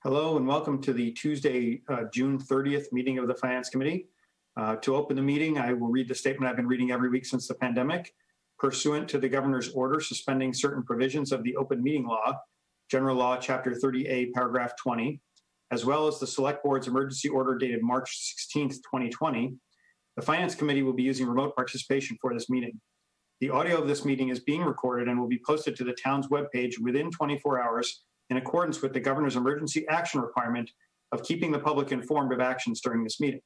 Hello and welcome to the Tuesday, June 30th meeting of the Finance Committee. To open the meeting, I will read the statement I've been reading every week since the pandemic. Pursuant to the Governor's order suspending certain provisions of the Open Meeting Law, General Law, Chapter 30A, Paragraph 20, as well as the Select Board's emergency order dated March 16th, 2020, the Finance Committee will be using remote participation for this meeting. The audio of this meeting is being recorded and will be posted to the town's webpage within 24 hours in accordance with the Governor's emergency action requirement of keeping the public informed of actions during this meeting.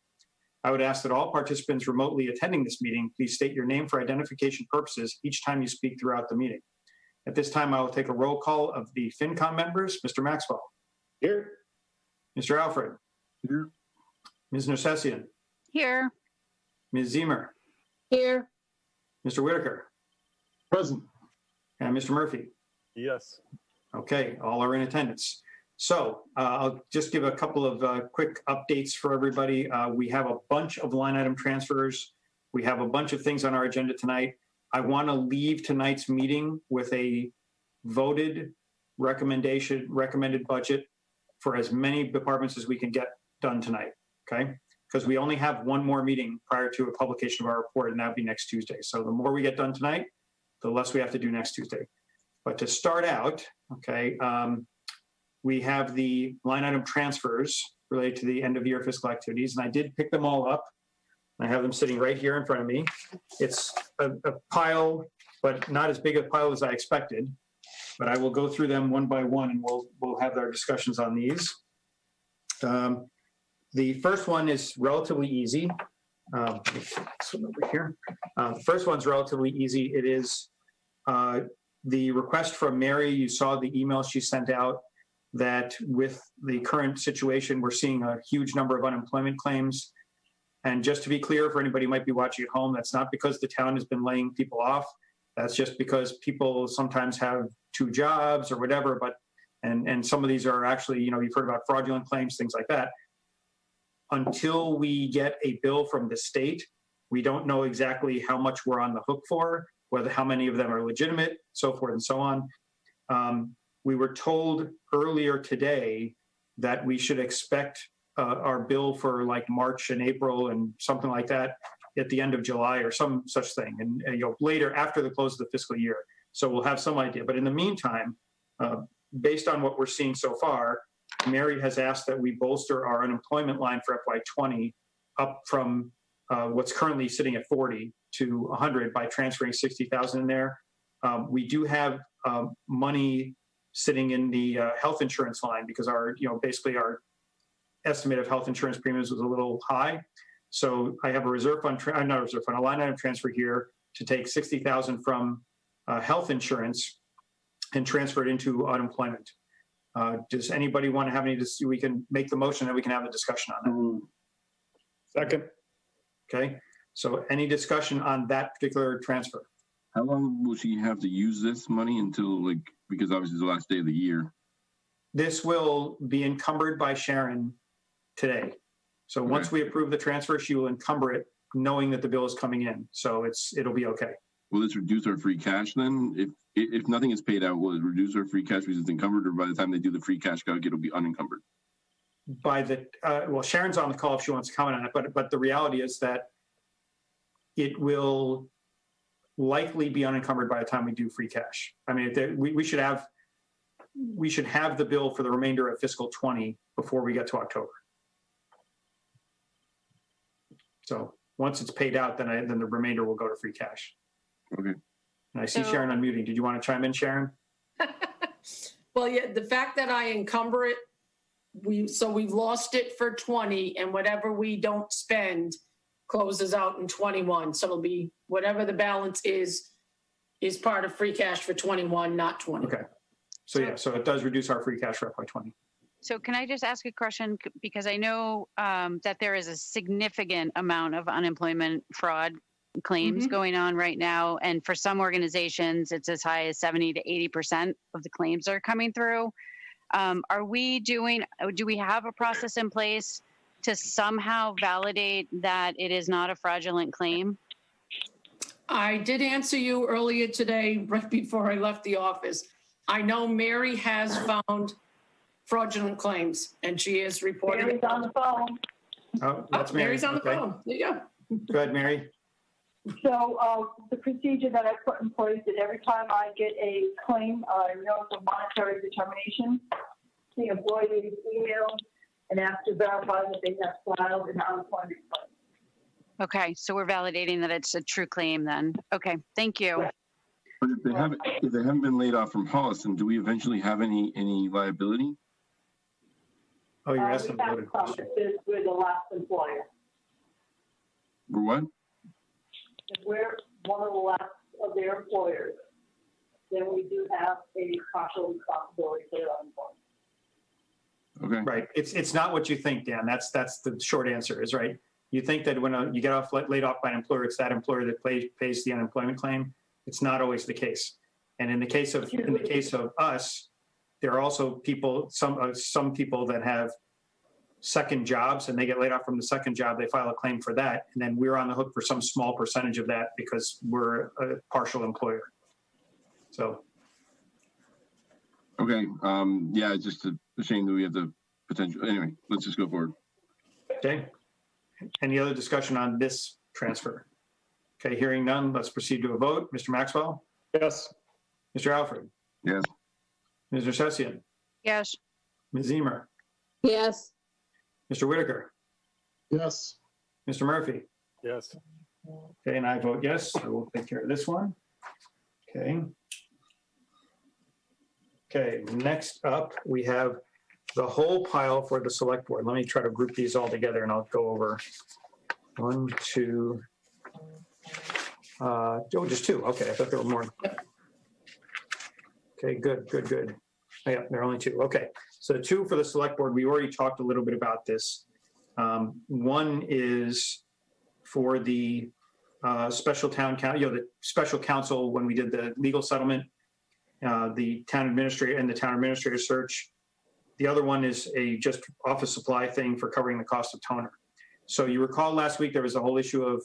I would ask that all participants remotely attending this meeting please state your name for identification purposes each time you speak throughout the meeting. At this time, I will take a roll call of the FinCom members. Mr. Maxwell. Here. Mr. Alfred. Here. Ms. Nersessian. Here. Ms. Zemer. Here. Mr. Whitaker. Present. And Mr. Murphy. Yes. Okay, all are in attendance. So I'll just give a couple of quick updates for everybody. We have a bunch of line item transfers. We have a bunch of things on our agenda tonight. I want to leave tonight's meeting with a voted recommended budget for as many departments as we can get done tonight, okay? Because we only have one more meeting prior to a publication of our report, and that'll be next Tuesday. So the more we get done tonight, the less we have to do next Tuesday. But to start out, okay, we have the line item transfers related to the end of year fiscal activities, and I did pick them all up. I have them sitting right here in front of me. It's a pile, but not as big a pile as I expected. But I will go through them one by one, and we'll have our discussions on these. The first one is relatively easy. Over here. The first one's relatively easy. It is the request from Mary. You saw the email she sent out that with the current situation, we're seeing a huge number of unemployment claims. And just to be clear for anybody who might be watching at home, that's not because the town has been laying people off. That's just because people sometimes have two jobs or whatever, and some of these are actually, you've heard about fraudulent claims, things like that. Until we get a bill from the state, we don't know exactly how much we're on the hook for, how many of them are legitimate, so forth and so on. We were told earlier today that we should expect our bill for like March and April and something like that at the end of July or some such thing, and later after the close of the fiscal year. So we'll have some idea. But in the meantime, based on what we're seeing so far, Mary has asked that we bolster our unemployment line for FY20 up from what's currently sitting at 40 to 100 by transferring 60,000 in there. We do have money sitting in the health insurance line because basically our estimate of health insurance premiums was a little high. So I have a reserve fund, not a reserve fund, a line item transfer here to take 60,000 from health insurance and transfer it into unemployment. Does anybody want to have any, we can make the motion and we can have a discussion on that. Second. Okay, so any discussion on that particular transfer? How long will she have to use this money until, because obviously it's the last day of the year? This will be encumbered by Sharon today. So once we approve the transfer, she will encumber it knowing that the bill is coming in. So it'll be okay. Will this reduce our free cash then? If nothing is paid out, will it reduce our free cash because it's encumbered, or by the time they do the free cash calc, it'll be unencumbered? Well, Sharon's on the call if she wants to comment on it, but the reality is that it will likely be unencumbered by the time we do free cash. I mean, we should have the bill for the remainder of fiscal 20 before we get to October. So once it's paid out, then the remainder will go to free cash. Okay. And I see Sharon unmuting. Did you want to chime in, Sharon? Well, yeah, the fact that I encumber it, we've lost it for 20, and whatever we don't spend closes out in 21. So it'll be whatever the balance is part of free cash for 21, not 20. Okay. So it does reduce our free cash for FY20. So can I just ask a question? Because I know that there is a significant amount of unemployment fraud claims going on right now. And for some organizations, it's as high as 70 to 80% of the claims are coming through. Do we have a process in place to somehow validate that it is not a fraudulent claim? I did answer you earlier today, right before I left the office. I know Mary has found fraudulent claims, and she is reporting. Mary's on the phone. Oh, that's Mary. Mary's on the Okay. phone. There you go. Go ahead, Mary. So the procedure that I put in place is every time I get a claim, notice of monetary determination, the employee is emailed and asked to verify that they have filed an unemployment claim. Okay, so we're validating that it's a true claim then. Okay, thank you. But if they haven't been laid off from Holliston, do we eventually have any liability? Oh, you're We asking have about it. promises with the last employer. For what? If we're one of the last of their employers, then we do have a partial responsibility for their unemployment. Okay. Right. It's not what you think, Dan. That's the short answer is, right? You think that when you get laid off by an employer, it's that employer that pays the unemployment claim. It's not always the case. And in the case of us, there are also people, some people that have second jobs and they get laid off from the second job, they file a claim for that. And then we're on the hook for some small percentage of that because we're a partial employer. So. Okay. Yeah, it's just a shame that we have the potential. Anyway, let's just go forward. Okay. Any other discussion on this transfer? Okay, hearing none, let's proceed to a vote. Mr. Maxwell? Yes. Mr. Alfred? Yes. Ms. Nersessian? Yes, Ms. Zemer? yes, Mr. Whitaker? Yes. Mr. Murphy? Yes. Okay, and I vote yes, so we'll take care of this one. Okay. Okay, next up, we have the whole pile for the select board. Let me try to group these all together and I'll go over 1, 2, just 2. Okay, I thought there were more. Okay, good. Oh, yeah, there are only 2. Okay, so 2 for the select board. We already talked a little bit about this. One is for the special town council, the special counsel when we did the legal settlement, the town administrator and the town administrator search. The other one is a just office supply thing for covering the cost of toner. So you recall last week there was a whole issue of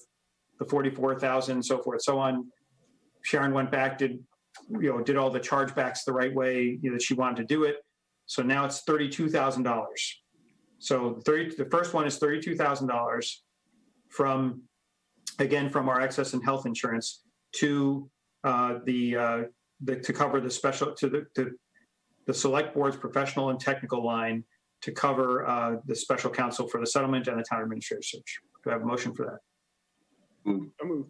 the 44,000, so forth, so on. Sharon went back, did all the chargebacks the right way that she wanted to do it. So now it's $32,000. So the first one is $32,000 from our excess and health insurance to to cover the special the select board's professional and technical line to cover the special counsel for the settlement and the town administrator search. Do I have a motion for that? I move.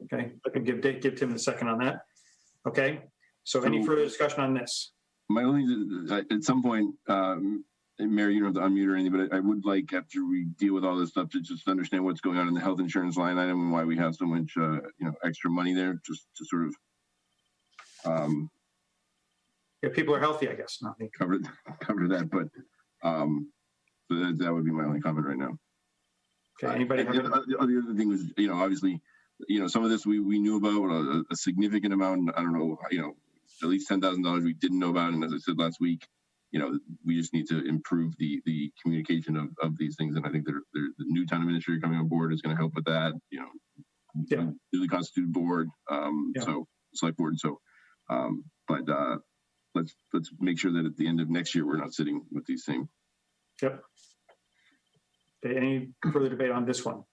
Okay, I can give Tim the second on that. Okay, so any further discussion on this? My only, at some point, Mary, you don't have to unmute or anything, but I would like, after we deal with all this stuff, to just understand what's going on in the health insurance line item and why we have so much, extra money there, just to sort of If people are healthy, I guess, not me. cover that. But so that would be my only comment right now. Okay, anybody have any? The other thing was, obviously, some of this we knew about, a significant amount. I don't know, at least $10,000 we didn't know about. And as I said last week, we just need to improve the communication of these things. And I think the new town administrator coming on board is going to help with that. Newly constituted board, so select board. So, but let's make sure that at the end of next year we're not sitting with these things. Yep. Okay, any further debate on this one?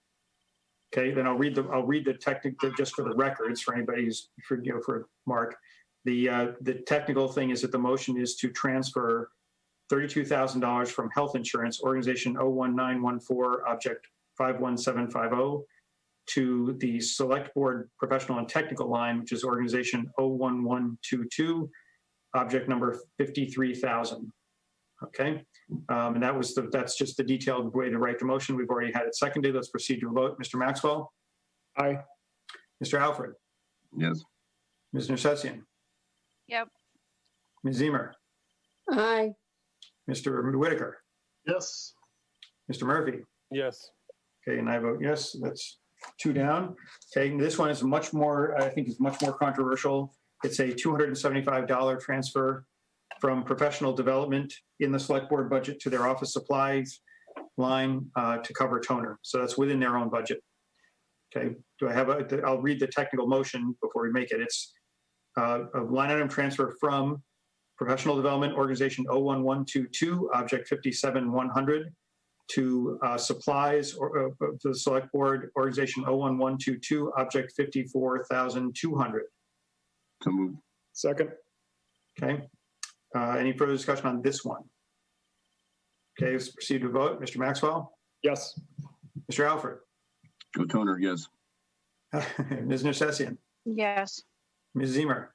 Okay, then I'll read the technical just for the records for anybody who's for Mark. The technical thing is that the motion is to transfer $32,000 from health insurance organization 01914 object 51750 to the select board professional and technical line, which is organization 01122 object number 53,000. Okay, and that's just the detailed way to write the motion. We've already had it seconded. Let's proceed to a vote. Mr. Maxwell? Aye. Mr. Alfred? Yes. Ms. Nersessian? yep, Ms. Zemer? aye, Mr. Whitaker? Yes. Mr. Murphy? Yes. Okay, and I vote yes. That's 2 down. Okay, and this one is much more, I think is much more controversial. It's a $275 transfer from professional development in the select board budget to their office supplies line to cover toner. So that's within their own budget. Okay, I'll read the technical motion before we make it. It's a line item transfer from Professional Development Organization 01122, Object 57100, to supplies or to the Select Board Organization 01122, Object 54,200. So moved. Second. Okay. Any further discussion on this one? Okay, let's proceed to vote. Mr. Maxwell? Yes. Mr. Alfred? Joe Toner, yes. Ms. Nersessian? Yes. Ms. Zemer?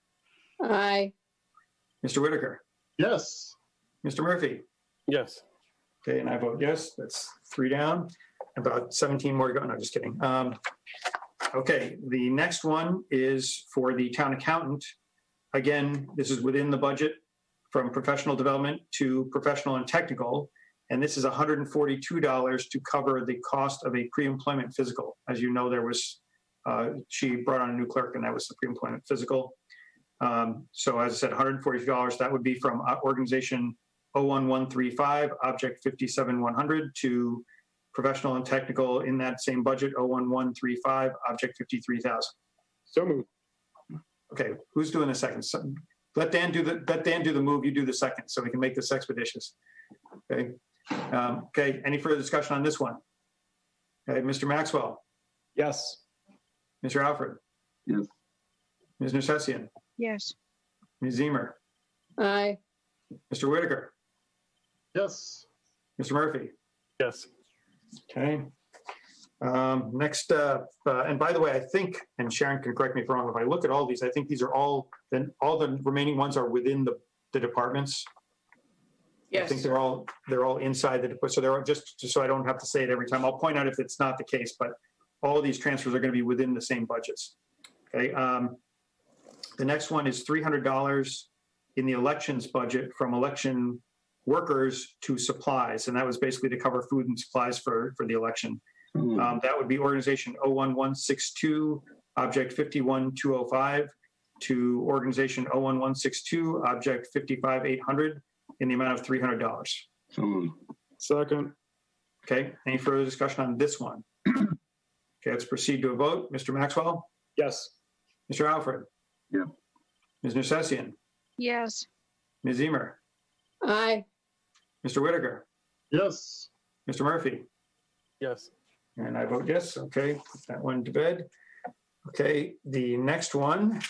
Aye. Mr. Whitaker? Yes. Mr. Murphy? Yes. Okay, and I vote yes. That's 3 down. About 17 more to go. No, just kidding. Okay, the next one is for the town accountant. Again, this is within the budget from professional development to professional and technical. And this is $142 to cover the cost of a pre-employment physical. As you know, there was, she brought on a new clerk and that was the pre-employment physical. So as I said, $142, that would be from organization 01135, object 57100, to professional and technical in that same budget, 01135, object 53,000. So moved. Okay, who's doing the second? Let Dan do the move, you do the second, so we can make this expeditious. Okay. Okay, any further discussion on this one? Okay, Mr. Maxwell, Yes. Mr. Alfred, Yes. Ms. Nersessian, Yes. Ms. Zemer, Aye. Mr. Whitaker, Yes. Mr. Murphy. Yes. Okay. Next up, and by the way, I think, and Sharon can correct me if I'm wrong, if I look at all these, I think these are all, then all the remaining ones are within the departments. I think Yes. they're all inside the department. So they're all just so I don't have to say it every time. I'll point out if it's not the case, but all of these transfers are going to be within the same budgets. Okay. The next one is $300 in the elections budget from election workers to supplies. And that was basically to cover food and supplies for the election. That would be organization 01162, object 51205, to organization 01162, object 55800, in the amount of $300. So moved. Second. Okay, any further discussion on this one? Okay, let's proceed to a vote. Mr. Maxwell? Yes. Mr. Alfred? Yeah. Ms. Nersessian? Yes. Ms. Zemer? Aye. Mr. Whitaker? Yes. Mr. Murphy? Yes. And I vote yes. Okay, put that one to bed. Okay, the next one,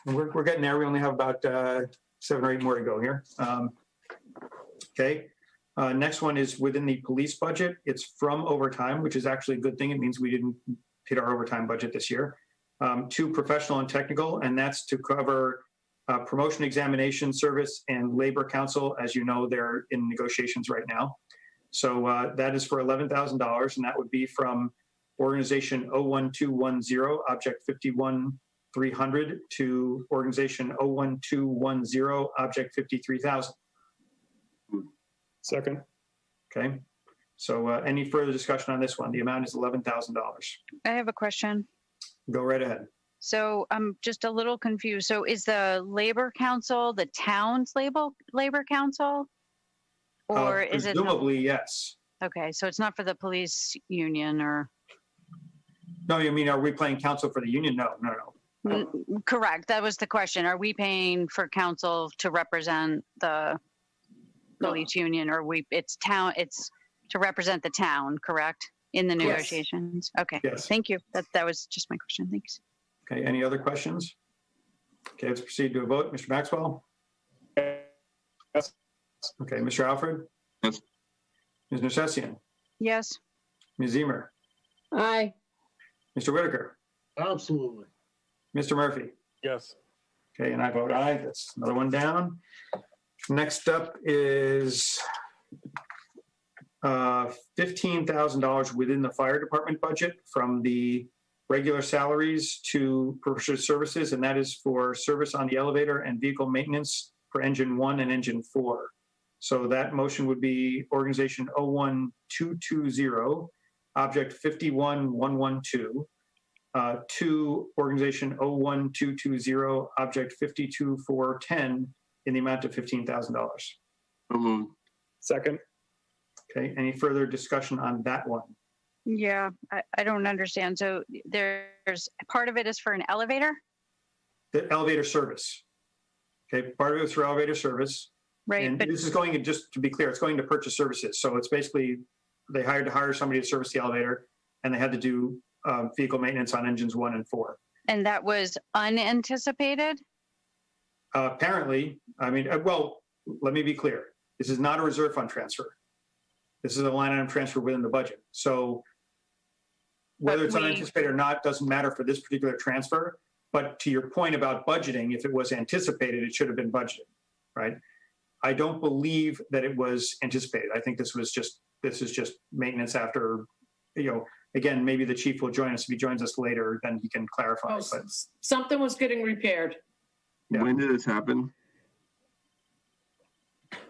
we're getting there. We only have about 7 or 8 more to go here. Okay, next one is within the police budget. It's from overtime, which is actually a good thing. It means we didn't hit our overtime budget this year. To professional and technical, and that's to cover promotion examination service and labor council. As you know, they're in negotiations right now. So that is for $11,000, and that would be from organization 01210, object 51300, to organization 01210, object 53,000. Second. Okay. So any further discussion on this one? The amount is $11,000. I have a question. Go right ahead. So I'm just a little confused. So is the labor council the town's labor council? Or is it? Presumably, yes. Okay, so it's not for the police union or? No, you mean, are we playing counsel for the union? No. Correct. That was the question. Are we paying for counsel to represent the police union, or it's to represent the town, correct? In the negotiations? Okay, Yes. thank you. That was just my question. Thanks. Okay, any other questions? Okay, let's proceed to a vote. Mr. Maxwell? Yes. Okay, Mr. Alfred? Yes. Ms. Nersessian? Yes. Ms. Zemer? Aye. Mr. Whitaker? Absolutely. Mr. Murphy? Yes. Okay, and I vote aye. That's another one down. Next up is $15,000 within the fire department budget from the regular salaries to purchase services, and that is for service on the elevator and vehicle maintenance for engine 1 and engine 4. So that motion would be organization 01220, object 51112, to organization 01220, object 52410, in the amount of $15,000. So moved. Second. Okay, any further discussion on that one? Yeah, I don't understand. So there's part of it is for an elevator? The elevator service. Okay, part of it's for elevator service. Right, And but this is going, just to be clear, it's going to purchase services. So it's basically, they hired to hire somebody to service the elevator, and they had to do vehicle maintenance on engines 1 and 4. and that was unanticipated? Apparently, I mean, well, let me be clear. This is not a reserve fund transfer. This is a line item transfer within the budget. So whether But it's we- unanticipated or not doesn't matter for this particular transfer. But to your point about budgeting, if it was anticipated, it should have been budgeted, right? I don't believe that it was anticipated. I think this is just maintenance after, again, maybe the chief will join us. If he joins us later, then he can clarify. Oh, But something was getting repaired. Yeah. When did this happen?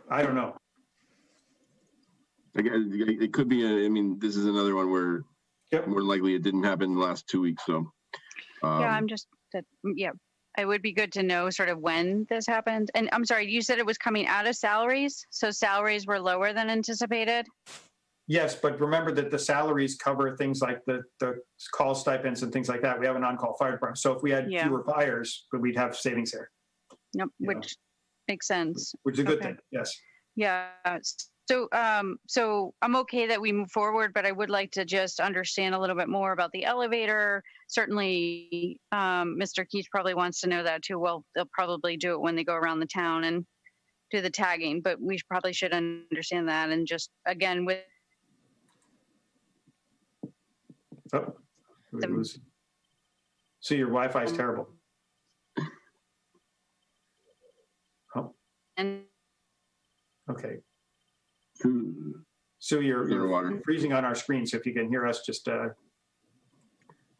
I don't know. Again, it could be, I mean, this is another one where Yep. more likely it didn't happen in the last 2 weeks, so. Yeah, it would be good to know sort of when this happened. And I'm sorry, you said it was coming out of salaries? So salaries were lower than anticipated? Yes, but remember that the salaries cover things like the call stipends and things like that. We have an on-call fire department. So if we had Yeah. fewer fires, we'd have savings there, Yep, Yeah. which makes sense. which is a good Okay. thing. Yes. Yeah. So, so I'm okay that we move forward, but I would like to just understand a little bit more about the elevator. Certainly, Mr. Keach probably wants to know that too. Well, they'll probably do it when they go around the town and do the tagging, but we probably should understand that. And just again, with Oh, we lose. So your Wi-Fi is terrible. and Okay. Who- So you're Underwater. freezing on our screen. So if you can hear us, just when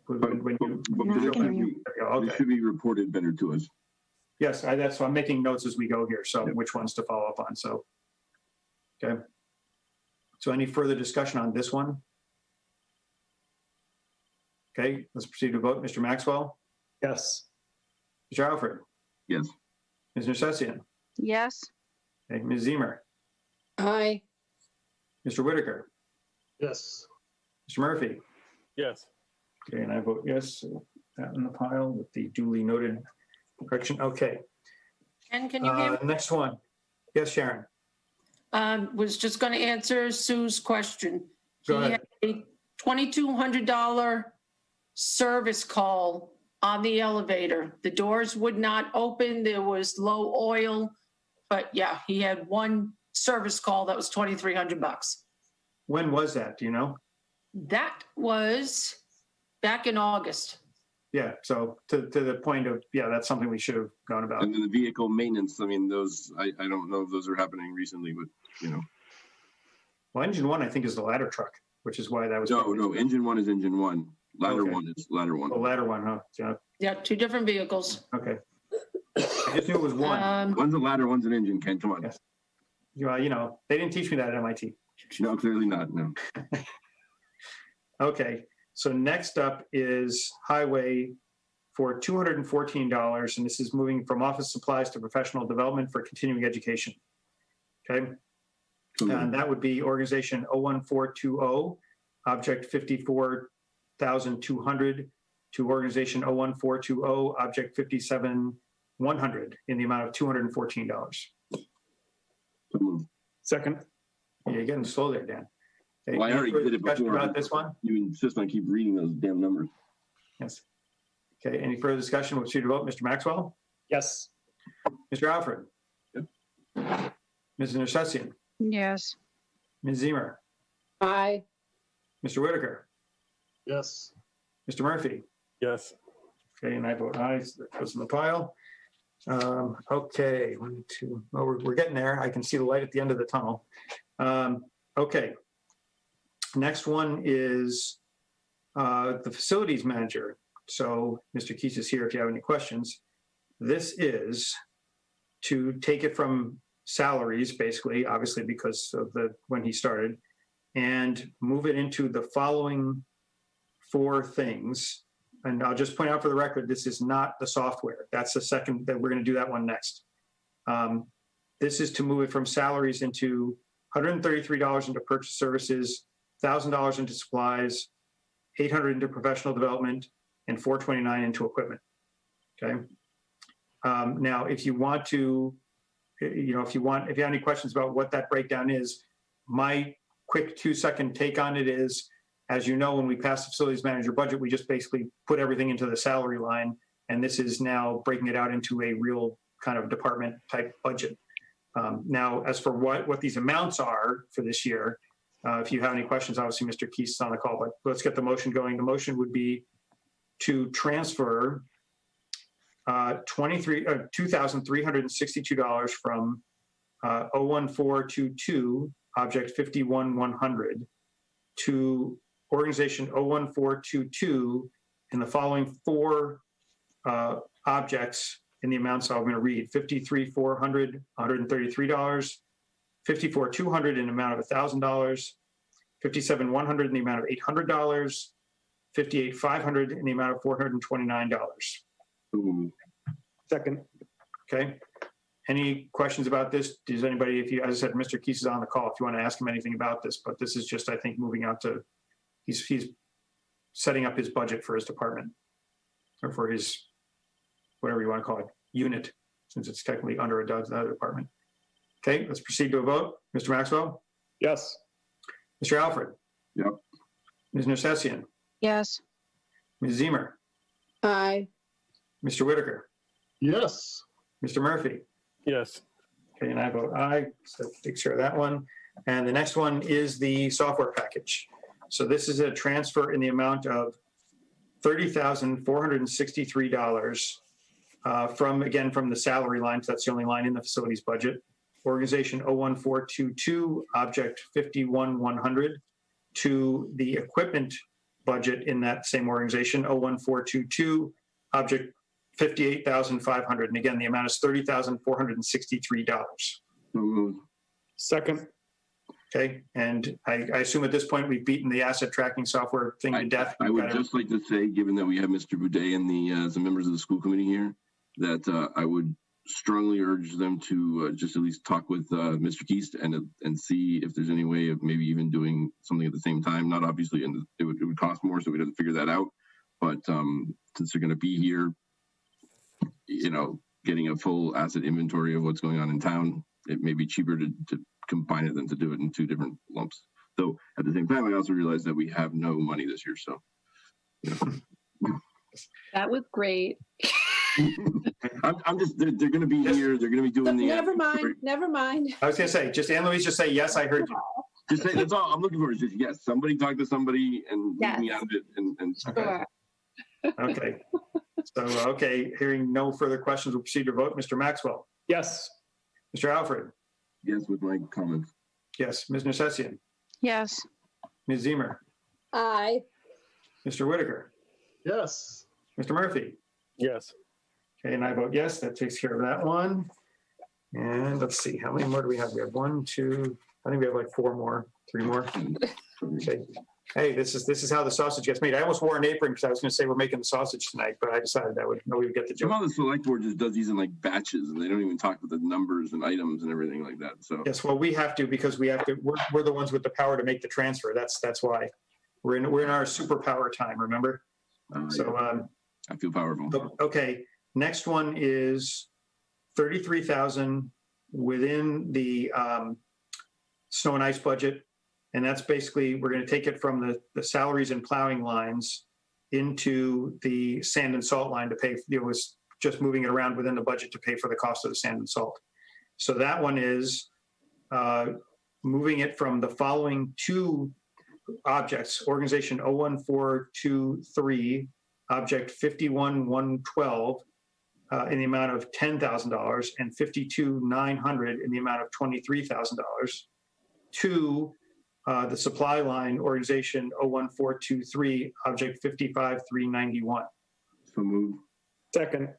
But- you. but No, I can hear you. There we go. This Okay. should be reported better to us. Yes, that's why I'm making notes as we go here. So Yep. which ones to follow up on. So. Okay. So any further discussion on this one? Okay, let's proceed to vote. Mr. Maxwell, Yes. Mr. Alfred, Yes. Ms. Nersessian, yes, okay, Ms. Zemer, Aye. Mr. Whitaker, Yes. Mr. Murphy. Yes. Okay, and I vote yes. So that in the pile with the duly noted correction. Okay. And can you hear me? Next one. Yes, Sharon. Was just going to answer Sue's question. Go He ahead. had a $2,200 service call on the elevator. The doors would not open. There was low oil. But yeah, he had one service call that was $2,300. When was that? Do you know? That was back in August. Yeah. So to the point of, yeah, that's something we should have known about. And then the vehicle maintenance, I mean, those, I don't know if those are happening recently, but, Well, engine 1, I think, is the ladder truck, which is why that was. No, engine 1 is engine 1. Ladder Okay. 1 is ladder 1. The ladder one, huh? Yeah. Yeah, two different vehicles. Okay. I just knew it was one. One's a ladder, one's an engine, Ken, come on. Yes. They didn't teach me that at MIT. No, clearly not, no. Okay, so next up is highway for $214, and this is moving from office supplies to professional development for continuing education. Okay, and that would be organization 01420, object 54,200 to organization 01420, object 57,100 in the amount of $214. So moved. Second. Yeah, you're getting slow there, Dan. Okay, Well, I any already further did it discussion before. about this one? You insist on keep reading those damn numbers. Yes. Okay, any further discussion? We'll proceed to vote. Mr. Maxwell? Yes. Mr. Alfred? Yep. Ms. Nersessian? yes, Ms. Zemer? Aye. Mr. Whitaker? Yes. Mr. Murphy? Yes. Okay, and I vote aye, so that goes in the pile. Okay, 1, 2, oh, we're getting there. I can see the light at the end of the tunnel. Okay. Next one is the facilities manager. So Mr. Keach is here if you have any questions. This is to take it from salaries, basically, obviously because of when he started, and move it into the following 4 things. And I'll just point out for the record, this is not the software. That's the second, that we're going to do that one next. This is to move it from salaries into $133 into purchase services, $1,000 into supplies, $800 into professional development, and $429 into equipment. Okay. Now, if you want to, if you have any questions about what that breakdown is, my quick 2-second take on it is, as you know, when we passed the facilities manager budget, we just basically put everything into the salary line. And this is now breaking it out into a real kind of department type budget. Now, as for what these amounts are for this year, if you have any questions, obviously Mr. Keese is on the call, but let's get the motion going. The motion would be to transfer $2,362 from 01422, object 51100, to organization 01422 in the following 4 objects in the amounts I'm going to read: $53,400, $133, $54,200 in the amount of $1,000, $57,100 in the amount of $800, $58,500 in the amount of $429. Second. Okay. Any questions about this? Does anybody, as I said, Mr. Keese is on the call if you want to ask him anything about this, but this is just, I think, moving out to, he's setting up his budget for his department, or for his, whatever you want to call it, unit, since it's technically under another department. Okay, let's proceed to a vote. Mr. Maxwell? Yes. Mr. Alfred? Yep. Ms. Nersessian? Yes. Ms. Zemer? Aye. Mr. Whitaker? Yes. Mr. Murphy? Yes. Okay, and I vote aye, so take care of that one. And the next one is the software package. So this is a transfer in the amount of $30,463 from the salary line, so that's the only line in the facilities budget. Organization 01422, object 51100, to the equipment budget in that same organization, 01422, object 58,500. And again, the amount is $30,463. Second. Okay, and I assume at this point we've beaten the asset tracking software thing to death. I would just like to say, given that we have Mr. Boudet and the members of the school committee here, that I would strongly urge them to just at least talk with Mr. Keese and see if there's any way of maybe even doing something at the same time. Not obviously, and it would cost more, so we'd have to figure that out. But since they're going to be here, getting a full asset inventory of what's going on in town, it may be cheaper to combine it than to do it in 2 different lumps. Though at the same time, I also realize that we have no money this year, so. That was great. I'm just, they're going to be here. They're going to be doing the. Never mind. I was going to say, just Anne-Louise, just say, yes, I heard you. Just say, that's all I'm looking for is just, yes, somebody talk to somebody and leave me out of it. And Sure. Okay. So, okay, hearing no further questions, we'll proceed to vote. Mr. Maxwell? Yes. Mr. Alfred? yes, with my comments. Yes. Ms. Nersessian? Yes. Ms. Zemer? Aye. Mr. Whitaker? Yes. Mr. Murphy? Yes. Okay, and I vote yes. That takes care of that one. And let's see, how many more do we have? We have 1, 2, I think we have like 4 more, 3 more. Okay. Hey, this is how the sausage gets made. I almost wore an apron because I was going to say we're making the sausage tonight, but I decided that nobody would get the joke. Somehow the select board just does these in like batches, and they don't even talk with the numbers and items and everything like that. So Yes, well, we have to because we're the ones with the power to make the transfer. That's why we're in our superpower time. Remember? So I feel powerful. okay, next one is 33,000 within the snow and ice budget. And that's basically, we're going to take it from the salaries and plowing lines into the sand and salt line to pay. It was just moving it around within the budget to pay for the cost of the sand and salt. So that one is moving it from the following 2 objects: organization 01423, object 51112 in the amount of $10,000 and 52,900 in the amount of $23,000 to the supply line organization 01423, object 55,391. So move. Second.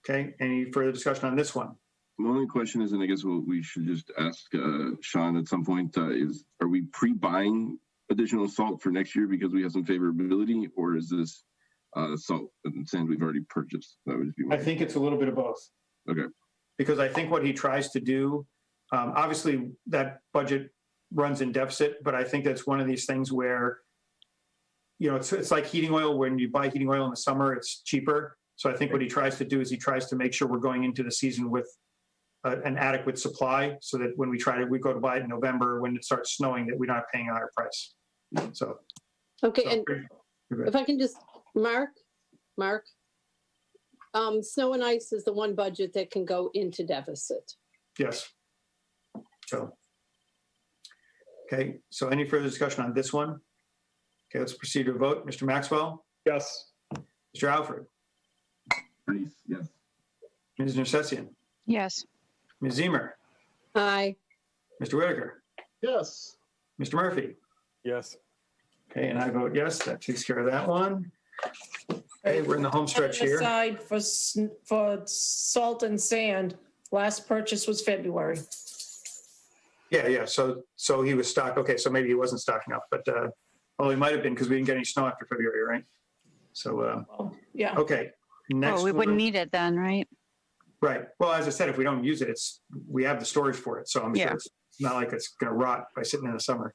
Okay, any further discussion on this one? My only question is, and I guess we should just ask Sean at some point, is are we pre-buying additional salt for next year because we have some favorability, or is this salt and sand we've already purchased? That would just be I think it's a little bit of both. Okay. Because I think what he tries to do, obviously that budget runs in deficit, but I think that's one of these things where, it's like heating oil. When you buy heating oil in the summer, it's cheaper. So I think what he tries to do is he tries to make sure we're going into the season with an adequate supply so that when we go to buy it in November, when it starts snowing, that we're not paying a higher price. So. Okay, so and if I can just, Mark, snow and ice is the one budget that can go into deficit. Yes. So. Okay, so any further discussion on this one? Okay, let's proceed to a vote. Mr. Maxwell, Yes. Mr. Alfred, Nice, yes. Ms. Nersessian, Yes. Ms. Zemer, Aye. Mr. Whitaker, Yes. Mr. Murphy. Yes. Okay, and I vote yes. That takes care of that one. Okay, we're in the home stretch here. Aside for salt and sand, last purchase was February. Yeah. So he was stocked. Okay, so maybe he wasn't stocking up, but well, he might have been because we didn't get any snow after February, right? So Yeah. okay. Next. Oh, we wouldn't need it then, right? Right. Well, as I said, if we don't use it, we have the storage for it. So I'm sure it's not like it's going to rot by sitting in the summer.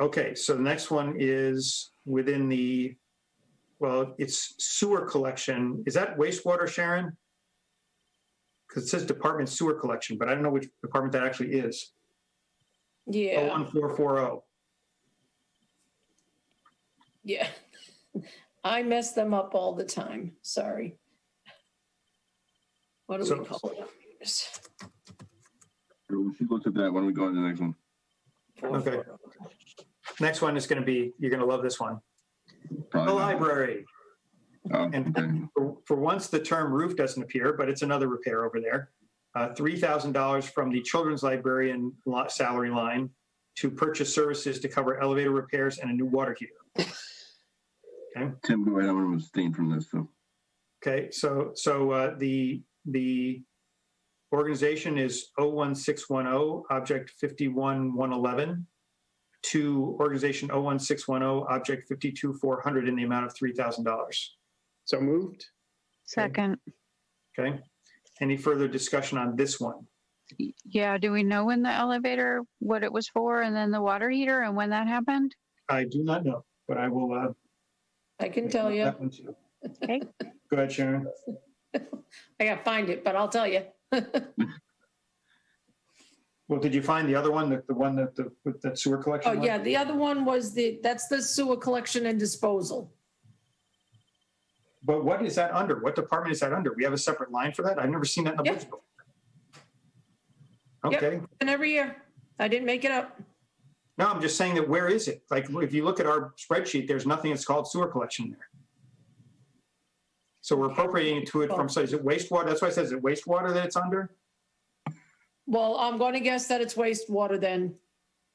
Okay. So the next one is within it's sewer collection. Is that wastewater, Sharon? Because it says department sewer collection, but I don't know which department that actually is. Yeah. 01440. Yeah. I mess them up all the time. Sorry. What do we call it? She looked at that. Why don't we go on to the next one? Okay. Next one is going to be, you're going to love this one. Probably The not. library. Oh, And okay. for once, the term roof doesn't appear, but it's another repair over there. $3,000 from the children's librarian salary line to purchase services to cover elevator repairs and a new water heater. Tim, go ahead. I'm going to abstain from this. So Okay, so the organization is 01610, object 51111, to organization 01610, object 52400 in the amount of $3,000. So moved. Second. Okay, any further discussion on this one? Yeah, do we know when the elevator, what it was for, and then the water heater and when that happened? I do not know, but I will. I can tell you. that one too. Okay. Go ahead, Sharon. I gotta find it, but I'll tell you. Well, did you find the other one, the one with that sewer collection? Oh, one? yeah, the other one was that's the sewer collection and disposal. But what is that under? What department is that under? We have a separate line for that? I've never seen that in the Yep. budget before. Okay. And every year, I didn't make it up. No, I'm just saying that where is it? Like, if you look at our spreadsheet, there's nothing that's called sewer collection there. So we're appropriating to it from, so is it wastewater? That's why it says it wastewater that it's under? Well, I'm going to guess that it's wastewater then.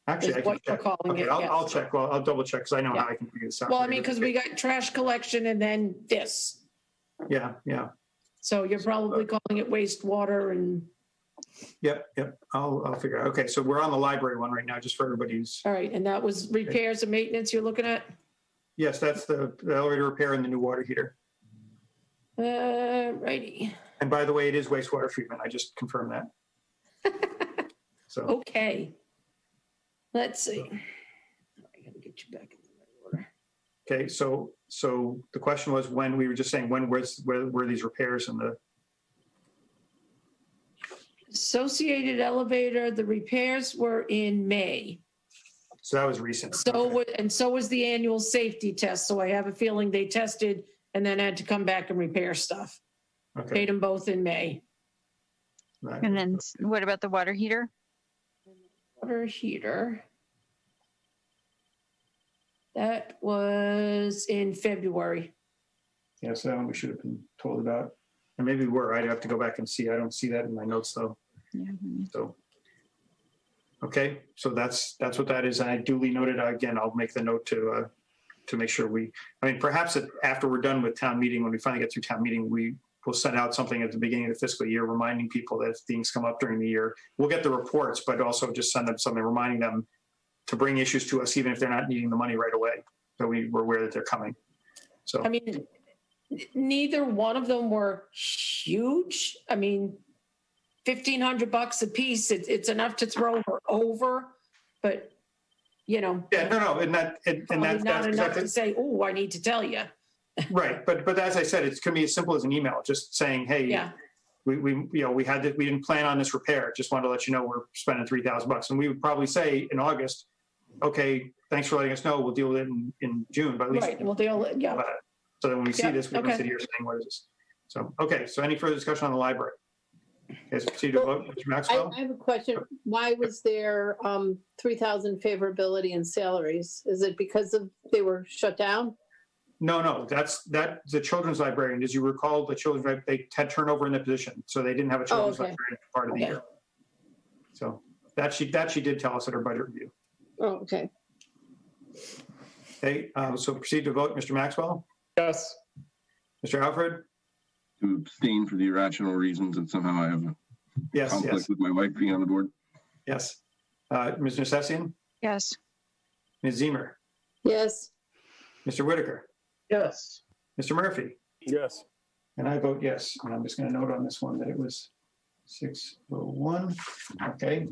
Actually, I Is can what you're check. calling Okay, it, I'll yes. check. Well, I'll double check because I know Yeah. how I can figure this out. Well, I mean, because we got trash collection and then this. Yeah. So you're probably calling it wastewater and, Yep. I'll figure out. Okay, so we're on the library one right now, just for everybody's. all right, and that was repairs and maintenance you're looking at? Yes, that's the elevator repair and the new water heater. Righty. And by the way, it is wastewater treatment. I just confirmed that. So, Okay. Let's see. I gotta get you back in the right order. okay, so the question was when, we were just saying, when were these repairs and the, Associated elevator, the repairs were in May. so that was recent. So was the annual safety test. So I have a feeling they tested and then had to come back and repair stuff. Okay. Paid them both in May. Right. And then what about the water heater? Water heater. That was in February. Yeah, so that one we should have been told about. And maybe we were. I'd have to go back and see. I don't see that in my notes though. Yeah. So, okay, so that's what that is. And I duly noted, again, I'll make the note to make sure perhaps after we're done with town meeting, when we finally get through town meeting, we will send out something at the beginning of the fiscal year, reminding people that if things come up during the year, we'll get the reports, but also just send them something reminding them to bring issues to us, even if they're not needing the money right away. So we're aware that they're coming. So, I mean, neither one of them were huge. I mean, $1,500 a piece, it's enough to throw her over, but yeah, no, and probably not enough exactly. to say, oh, I need to tell you. Right, but as I said, it's can be as simple as an email, just saying, hey, Yeah, we didn't plan on this repair. Just wanted to let you know we're spending $3,000, and we would probably say in August, okay, thanks for letting us know. We'll deal with it in June, but at least right, well, they'll, yeah. so then when we see Yeah, this, we can okay. sit here saying, what is this? So, okay, so any further discussion on the library? Okay, so proceed to vote. Mr. Maxwell? I have a question. Why was there 3,000 favorability in salaries? Is it because they were shut down? No, that's the children's librarian. As you recall, the children's, they had turnover in the position, so they didn't have a children's okay. librarian for part of the Okay. year. So that she did tell us at her budget review. Oh, okay. Okay, so proceed to vote. Mr. Maxwell? Yes. Mr. Alfred? To abstain for the irrational reasons that somehow I have a Yes, conflict yes, with my wife being on the board. yes. Ms. Necessian? Yes. Ms. Zemer? Yes. Mr. Whitaker? Yes. Mr. Murphy? Yes. And I vote yes. And I'm just going to note on this one that it was 601. Okay.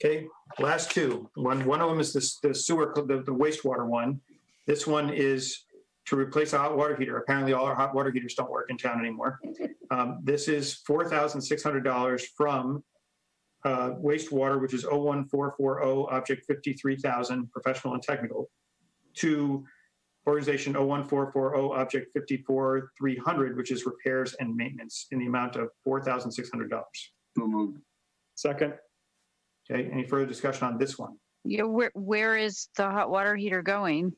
Okay, last two. One of them is the sewer, the wastewater one. This one is to replace a hot water heater. Apparently all our hot water heaters don't work in town anymore. This is $4,600 from wastewater, which is 01440, object 53,000, professional and technical, to organization 01440, object 54,300, which is repairs and maintenance in the amount of $4,600. So moved. Second. Okay, any further discussion on this one? Yeah, where is the hot water heater going?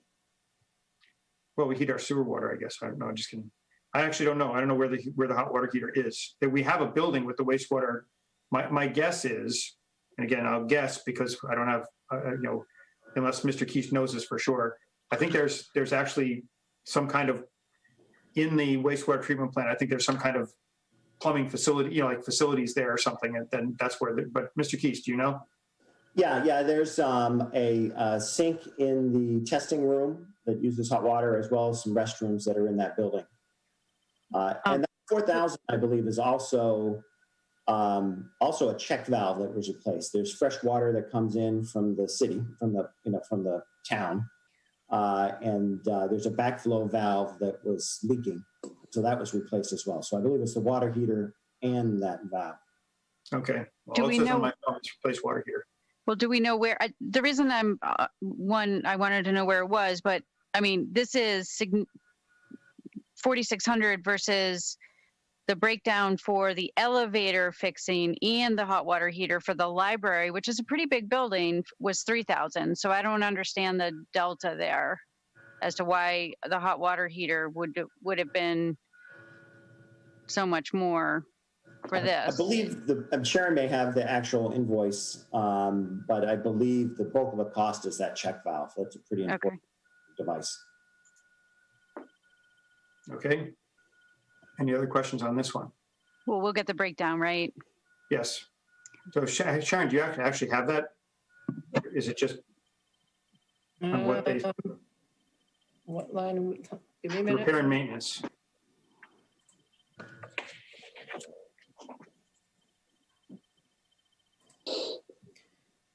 Well, we heat our sewer water, I guess. I don't know. I'm just kidding. I actually don't know. I don't know where the hot water heater is. That we have a building with the wastewater. My guess is, and again, I'll guess because I don't have, unless Mr. Keith knows this for sure. I think there's actually some kind of, in the wastewater treatment plant, I think there's some kind of plumbing facility, like facilities there or something. And then that's where, but Mr. Keith, do you know? Yeah, there's a sink in the testing room that uses hot water, as well as some restrooms that are in that building. And that 4,000, I believe, is also a check valve that was replaced. There's fresh water that comes in from the city, from the town, and there's a backflow valve that was leaking, so that was replaced as well. So I believe it's the water heater and that valve. Okay. Well, Do it we says know- on my phone it's replace water heater. Well, do we know where, the reason I'm, I wanted to know where it was, but I mean, this is 4,600 versus the breakdown for the elevator fixing and the hot water heater for the library, which is a pretty big building, was 3,000. So I don't understand the delta there as to why the hot water heater would have been so much more for this. I believe Sharon may have the actual invoice, but I believe the bulk of the cost is that check valve. That's a pretty important device. Okay. Any other questions on this one? Well, we'll get the breakdown, right? Yes. So Sharon, do you actually have that? Is it just on what they, What line? Give me a minute. repair and maintenance?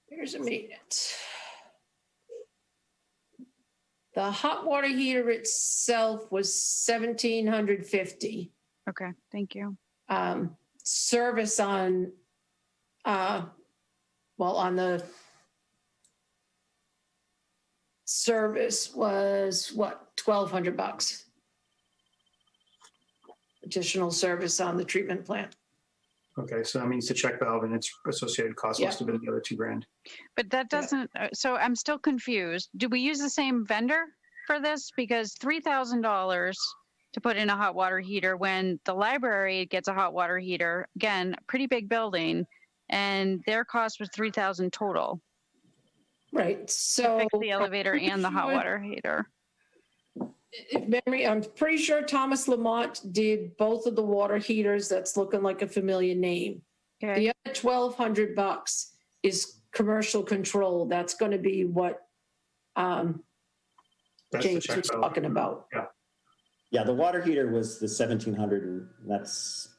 Here's a maintenance. The hot water heater itself was 1,750. Okay, thank you. Service on, on the service was what, 1,200 bucks. Additional service on the treatment plant. Okay, so that means the check valve and its associated cost Yeah. must have been the other $2,000. But that doesn't, so I'm still confused. Do we use the same vendor for this? Because $3,000 to put in a hot water heater when the library gets a hot water heater, again, pretty big building, and their cost was $3,000 total. Right, To so. fix the elevator and the hot sure- water heater. If memory, I'm pretty sure Thomas Lamont did both of the water heaters. That's looking like a familiar name. Okay, The other 1,200 bucks is commercial control. That's going to be what That's the James check was valve. talking about. Yeah, the water heater was the 1,700, and that's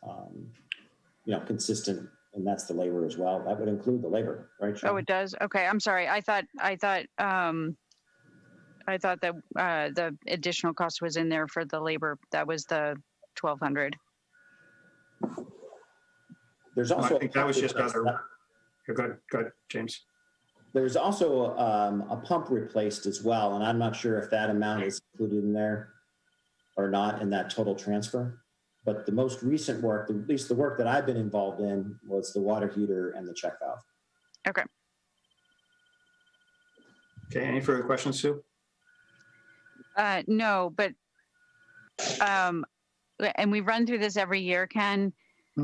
consistent, and that's the labor as well. That would include the labor, right? oh, Sharon? it does? Okay, I'm sorry. I thought I thought that the additional cost was in there for the labor. That was the 1,200. There's No, also. I think that was just other. Go ahead, James. There's also a pump replaced as well, and I'm not sure if that amount is included in there or not in that total transfer. But the most recent work, at least the work that I've been involved in, was the water heater and the check valve. Okay. Okay, any further questions, Sue? No, but and we run through this every year, Ken.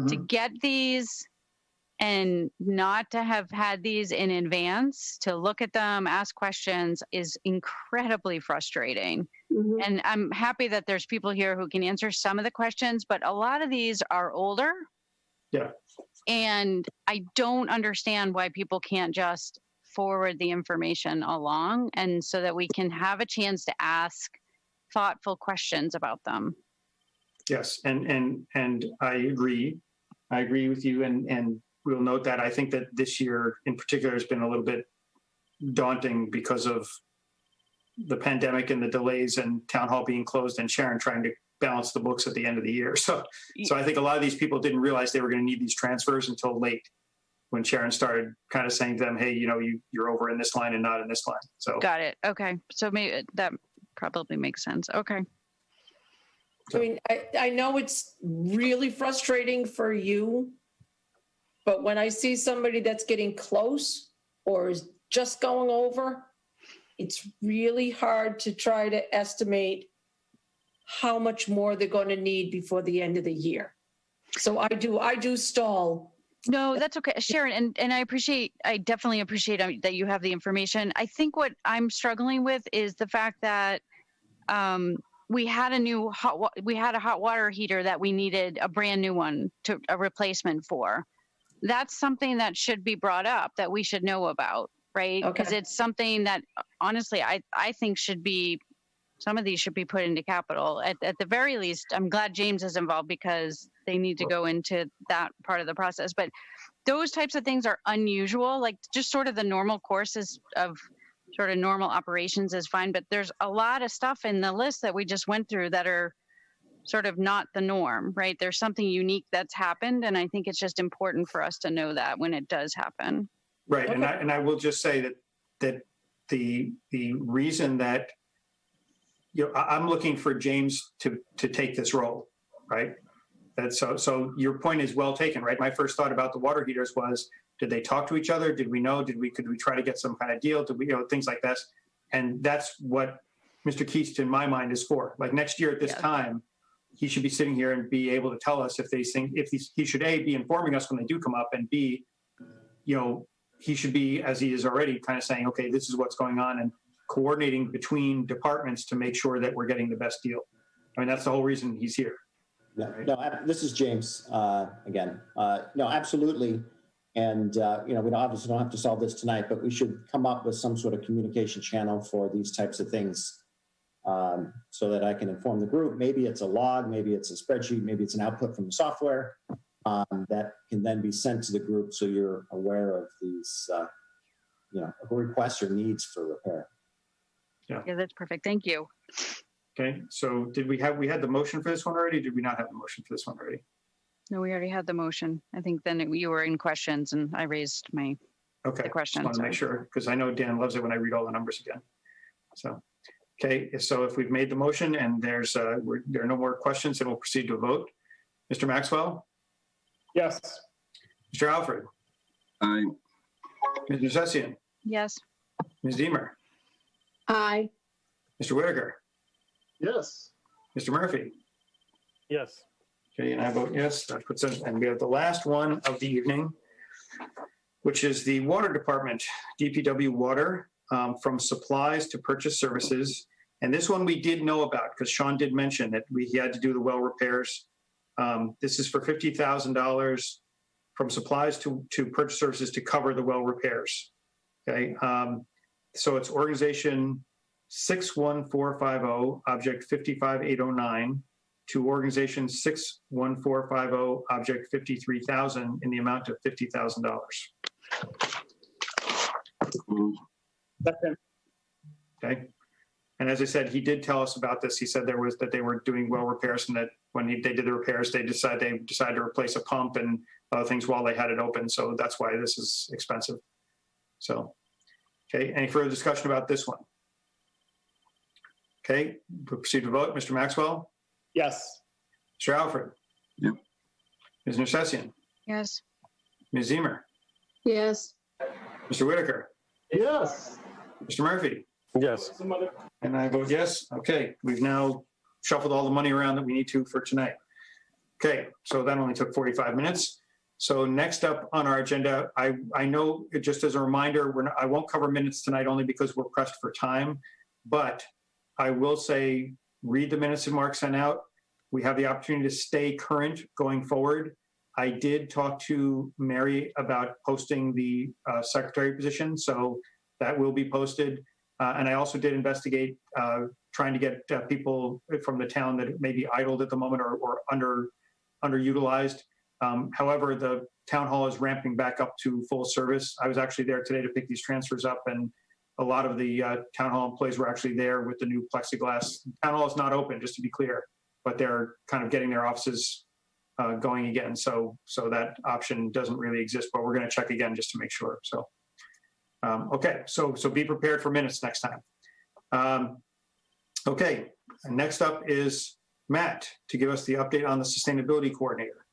To get these and not to have had these in advance, to look at them, ask questions is incredibly frustrating. Mhm. And I'm happy that there's people here who can answer some of the questions, but a lot of these are older. Yeah. And I don't understand why people can't just forward the information along, and so that we can have a chance to ask thoughtful questions about them. Yes, and I agree. I agree with you, and we'll note that. I think that this year in particular has been a little bit daunting because of the pandemic and the delays and town hall being closed and Sharon trying to balance the books at the end of the year. So I think a lot of these people didn't realize they were going to need these transfers until late, when Sharon started kind of saying to them, hey, you're over in this line and not in this line. So Got it. Okay. So maybe that probably makes sense. Okay. I mean, I know it's really frustrating for you, but when I see somebody that's getting close or is just going over, it's really hard to try to estimate how much more they're going to need before the end of the year. So I do stall. No, that's okay, Sharon. And I definitely appreciate that you have the information. I think what I'm struggling with is the fact that we had a hot water heater that we needed a brand new one, a replacement for. That's something that should be brought up, that we should know about, right? Okay. Because it's something that honestly I think some of these should be put into capital. At the very least, I'm glad James is involved because they need to go into that part of the process. But those types of things are unusual, like just sort of the normal courses of sort of normal operations is fine. But there's a lot of stuff in the list that we just went through that are sort of not the norm, right? There's something unique that's happened. And I think it's just important for us to know that when it does happen. right, Okay. and I will just say that the reason that I'm looking for James to take this role, right? So your point is well taken, right? My first thought about the water heaters was, did they talk to each other? Did we know? Could we try to get some kind of deal? Did we, things like this? And that's what Mr. Keast in my mind is for. Like next year at this time, he should be sitting here and be able to tell us if he should A, be informing us when they do come up, and B, he should be, as he is already, kind of saying, okay, this is what's going on, and coordinating between departments to make sure that we're getting the best deal. I mean, that's the whole reason he's here. No, this is James again. No, absolutely. And, we obviously don't have to solve this tonight, but we should come up with some sort of communication channel for these types of things so that I can inform the group. Maybe it's a log, maybe it's a spreadsheet, maybe it's an output from the software that can then be sent to the group so you're aware of these, requests or needs for repair. Yeah, that's perfect. Thank you. Okay, so we had the motion for this one already? Did we not have the motion for this one already? No, we already had the motion. I think then you were in questions and I raised the question. Just want to make sure, because I know Dan loves it when I read all the numbers again. So, okay, so if we've made the motion and there are no more questions, then we'll proceed to a vote. Mr. Maxwell? Yes. Mr. Alfred? Aye. Ms. Nussessian? Yes. Ms. Deemer? Aye. Mr. Whitaker? Yes. Mr. Murphy? Yes. Okay, and I vote yes. That puts us, and we have the last one of the evening, which is the Water Department, DPW Water, from supplies to purchase services. And this one we did know about because Sean did mention that he had to do the well repairs. This is for $50,000 from supplies to purchase services to cover the well repairs. Okay, so it's organization 61450, object 55809, to organization 61450, object 53,000, in the amount of $50,000. Second. Okay. And as I said, he did tell us about this. He said that they were doing well repairs, and that when they did the repairs, they decided to replace a pump and other things while they had it open. So that's why this is expensive. So, okay, any further discussion about this one? Okay, we'll proceed to vote. Mr. Maxwell? Yes. Mr. Alfred? Yep. Ms. Nersessian? Yes. Ms. Zemer? Yes. Mr. Whitaker? Yes. Mr. Murphy? Yes. And I vote yes. Okay, we've now shuffled all the money around that we need to for tonight. Okay, so that only took 45 minutes. So next up on our agenda, I know, just as a reminder, I won't cover minutes tonight only because we're pressed for time, but I will say, read the minutes that Mark sent out. We have the opportunity to stay current going forward. I did talk to Mary about posting the secretary position, so that will be posted. And I also did investigate trying to get people from the town that may be idled at the moment or underutilized. However, the town hall is ramping back up to full service. I was actually there today to pick these transfers up, and a lot of the town hall employees were actually there with the new plexiglass. Town hall is not open, just to be clear, but they're kind of getting their offices going again. So that option doesn't really exist, but we're going to check again just to make sure. So, okay, so be prepared for minutes next time. Okay, and next up is Matt to give us the update on the sustainability coordinator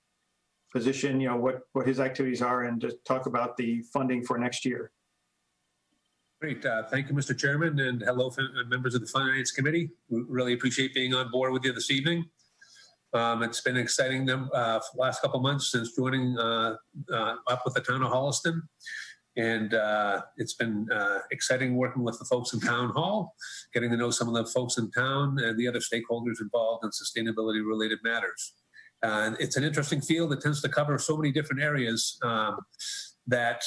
position, what his activities are, and to talk about the funding for next year. Great. Thank you, Mr. Chairman, and hello, members of the Finance Committee. We really appreciate being on board with you this evening. It's been exciting last couple months since joining up with the town of Holliston. And it's been exciting working with the folks in Town Hall, getting to know some of the folks in town and the other stakeholders involved in sustainability-related matters. It's an interesting field that tends to cover so many different areas that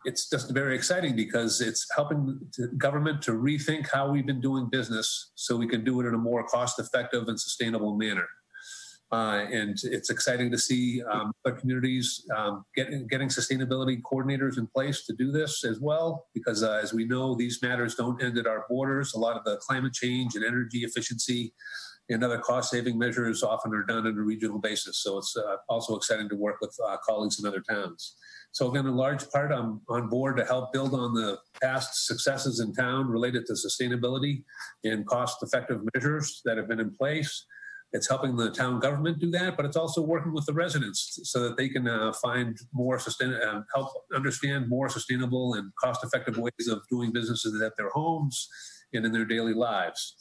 it's just very exciting because it's helping government to rethink how we've been doing business so we can do it in a more cost-effective and sustainable manner. And it's exciting to see other communities getting sustainability coordinators in place to do this as well, because as we know, these matters don't end at our borders. A lot of the climate change and energy efficiency and other cost-saving measures often are done on a regional basis. So it's also exciting to work with colleagues in other towns. So again, in large part, I'm on board to help build on the past successes in town related to sustainability and cost-effective measures that have been in place. It's helping the town government do that, but it's also working with the residents so that they can find more help understand more sustainable and cost-effective ways of doing businesses at their homes and in their daily lives.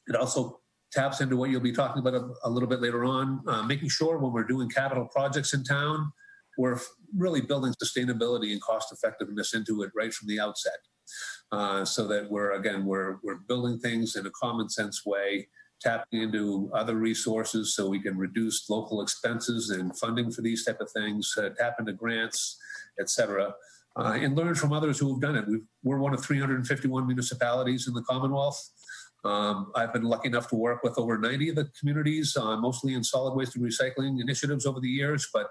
It also taps into what you'll be talking about a little bit later on, making sure when we're doing capital projects in town, we're really building sustainability and cost effectiveness into it right from the outset. So that we're building things in a common sense way, tapping into other resources so we can reduce local expenses and funding for these type of things, tap into grants, et cetera, and learn from others who have done it. We're one of 351 municipalities in the Commonwealth. I've been lucky enough to work with over 90 of the communities, mostly in solid waste and recycling initiatives over the years, but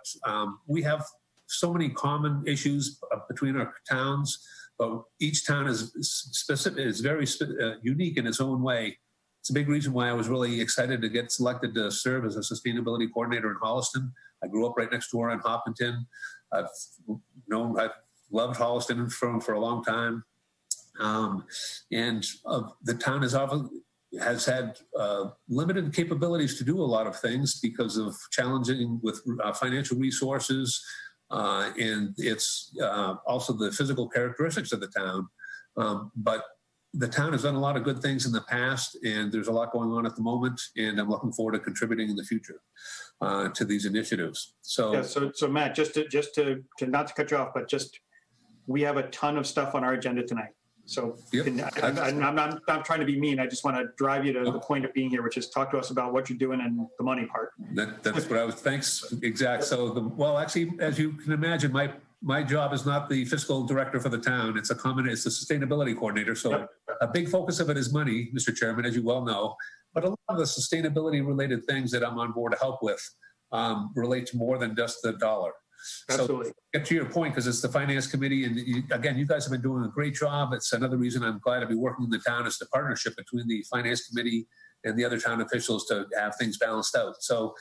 we have so many common issues between our towns, but each town is very unique in its own way. It's a big reason why I was really excited to get selected to serve as a sustainability coordinator in Holliston. I grew up right next door in Hopkinton. I've loved Holliston for a long time. And the town has had limited capabilities to do a lot of things because of challenging with financial resources, and it's also the physical characteristics of the town. But the town has done a lot of good things in the past, and there's a lot going on at the moment, and I'm looking forward to contributing in the future to these initiatives. So, yeah, so Matt, just to not to cut you off, but we have a ton of stuff on our agenda tonight. So yep. I'm not trying to be mean. I just want to drive you to the point of being here, which is talk to us about what you're doing and the money part. That's what I was. Thanks. Exact. So actually, as you can imagine, my job is not the fiscal director for the town. It's the sustainability coordinator. So yep. A big focus of it is money, Mr. Chairman, as you well know. But a lot of the sustainability related things that I'm on board to help with relate to more than just the dollar. Absolutely. So get to your point, because it's the finance committee, and again, you guys have been doing a great job. It's another reason I'm glad to be working in the town, is the partnership between the finance committee and the other town officials to have things balanced out. So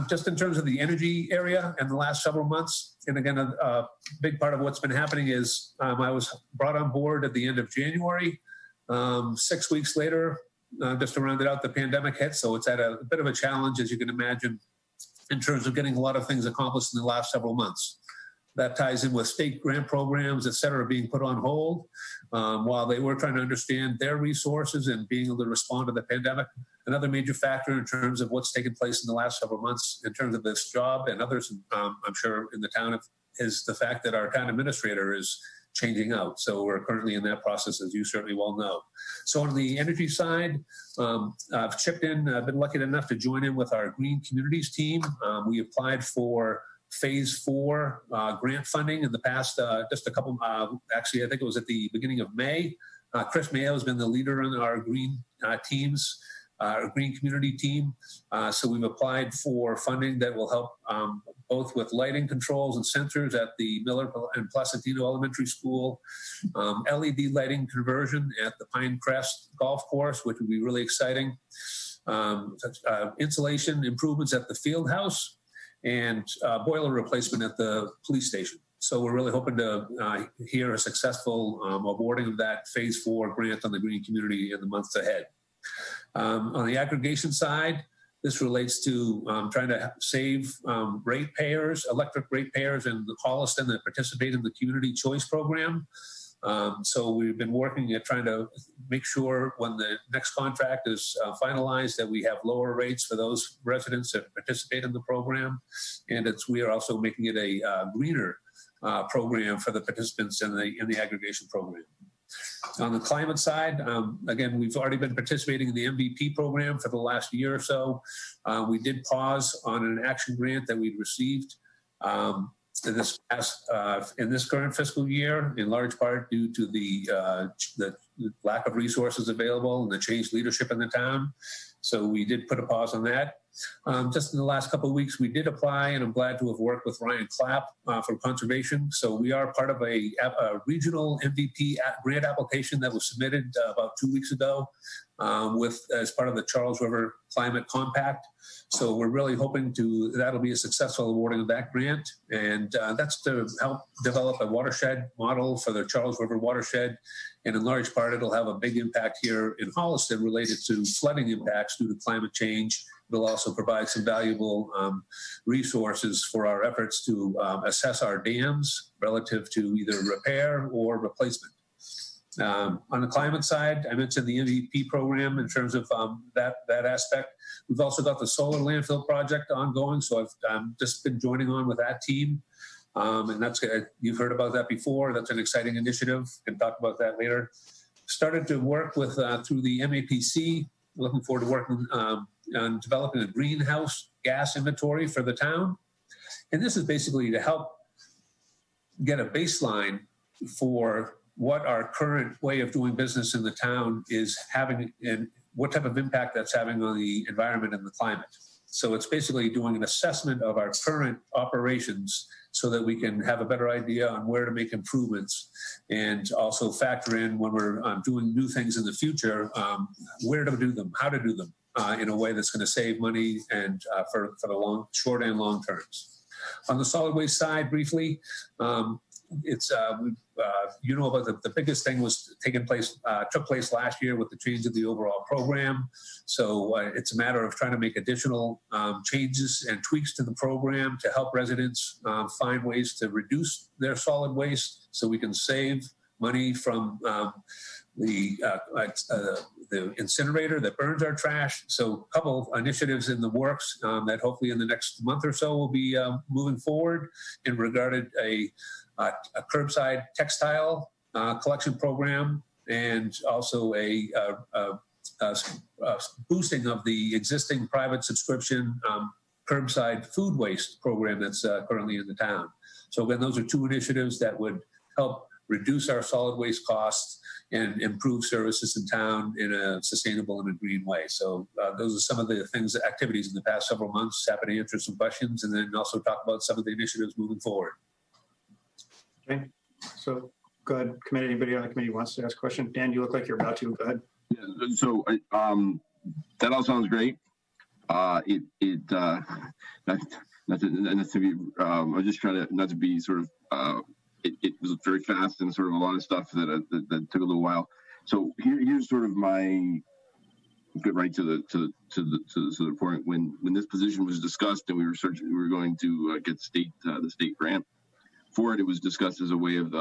just in terms of the energy area in the last several months, and again, a big part of what's been happening is I was brought on board at the end of January. 6 weeks later, just to round it out, the pandemic hit. So it's at a bit of a challenge, as you can imagine, in terms of getting a lot of things accomplished in the last several months. That ties in with state grant programs, et cetera, being put on hold while they were trying to understand their resources and being able to respond to the pandemic. Another major factor in terms of what's taken place in the last several months in terms of this job and others, I'm sure in the town, is the fact that our town administrator is changing out. So we're currently in that process, as you certainly well know. So on the energy side, I've chipped in, I've been lucky enough to join in with our Green Communities team. We applied for Phase 4 grant funding in the past, just a couple, actually, I think it was at the beginning of May. Chris Mayo has been the leader in our green teams, our green community team. So we've applied for funding that will help both with lighting controls and sensors at the Miller and Placentino Elementary School, LED lighting conversion at the Pine Crest Golf Course, which would be really exciting, insulation improvements at the field house, and boiler replacement at the police station. So we're really hoping to hear a successful awarding of that Phase 4 grant on the green community in the months ahead. On the aggregation side, this relates to trying to save ratepayers, electric ratepayers in Holliston that participate in the Community Choice Program. So we've been working at trying to make sure when the next contract is finalized that we have lower rates for those residents that participate in the program. And we are also making it a greener program for the participants in the aggregation program. On the climate side, again, we've already been participating in the MVP program for the last year or so. We did pause on an action grant that we'd received in this current fiscal year, in large part due to the lack of resources available and the changed leadership in the town. So we did put a pause on that. Just in the last couple of weeks, we did apply, and I'm glad to have worked with Ryan Clapp from Conservation. So we are part of a regional MVP grant application that was submitted about 2 weeks ago as part of the Charles River Climate Compact. So we're really hoping that'll be a successful awarding of that grant. And that's to help develop a watershed model for the Charles River watershed. And in large part, it'll have a big impact here in Holliston related to flooding impacts due to climate change. It'll also provide some valuable resources for our efforts to assess our dams relative to either repair or replacement. On the climate side, I mentioned the MVP program in terms of that aspect. We've also got the solar landfill project ongoing, so I've just been joining on with that team. And that's you've heard about that before. That's an exciting initiative. Can talk about that later. Started to work with through the MAPC. Looking forward to working on developing a greenhouse gas inventory for the town. And this is basically to help get a baseline for what our current way of doing business in the town is having and what type of impact that's having on the environment and the climate. So it's basically doing an assessment of our current operations so that we can have a better idea on where to make improvements and also factor in when we're doing new things in the future, where to do them, how to do them in a way that's going to save money and for the short and long terms. On the solid waste side, briefly, it's you know about the biggest thing took place last year with the change of the overall program. So it's a matter of trying to make additional changes and tweaks to the program to help residents find ways to reduce their solid waste so we can save money from the incinerator that burns our trash. So a couple of initiatives in the works that hopefully in the next month or so will be moving forward in regarded a curbside textile collection program, and also a boosting of the existing private subscription curbside food waste program that's currently in the town. So again, those are two initiatives that would help reduce our solid waste costs, and improve services in town in a sustainable and a green way. So those are some of the things, activities in the past several months. Happy to answer some questions and then also talk about some of the initiatives moving forward. Okay, so go ahead, committee. Anybody on the committee wants to ask a question? Dan, you look like you're about to. Go ahead. Yeah, so that all sounds great. Not to be, I'm just trying to not to be sort of. It was very fast and sort of a lot of stuff that took a little while. So here's sort of my get right to the point when this position was discussed and we were going to get the state grant for it. It was discussed as a way of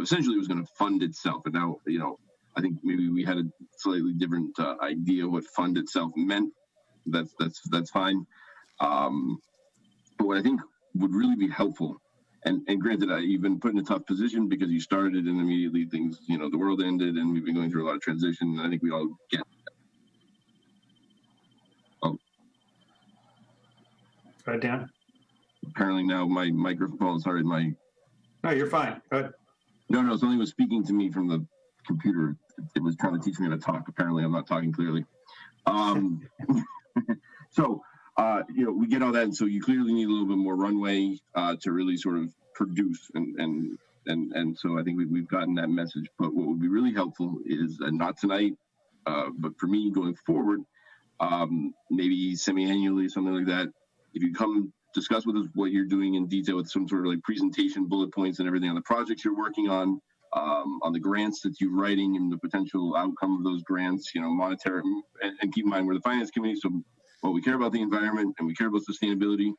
essentially it was going to fund itself. And now, you know, I think maybe we had a slightly different idea what fund itself meant. That's fine. But what I think would really be helpful, and granted, you've been put in a tough position because you started and immediately things, you know, the world ended and we've been going through a lot of transition. And I think we all get that. Oh. Go ahead, Dan. Apparently now my microphone, sorry, No, you're fine. Go ahead. No, something was speaking to me from the computer. It was trying to teach me how to talk. Apparently I'm not talking clearly. So, you know, we get all that. And so you clearly need a little bit more runway to really sort of produce. And so I think we've gotten that message. But what would be really helpful is, not tonight, but for me going forward, maybe semi-annually, something like that. If you come discuss with us what you're doing in detail with some sort of like presentation, bullet points and everything on the projects you're working on the grants that you're writing and the potential outcome of those grants, you know, monetary, and keep in mind we're the finance committee. So well, we care about the environment and we care about sustainability.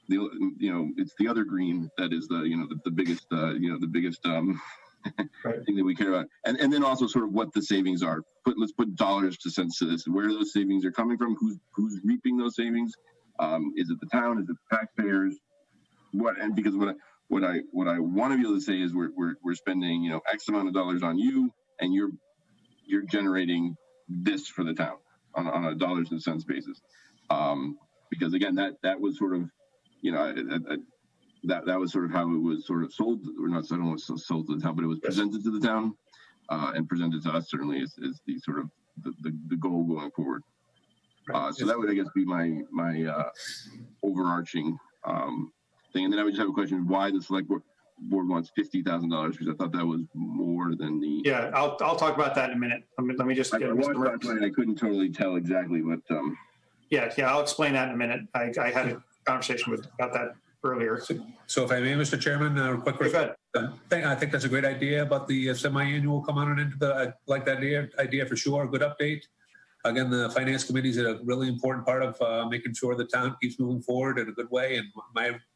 You know, it's the other green that is the, you know, the biggest, Right. thing that we care about. And then also sort of what the savings are. Let's put dollars to cents to this. Where those savings are coming from, who's reaping those savings. Is it the town? Is it the taxpayers? And because what I want to be able to say is we're spending, you know, X amount of dollars on you, and you're generating this for the town on a dollars and cents basis. Because again, that was sort of, you know, that was sort of how it was sort of sold, or not. I don't want to sold to the town, but it was presented to the town and presented to us certainly as the sort of the goal going forward. So that would, I guess, be my overarching thing. And then I would just have a question: why the select board wants $50,000? Because I thought that was more than the. Yeah, I'll talk about that in a minute. Let me just get Mr. Murphy. I couldn't totally tell exactly what. Yeah, I'll explain that in a minute. I had a conversation about that earlier. So if I may, Mr. Chairman, a quick question. I think that's a great idea about the semi-annual component into I like that idea for sure. A good update. Again, the finance committee is a really important part of making sure the town keeps moving forward in a good way, and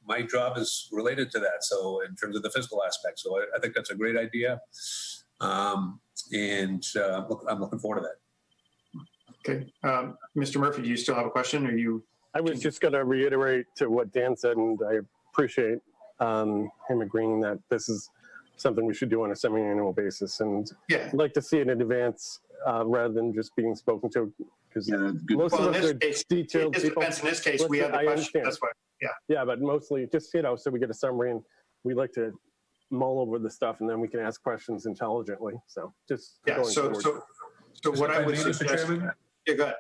my job is related to that. So in terms of the fiscal aspect, so I think that's a great idea, and I'm looking forward to that. Okay, Mr. Murphy, do you still have a question, or you? I was just going to reiterate to what Dan said, and I appreciate him agreeing that this is something we should do on a semi-annual basis, and Yeah. I'd like to see it in advance rather than just being spoken to, because most Well, of us are detailed it people. depends in this case. We have the I question. understand. That's why. Yeah. Yeah, but mostly just, you know, so we get a summary, and we like to mull over the stuff, and then we can ask questions intelligently. So just Yeah. going So forward. what I would Mr. suggest. Chairman? Yeah, go ahead.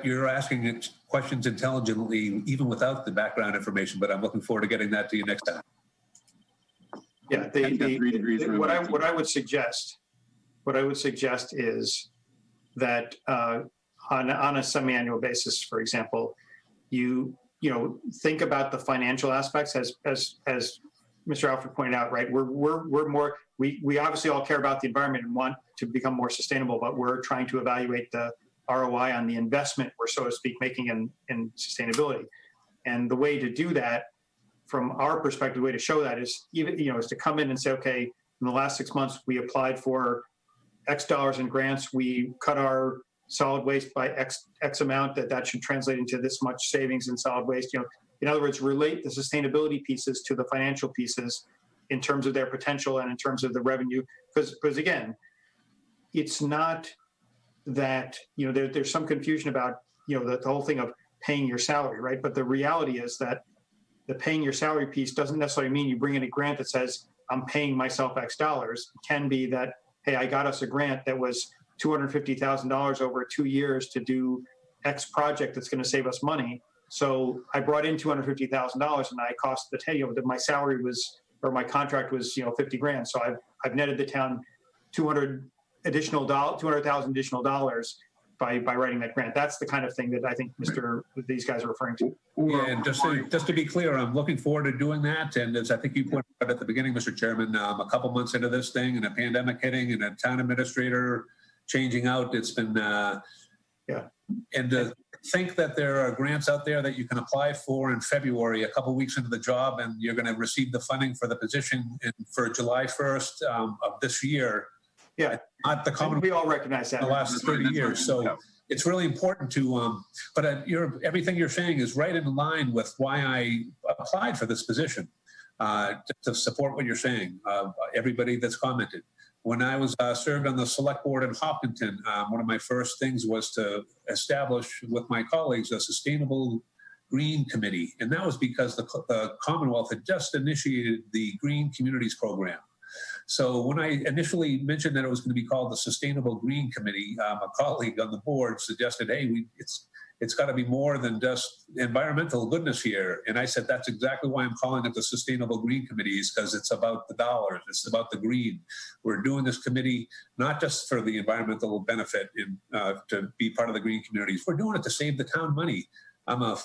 You're asking questions intelligently, even without the background information, but I'm looking forward to getting that to you next time. Yeah. What I would suggest is that on a semi-annual basis, for example, you think about the financial aspects as Mr. Alfred pointed out, right? We're more, we obviously all care about the environment and want to become more sustainable, but we're trying to evaluate the ROI on the investment we're, so to speak, making in sustainability. And the way to do that, from our perspective, the way to show that is is to come in and say, okay, in the last 6 months, we applied for X dollars in grants. We cut our solid waste by X amount. That should translate into this much savings in solid waste. In other words, relate the sustainability pieces to the financial pieces in terms of their potential and in terms of the revenue. Because again, it's not that there's some confusion about the whole thing of paying your salary, right? But the reality is that the paying your salary piece doesn't necessarily mean you bring in a grant that says I'm paying myself X dollars. It can be that, hey, I got us a grant that was $250,000 over 2 years to do X project that's going to save us money. So I brought in $250,000 and I cost the town, my salary was, or my contract was, $50,000. So I've netted the town $200,000 additional dollars by writing that grant. That's the kind of thing that I think these guys are referring to. Yeah, and just to be clear, I'm looking forward to doing that. And as I think you pointed out at the beginning, Mr. Chairman, a couple months into this thing and a pandemic hitting and a town administrator changing out, it's been, and to think that there are grants out there that you can apply for in February, a couple weeks into the job, and you're going to receive the funding for the position for July 1st of this year. Yeah, not the common. We all recognize that. The last 30 years. So it's really important to, but everything you're saying is right in line with why I applied for this position, to support what you're saying, everybody that's commented. When I was served on the select board in Hopkinton, one of my first things was to establish with my colleagues a sustainable green committee. And that was because the Commonwealth had just initiated the Green Communities Program. So when I initially mentioned that it was going to be called the Sustainable Green Committee, a colleague on the board suggested, hey, it's got to be more than just environmental goodness here. And I said, that's exactly why I'm calling it the Sustainable Green Committees, because it's about the dollars. It's about the green. We're doing this committee not just for the environmental benefit to be part of the green communities. We're doing it to save the town money. I'm a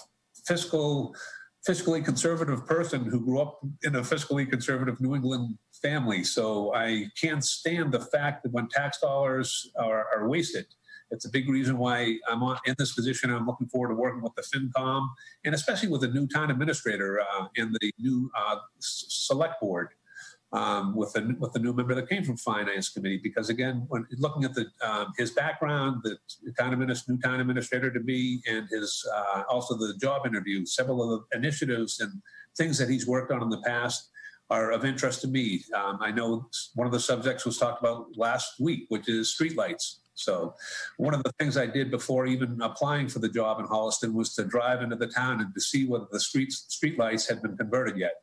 fiscally conservative person who grew up in a fiscally conservative New England family. So I can't stand the fact that when tax dollars are wasted. It's a big reason why I'm in this position. I'm looking forward to working with the FinCom and especially with the new town administrator and the new select board with the new member that came from Finance Committee. Because again, when looking at his background, the new town administrator to be, and his also the job interview, several of the initiatives and things that he's worked on in the past are of interest to me. I know one of the subjects was talked about last week, which is streetlights. So one of the things I did before even applying for the job in Holliston was to drive into the town and to see whether the streetlights had been converted yet.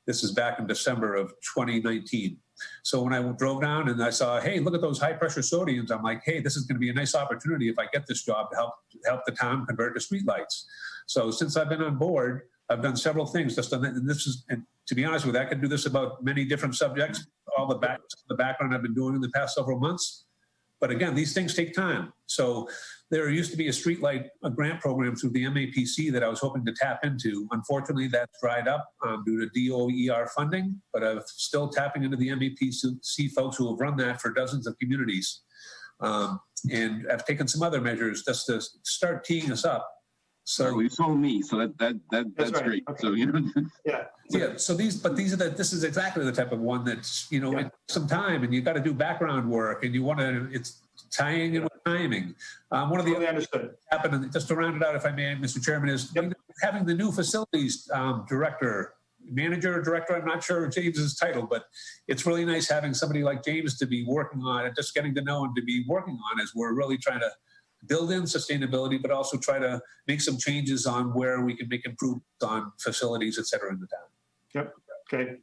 This is back in December of 2019. So when I drove down and I saw, hey, look at those high pressure sodiums, I'm like, hey, this is going to be a nice opportunity if I get this job to help the town convert to streetlights. So since I've been on board, I've done several things. And to be honest with you, I could do this about many different subjects, all the background I've been doing in the past several months. But again, these things take time. So there used to be a grant program through the MAPC that I was hoping to tap into. Unfortunately, that's dried up due to DOER funding, but I'm still tapping into the MAPC folks who have run that for dozens of communities. And I've taken some other measures just to start teeing us up. So you told me, so that's right. great. Okay. So Yeah. So this is exactly the type of one that's, it takes some time and you got to do background work and it's tying in with timing. One of the understood. happened, just to round it out, if I may, Mr. Chairman, is having the new facilities manager or director, I'm not sure James's title, but it's really nice having somebody like James to be working on and just getting to know and to be working on as we're really trying to build in sustainability, but also try to make some changes on where we can make improvements on facilities, et cetera, in the town. Yep. Okay.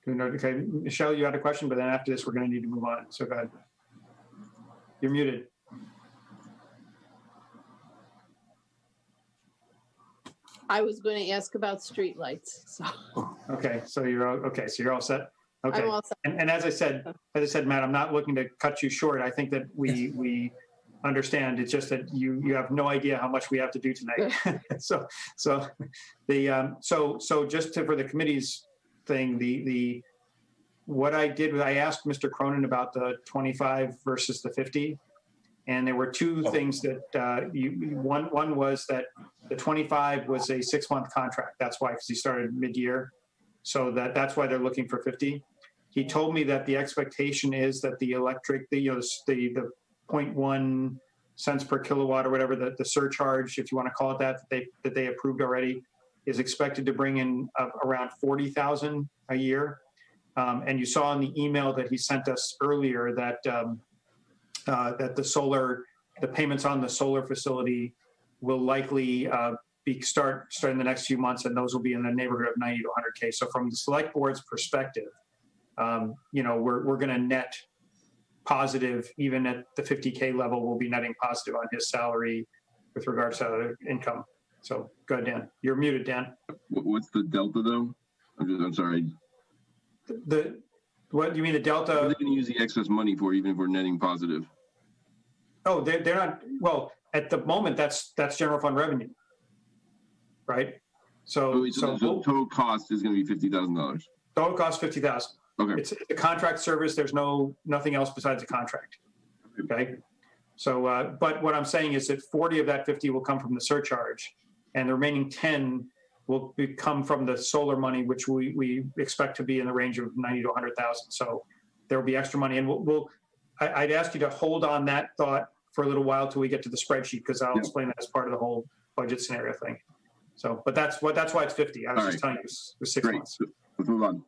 Okay. Michelle, you had a question, but then after this, we're going to need to move on. So go ahead. You're muted. I was going to ask about streetlights. So. Okay. So you're okay. So you're all set. Okay. I'm all set. And as I said, Matt, I'm not looking to cut you short. I think that we understand. It's just that you have no idea how much we have to do tonight. so just for the committee's thing, what I did was I asked Mr. Cronin about the 25 versus the 50, and there were two things that one was that the 25 was a 6-month contract. That's why, because he started mid-year, so that's why they're looking for 50. He told me that the expectation is that the electric, the 0.1 cents per kilowatt or whatever, the surcharge, if you want to call it that they approved already, is expected to bring in around 40,000 a year. And you saw in the email that he sent us earlier that that the payments on the solar facility will likely start in the next few months, and those will be in the neighborhood of 90 to 100K. So from the select board's perspective, we're going to net positive, even at the 50K level, we'll be netting positive on his salary with regards to other income. So go ahead, Dan. You're muted, Dan. What's the delta though? I'm sorry. What you mean the delta? What are they going to use the excess money for, even if we're netting positive? Oh, they're not. Well, at the moment, that's general fund revenue, right? So total cost is going to be $50,000. Total cost $50,000. Okay. It's a contract service. There's nothing else besides a contract. Okay. So, but what I'm saying is that 40 of that 50 will come from the surcharge, and the remaining 10 will come from the solar money, which we expect to be in the range of 90 to 100,000. So there will be extra money, and I'd ask you to hold on that thought for a little while till we get to the spreadsheet, because I'll explain that as part of the whole budget scenario thing. So, but that's why it's 50. I was just telling you it was 6 months. Let's move on.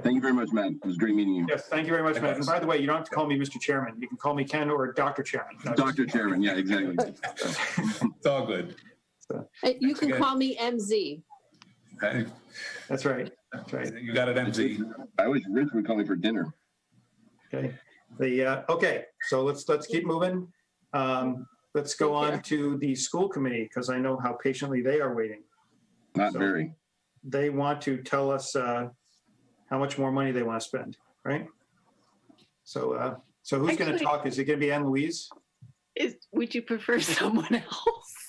Thank you very much, Matt. It was great meeting you. Yes, thank you very much, Matt. And by the way, you don't have to call me Mr. Chairman. You can call me Ken or Dr. Chairman. Dr. Chairman, yeah, exactly. It's all good. So, You can call me MZ. Hey, that's right. That's right. you got it, MZ. I wish Rich would call me for dinner. Okay. Okay. So let's keep moving. Let's go on to the school committee, because I know how patiently they are waiting. Not very. They want to tell us how much more money they want to spend, right? So who's going to talk? Is it going to be Anne Louise? Would you prefer someone else?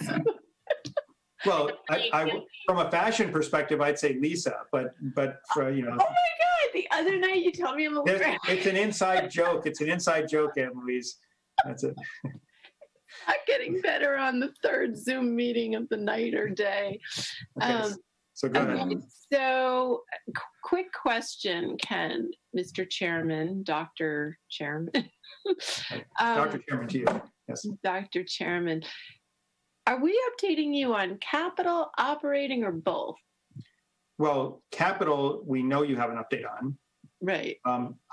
Well, I from a fashion perspective, I'd say Lisa, but for, Oh my God! The other night you told me I'm a little. It's an inside joke. It's an inside joke, Anne Louise. That's it. I'm getting better on the third Zoom meeting of the night or day. Okay, so go ahead. So, quick question, Ken, Mr. Chairman, Dr. Chairman. Dr. Chairman to you. Yes. Dr. Chairman. Are we updating you on capital, operating, or both? Well, capital, we know you have an update on. Right.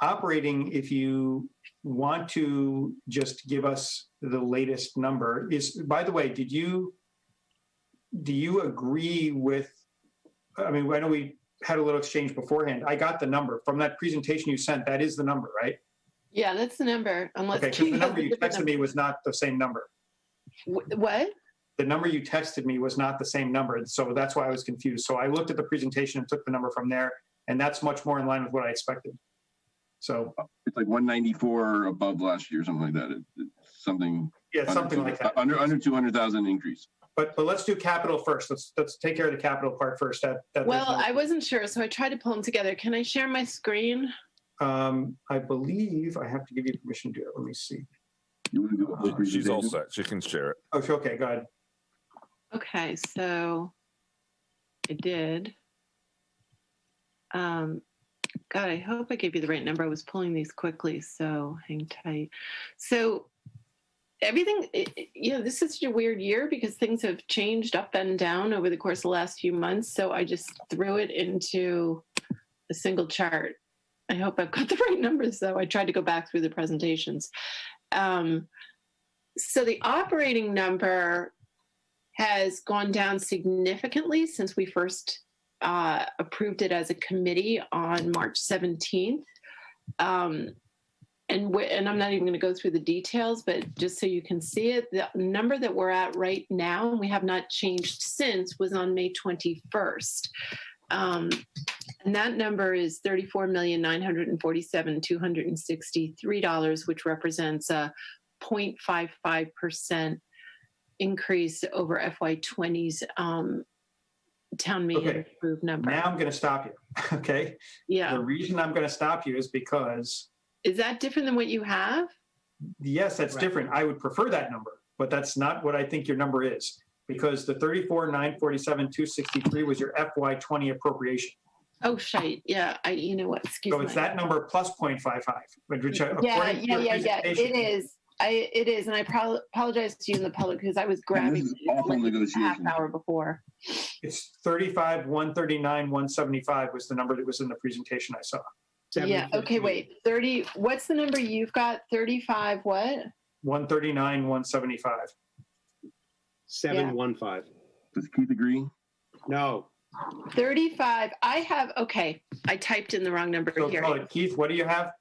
Operating, if you want to just give us the latest number, by the way, do you agree with, I mean, I know we had a little exchange beforehand. I got the number from that presentation you sent. That is the number, right? Yeah, that's the number. Unless okay, because the number you texted me was not the same number. What? The number you texted me was not the same number. So that's why I was confused. So I looked at the presentation and took the number from there, and that's much more in line with what I expected. So it's like 194 above last year, something like that. It's something. Yeah, something like that. Under 200,000 increase. But let's do capital first. Let's take care of the capital part first. Well, I wasn't sure, so I tried to pull them together. Can I share my screen? I believe I have to give you permission to do it. Let me see. You want to do a full She's all set. She can share it. Oh, okay. Go ahead. Okay, so I did. God, I hope I gave you the right number. I was pulling these quickly, so hang tight. So everything, this is such a weird year because things have changed up and down over the course of the last few months. So I just threw it into a single chart. I hope I've got the right numbers, though. I tried to go back through the presentations. So the operating number has gone down significantly since we first approved it as a committee on March 17th. And I'm not even going to go through the details, but just so you can see it, the number that we're at right now, and we have not changed since, was on May 21st. And that number is $34,947,263, which represents a 0.55% increase over FY20's town meeting approved number. Now I'm going to stop you. Okay. Yeah. The reason I'm going to stop you is because. Is that different than what you have? Yes, that's different. I would prefer that number, but that's not what I think your number is, because the 34,947,263 was your FY20 appropriation. Oh, shite. Yeah. You know what? Excuse me. So it's that number plus 0.55. Yeah. It is. It is. And I apologize to you in the public because I was grabbing it a half hour before. It's 35,139,175 was the number that was in the presentation I saw. Yeah. Okay. Wait. 30. What's the number you've got? 35. What? 139,175. 715. Does Keith agree? No. 35. I have, okay, I typed in the wrong number So here. Keith, what do you have?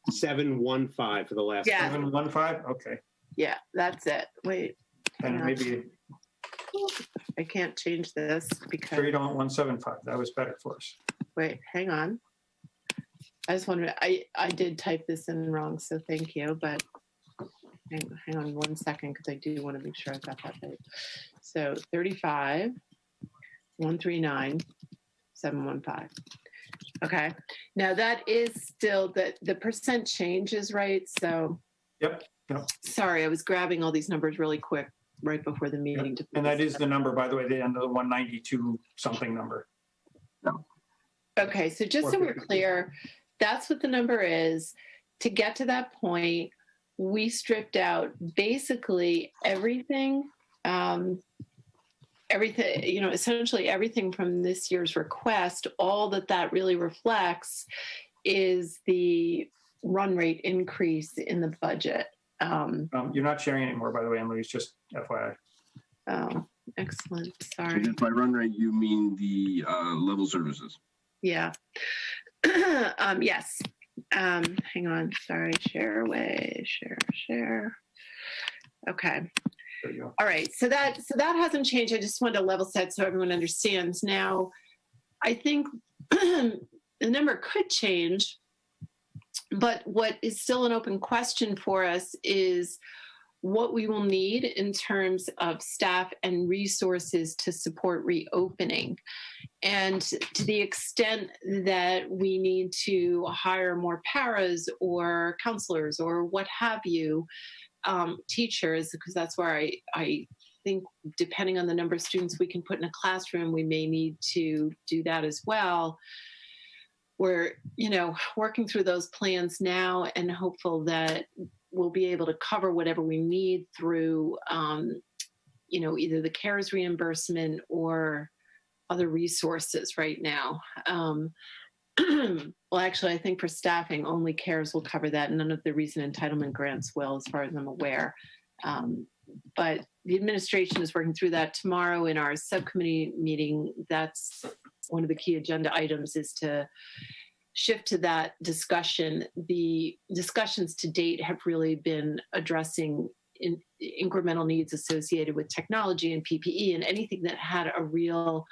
715 for the last. Yeah. 715? Okay. Yeah, that's it. Wait, And Yeah. maybe, I can't change this because, sure you don't want 175. That was better for us. wait, hang on. I just wanted, I did type this in wrong, so thank you, but hang on 1 second because I do want to make sure I got that right. So 35, 139, 715. Okay, now that is still, the percent change is right, so. Yep. Sorry, I was grabbing all these numbers really quick right before the meeting. to And that is the number, by the way, the end of the 192 something number. Okay, so just so we're clear, that's what the number is. To get to that point, we stripped out basically everything, essentially everything from this year's request. All that really reflects is the run rate increase in the budget. You're not sharing anymore, by the way, Emily. It's just FYI. Oh, excellent. So Sorry. just by run rate, you mean the level services? Yeah. Yes. Hang on. Sorry. Share away. Share. Okay. There you go. All right. So that hasn't changed. I just wanted to level set so everyone understands. Now, I think the number could change, but what is still an open question for us is what we will need in terms of staff and resources to support reopening. And to the extent that we need to hire more paras or counselors or what have you, teachers, because that's where I think depending on the number of students we can put in a classroom, we may need to do that as well. We're, working through those plans now and hopeful that we'll be able to cover whatever we need through, either the CARES reimbursement or other resources right now. Well, actually, I think for staffing, only CARES will cover that. None of the recent entitlement grants will, as far as I'm aware. But the administration is working through that tomorrow in our subcommittee meeting. That's one of the key agenda items, is to shift to that discussion. The discussions to date have really been addressing incremental needs associated with technology and PPE and anything that had a real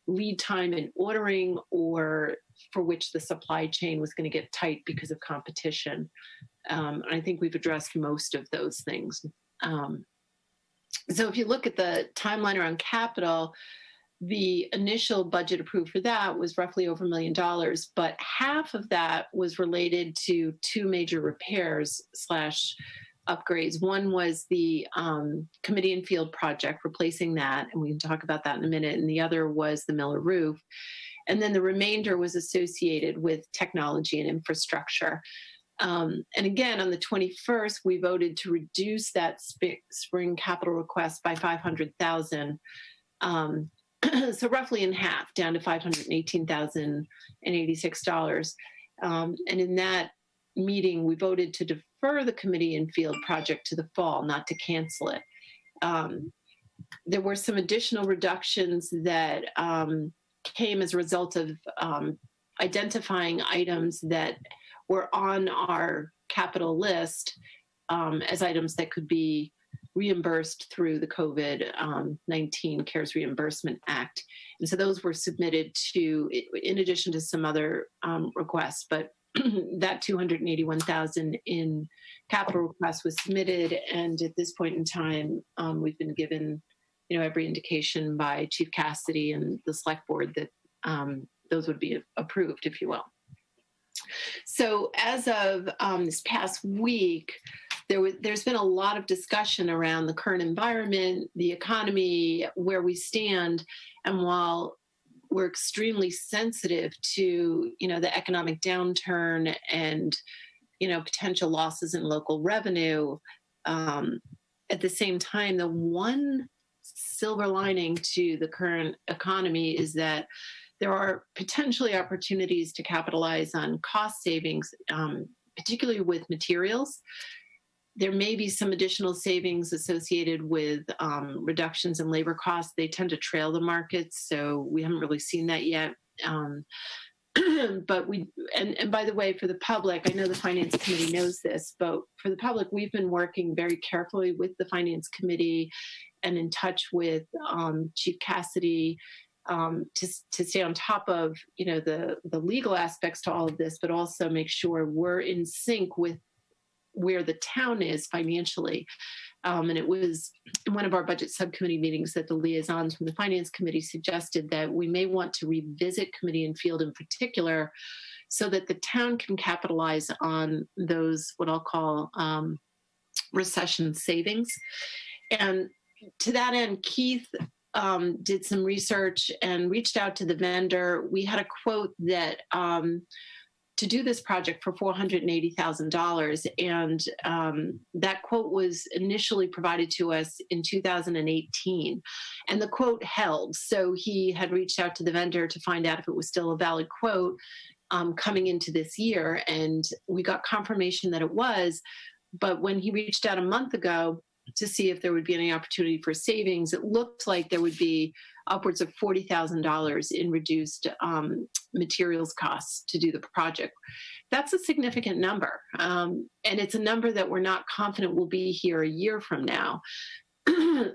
lead time in ordering or for which the supply chain was going to get tight because of competition. I think we've addressed most of those things. So if you look at the timeline around capital, the initial budget approved for that was roughly over $1 million, but half of that was related to two major repairs / upgrades. One was the committee and field project, replacing that, and we can talk about that in a minute, and the other was the Miller roof. And then the remainder was associated with technology and infrastructure. And again, on the 21st, we voted to reduce that spring capital request by $500,000. So roughly in half, down to $518,086. And in that meeting, we voted to defer the committee and field project to the fall, not to cancel it. There were some additional reductions that came as a result of identifying items that were on our capital list as items that could be reimbursed through the COVID-19 CARES Reimbursement Act. And so those were submitted in addition to some other requests, but that $281,000 in capital requests was submitted. And at this point in time, we've been given, every indication by Chief Cassidy and the select board that those would be approved, if you will. So as of this past week, there's been a lot of discussion around the current environment, the economy, where we stand. And while we're extremely sensitive to, the economic downturn and, potential losses in local revenue, at the same time, the one silver lining to the current economy is that there are potentially opportunities to capitalize on cost savings, particularly with materials. there may be some additional savings associated with reductions in labor costs. They tend to trail the markets, so we haven't really seen that yet. But and by the way, for the public, I know the Finance Committee knows this, but for the public, we've been working very carefully with the Finance Committee and in touch with Chief Cassidy to stay on top of, the legal aspects to all of this, but also make sure we're in sync with where the town is financially. And it was in one of our budget subcommittee meetings that the liaisons from the Finance Committee suggested that we may want to revisit committee and field in particular so that the town can capitalize on those, what I'll call recession savings. And to that end, Keith did some research and reached out to the vendor. We had a quote that to do this project for $480,000. And that quote was initially provided to us in 2018. And the quote held. So he had reached out to the vendor to find out if it was still a valid quote coming into this year. And we got confirmation that it was. But when he reached out a month ago to see if there would be any opportunity for savings, it looked like there would be upwards of $40,000 in reduced materials costs to do the project. That's a significant number. And it's a number that we're not confident will be here a year from now.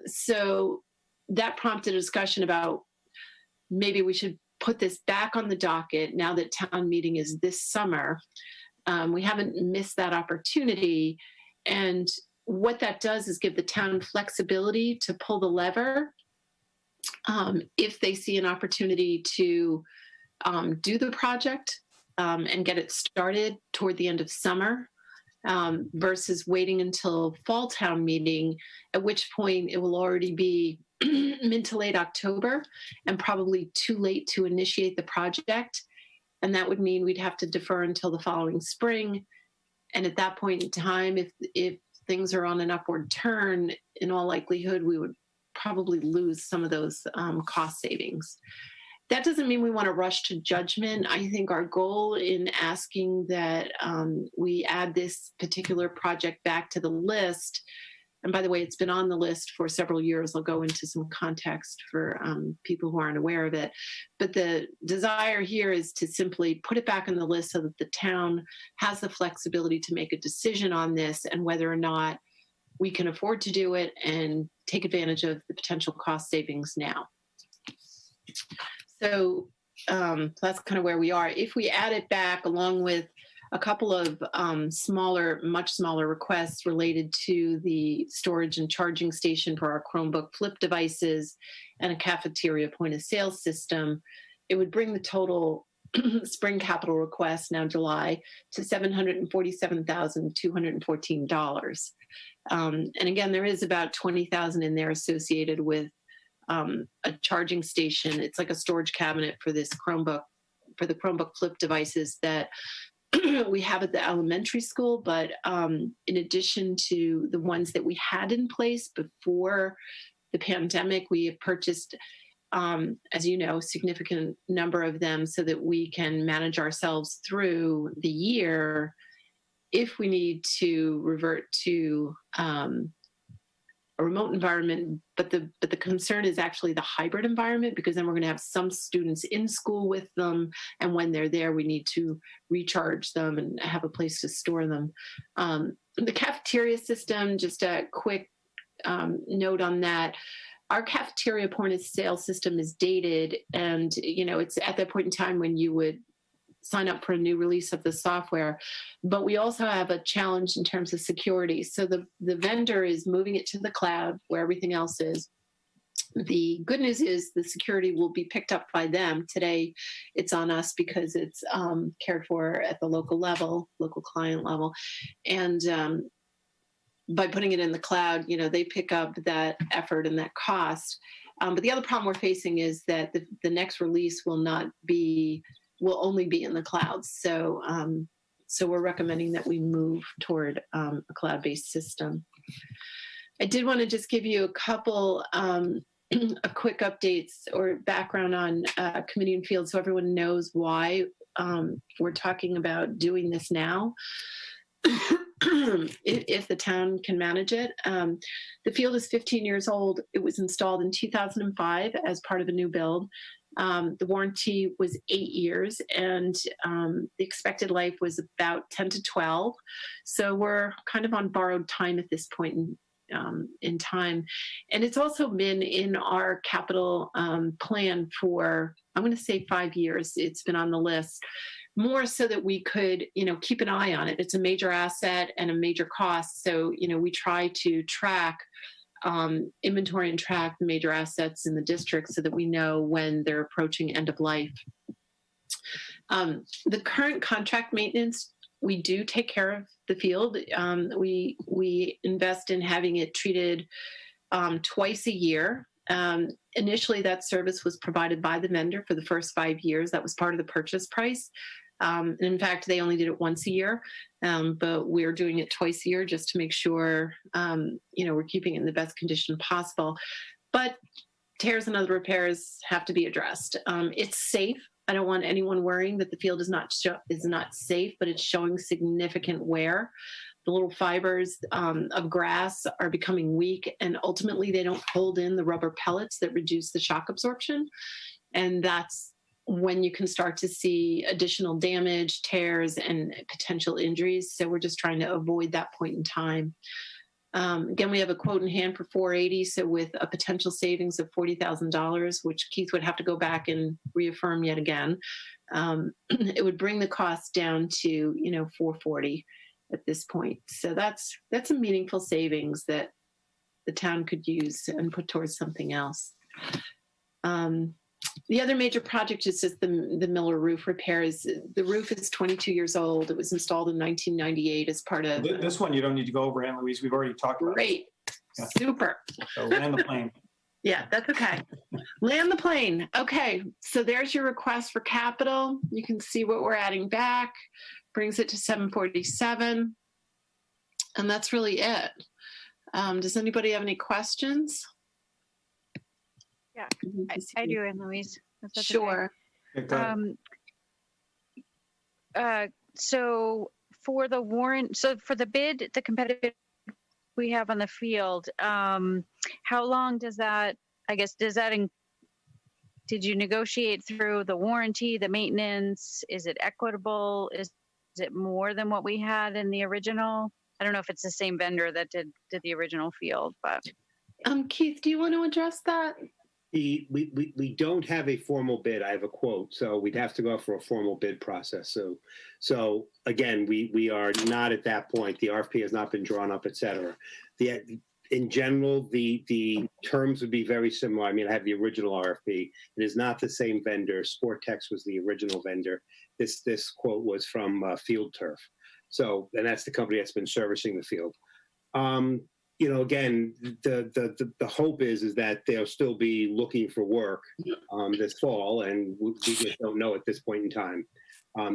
So that prompted a discussion about maybe we should put this back on the docket now that town meeting is this summer. We haven't missed that opportunity. And what that does is give the town flexibility to pull the lever if they see an opportunity to do the project and get it started toward the end of summer versus waiting until fall town meeting, at which point it will already be mid to late October and probably too late to initiate the project. And that would mean we'd have to defer until the following spring. And at that point in time, if things are on an upward turn, in all likelihood, we would probably lose some of those cost savings. That doesn't mean we want to rush to judgment. I think our goal in asking that we add this particular project back to the list, and by the way, it's been on the list for several years. I'll go into some context for people who aren't aware of it. But the desire here is to simply put it back on the list so that the town has the flexibility to make a decision on this and whether or not we can afford to do it and take advantage of the potential cost savings now. So that's kind of where we are. If we add it back along with a couple of much smaller requests related to the storage and charging station for our Chromebook flip devices and a cafeteria point of sale system, it would bring the total spring capital request, now July, to $747,214. And again, there is about $20,000 in there associated with a charging station. It's like a storage cabinet for this Chromebook, for the Chromebook flip devices that we have at the elementary school, but in addition to the ones that we had in place before the pandemic, we have purchased, as you know, a significant number of them so that we can manage ourselves through the year if we need to revert to a remote environment. But the concern is actually the hybrid environment, because then we're going to have some students in school with them, and when they're there, we need to recharge them and have a place to store them. The cafeteria system, just a quick note on that. Our cafeteria point of sale system is dated, and it's at that point in time when you would sign up for a new release of the software. But we also have a challenge in terms of security. So the vendor is moving it to the cloud where everything else is. The good news is the security will be picked up by them. Today, it's on us because it's cared for at the local level, local client level. And by putting it in the cloud, they pick up that effort and that cost. But the other problem we're facing is that the next release will only be in the cloud. So we're recommending that we move toward a cloud-based system. I did want to just give you a couple of quick updates or background on committee and field so everyone knows why we're talking about doing this now. if the town can manage it. The field is 15 years old. It was installed in 2005 as part of a new build. The warranty was 8 years, and the expected life was about 10 to 12. So we're kind of on borrowed time at this point in time. And it's also been in our capital plan for, I'm going to say 5 years. It's been on the list, more so that we could, keep an eye on it. It's a major asset and a major cost. So, we try to track inventory and track the major assets in the district so that we know when they're approaching end of life. The current contract maintenance, we do take care of the field. We invest in having it treated twice a year. Initially, that service was provided by the vendor for the first 5 years. That was part of the purchase price. And in fact, they only did it once a year, but we're doing it twice a year just to make sure, we're keeping it in the best condition possible. But tears and other repairs have to be addressed. It's safe. I don't want anyone worrying that the field is not safe, but it's showing significant wear. The little fibers of grass are becoming weak, and ultimately they don't hold in the rubber pellets that reduce the shock absorption. And that's when you can start to see additional damage, tears, and potential injuries. So we're just trying to avoid that point in time. Again, we have a quote in hand for $480,000, so with a potential savings of $40,000, which Keith would have to go back and reaffirm yet again, it would bring the cost down to $440,000 at this point. So that's a meaningful savings that the town could use and put towards something else. The other major project is just the Miller roof repairs. The roof is 22 years old. It was installed in 1998 as part of... This one you don't need to go over, Anne Louise. We've already talked about it. Great. Yeah. Super. So land the plane. Yeah, that's okay. Land the plane. Okay, so there's your request for capital. You can see what we're adding back. Brings it to 747. And that's really it. Does anybody have any questions? Yeah, I do, Anne Louise. Sure. Okay. So for the warrant, so for the bid, the competitive we have on the field, how long does that, did you negotiate through the warranty, the maintenance? Is it equitable? Is it more than what we had in the original? I don't know if it's the same vendor that did the original field, but. Keith, do you want to address that? We don't have a formal bid. I have a quote, so we'd have to go for a formal bid process. So again, we are not at that point. The RFP has not been drawn up, et cetera. In general, the terms would be very similar. I mean, I have the original RFP. It is not the same vendor. Sportex was the original vendor. This quote was from Field Turf. So, and that's the company that's been servicing the field. Again, the hope is that they'll still be looking for work this fall, and we just don't know at this point in time.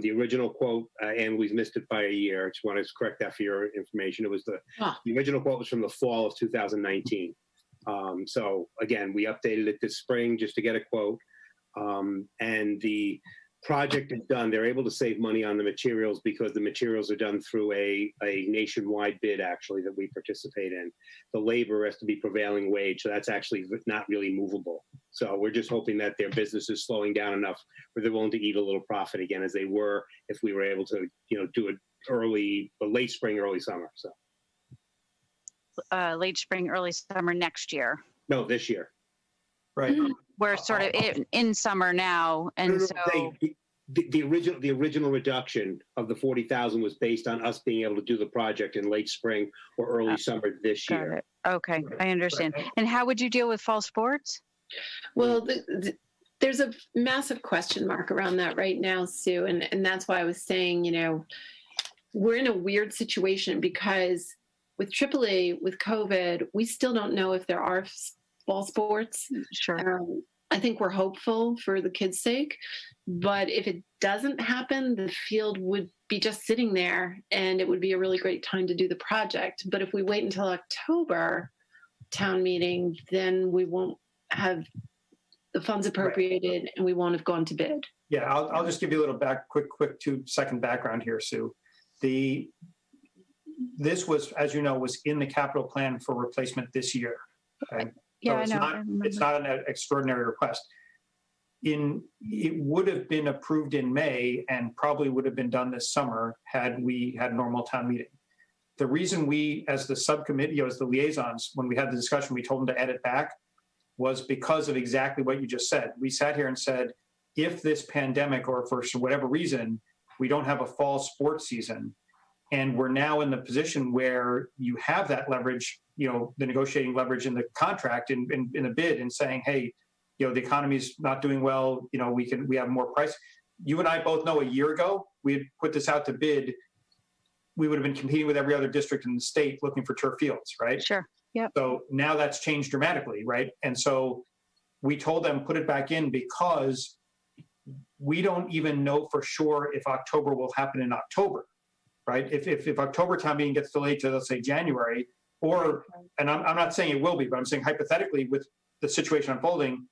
The original quote, and we've missed it by a year. I just want to correct that for your information. It was the original quote was from the fall of 2019. So again, we updated it this spring just to get a quote, and the project is done. They're able to save money on the materials because the materials are done through a nationwide bid, actually, that we participate in. The labor has to be prevailing wage, so that's actually not really movable. So we're just hoping that their business is slowing down enough where they're willing to eat a little profit again, as they were if we were able to, do it late spring, early summer. So late spring, early summer next year. No, this year. Right. We're sort of in summer now, and the original reduction of the 40,000 was based on us being able to do the project in late spring or early summer this year. It. Okay, I understand. And how would you deal with fall sports? Well, there's a massive question mark around that right now, Sue, and that's why I was saying, we're in a weird situation because with AAA, with COVID, we still don't know if there are fall sports. Sure. I think we're hopeful for the kids' sake, but if it doesn't happen, the field would be just sitting there and it would be a really great time to do the project. But if we wait until October town meeting, then we won't have the funds appropriated and we won't have gone to bid. Yeah, I'll just give you a little quick 2-second background here, Sue. this was, as you know, was in the capital plan for replacement this year. Okay? Yeah, So I know. it's not an extraordinary request. It would have been approved in May and probably would have been done this summer had we had normal town meeting. The reason we, as the subcommittee, as the liaisons, when we had the discussion, we told them to edit back was because of exactly what you just said. We sat here and said, if this pandemic or for whatever reason, we don't have a fall sports season, and we're now in the position where you have that leverage, the negotiating leverage in the contract, in the bid, and saying, hey, the economy's not doing well, we have more price. You and I both know a year ago, we had put this out to bid, we would have been competing with every other district in the state looking for turf fields, right? Sure. Yep. So now that's changed dramatically, right? And so we told them put it back in because we don't even know for sure if October will happen in October, right? If October town meeting gets delayed to, let's say, January, and I'm not saying it will be, but I'm saying hypothetically with the situation unfolding,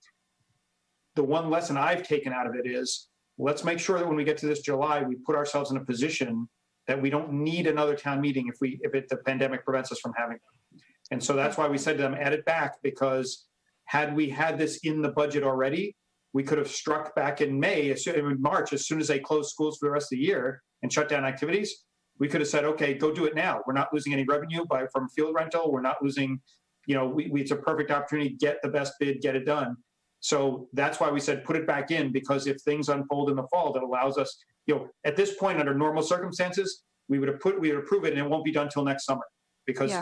the one lesson I've taken out of it is let's make sure that when we get to this July, we put ourselves in a position that we don't need another town meeting if the pandemic prevents us from having them. And so that's why we said to them, add it back, because had we had this in the budget already, we could have struck back in March, as soon as they closed schools for the rest of the year and shut down activities. We could have said, okay, go do it now. We're not losing any revenue from field rental. We're not losing, it's a perfect opportunity, get the best bid, get it done. So that's why we said, put it back in, because if things unfold in the fall, that allows us, at this point, under normal circumstances, we would approve it and it won't be done till next summer because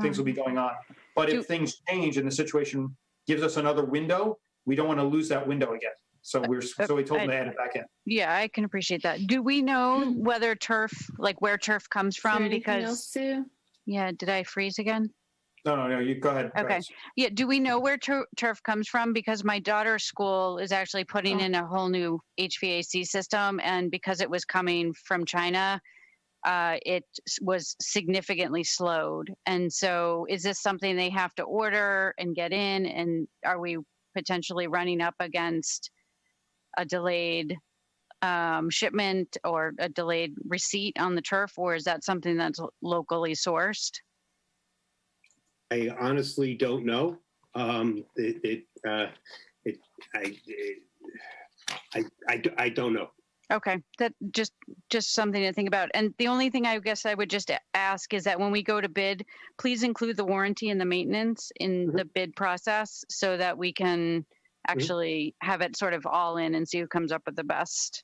things will be going on. But if things change and the situation gives us another window, we don't want to lose that window again. So we told them to add it back in. Yeah, I can appreciate that. Do we know whether where turf comes from? Because Sue? Yeah, did I freeze again? No, you go ahead. Okay. Yeah, do we know where turf comes from? Because my daughter's school is actually putting in a whole new HVAC system, and because it was coming from China, it was significantly slowed. And so is this something they have to order and get in? And are we potentially running up against a delayed shipment or a delayed receipt on the turf, or is that something that's locally sourced? I honestly don't know. I don't know. Okay, that just something to think about. And the only thing I guess I would just ask is that when we go to bid, please include the warranty and the maintenance in the bid process so that we can actually have it sort of all in and see who comes up with the best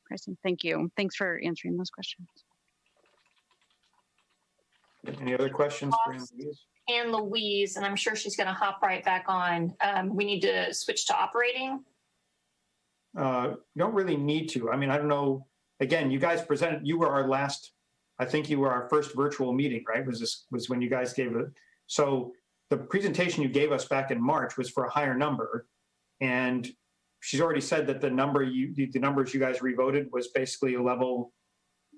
pricing. Thank you. Thanks for answering those questions. Any other questions for Louise? And Louise, and I'm sure she's going to hop right back on. We need to switch to operating. You don't really need to. I mean, I don't know. Again, you guys presented. You were our last. I think you were our first virtual meeting, right? Was when you guys gave it? So the presentation you gave us back in March was for a higher number, and she's already said that the numbers you guys revoted was basically a level,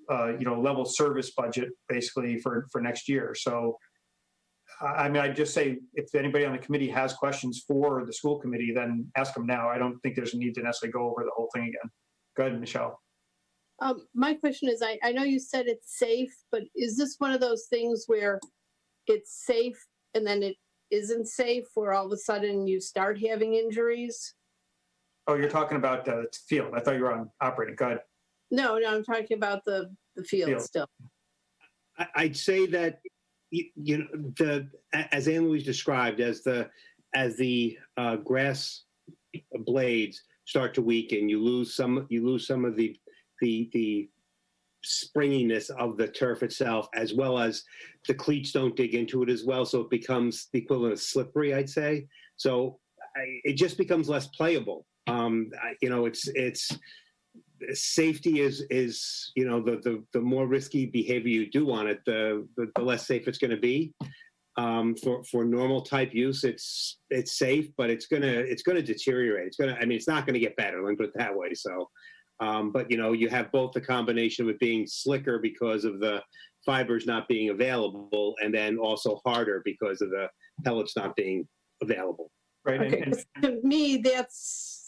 level service budget basically for next year. So. I mean, I'd just say if anybody on the committee has questions for the school committee, then ask them now. I don't think there's a need to necessarily go over the whole thing again. Go ahead, Michelle. My question is, I know you said it's safe, but is this one of those things where it's safe and then it isn't safe, where all of a sudden you start having injuries? Oh, you're talking about the field. I thought you were on operating. Go ahead. No, I'm talking about the field still. I'd say that as Anne Louise described, as the grass blades start to weaken, you lose some of the springiness of the turf itself, as well as the cleats don't dig into it as well, so it becomes the equivalent of slippery, I'd say. So it just becomes less playable. It's safety is the more risky behavior you do on it, the less safe it's going to be. For normal type use, it's safe, but it's gonna deteriorate. It's not gonna get better. Let me put it that way. So, but you have both the combination of it being slicker because of the fibers not being available, and then also harder because of the pellets not being available. Right. Okay. To me, that's.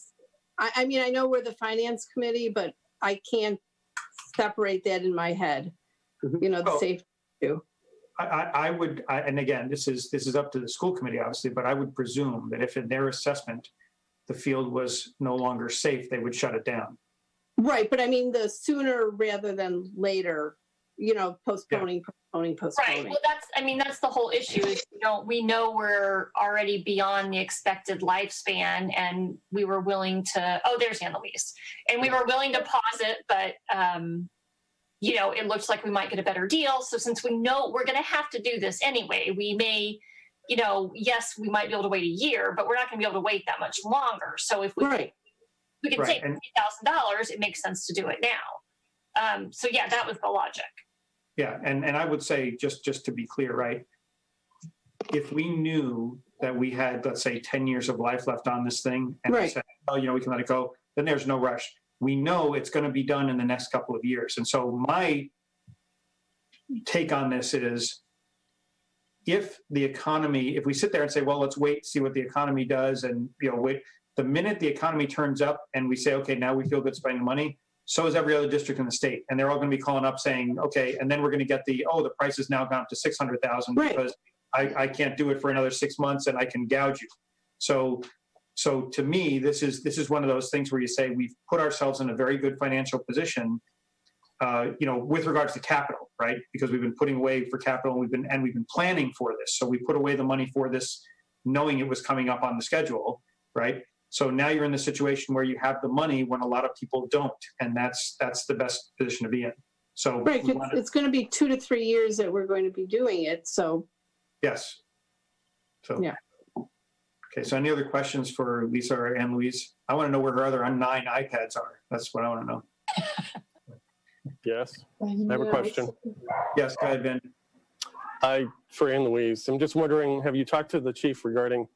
I know we're the finance committee, but I can't separate that in my head. you know, the Oh. safety issue. I would, and again, this is up to the school committee, obviously, but I would presume that if in their assessment, the field was no longer safe, they would shut it down. Right, but I mean, the sooner rather than later, you know, postponing. Right. Well, that's the whole issue is, we know we're already beyond the expected lifespan and we were willing to, there's Ann Louise. And we were willing to pause it, but, it looks like we might get a better deal. So since we know we're going to have to do this anyway, we may, yes, we might be able to wait a year, but we're not going to be able to wait that much longer. So if we can take $50,000, it makes sense to do it now. So yeah, that was the logic. Yeah, and I would say, just to be clear, right? If we knew that we had, let's say, 10 years of life left on this thing, and we said, we can let it go, then there's no rush. We know it's going to be done in the next couple of years. And so my take on this is, if we sit there and say, well, let's wait, see what the economy does, and wait, the minute the economy turns up and we say, okay, now we feel good spending money, so is every other district in the state. And they're all going to be calling up saying, okay, and then we're going to get the price has now gone up to 600,000 because I can't do it for another 6 months and I can gouge you. So to me, this is one of those things where you say we've put ourselves in a very good financial position, with regards to capital, right? Because we've been putting away for capital and we've been planning for this. So we put away the money for this, knowing it was coming up on the schedule, right? So now you're in the situation where you have the money when a lot of people don't, and that's the best position to be in. So it's going to be 2 to 3 years that we're going to be doing it. So yes. So yeah. Okay. So any other questions for Lisa or Ann Louise? I want to know where her other 9 iPads are. That's what I want to know. Yes, I have a question. Yes, go ahead, Ben. For Ann Louise, I'm just wondering, have you talked to the chief regarding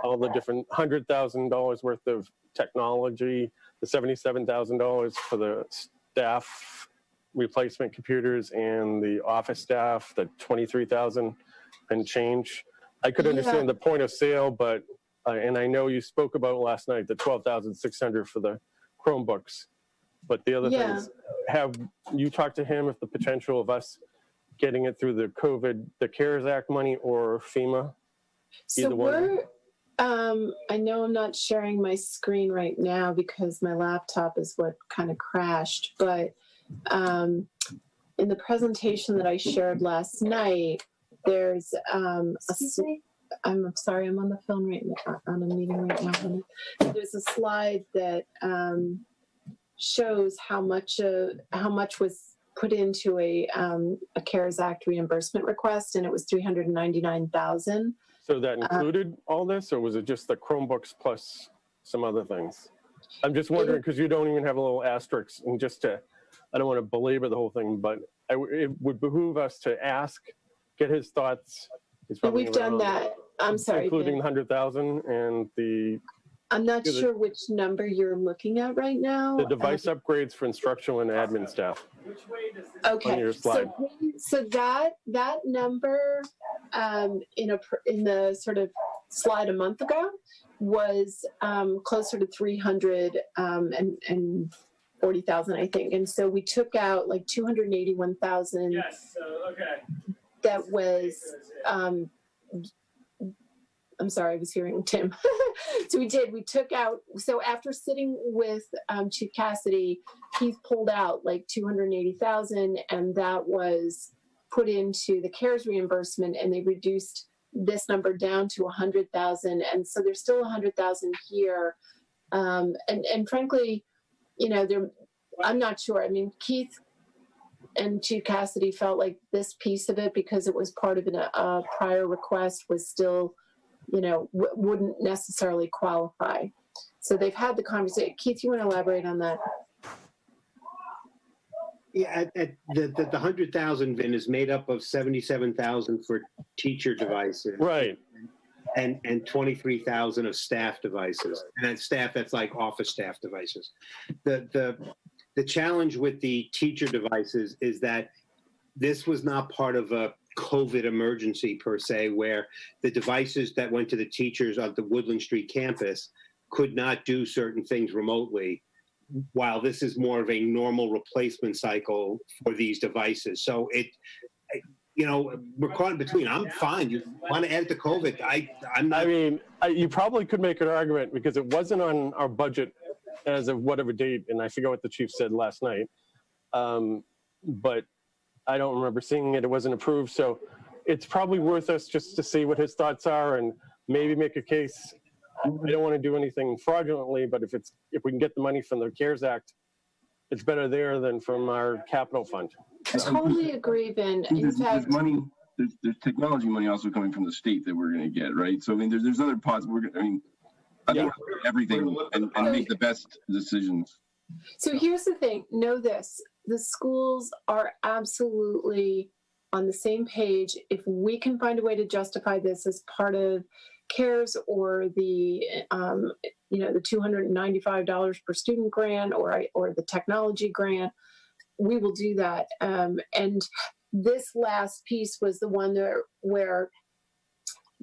all the different $100,000 worth of technology, the $77,000 for the staff replacement computers and the office staff, the $23,000 and change? I could understand the point of sale, but, and I know you spoke about last night, the $12,600 for the Chromebooks, but the other things, have you talked to him if the potential of us getting it through the CARES Act money or FEMA? So I know I'm not sharing my screen right now because my laptop is what kind of crashed, but in the presentation that I shared last night, there's I'm sorry, I'm on the phone right now, on a meeting right now. There's a slide that shows how much was put into a CARES Act reimbursement request, and it was $399,000. So that included all this, or was it just the Chromebooks plus some other things? I'm just wondering, because you don't even have a little asterisk, and I don't want to belabor the whole thing, but it would behoove us to get his thoughts. We've done that. I'm sorry. Including the 100,000 and the... I'm not sure which number you're looking at right now. The device upgrades for instructional and admin staff. Okay. On your slide. So that number in the sort of slide a month ago was closer to 340,000, I think. And so we took out like 281,000. Yes. Okay. That was. I'm sorry, I was hearing Tim. So we took out, so after sitting with Chief Cassidy, Keith pulled out like 280,000, and that was put into the CARES reimbursement, and they reduced this number down to 100,000. And so there's still 100,000 here. And frankly, I'm not sure. I mean, Keith and Chief Cassidy felt like this piece of it, because it was part of a prior request, was still, wouldn't necessarily qualify. So they've had the conversation. Keith, you want to elaborate on that? Yeah, the 100,000, Vin, is made up of 77,000 for teacher devices, right, and 23,000 of staff devices, and that's staff, that's like office staff devices. The challenge with the teacher devices is that this was not part of a COVID emergency per se, where the devices that went to the teachers on the Woodland Street campus could not do certain things remotely. while this is more of a normal replacement cycle for these devices. So we're caught in between. I'm fine. You want to add it to COVID? I'm not. I mean, you probably could make an argument because it wasn't on our budget as of whatever date, and I forget what the chief said last night. But I don't remember seeing it. It wasn't approved. So it's probably worth us just to see what his thoughts are and maybe make a case. I don't want to do anything fraudulently, but if we can get the money from the CARES Act, it's better there than from our capital fund. Totally agree, Vin. In There's fact, money, there's technology money also coming from the state that we're going to get, right? So I mean, there's other pots. I think everything and make the best decisions. so here's the thing. Know this. The schools are absolutely on the same page. If we can find a way to justify this as part of CARES or the the $295 per student grant or the technology grant, we will do that. And this last piece was the one where,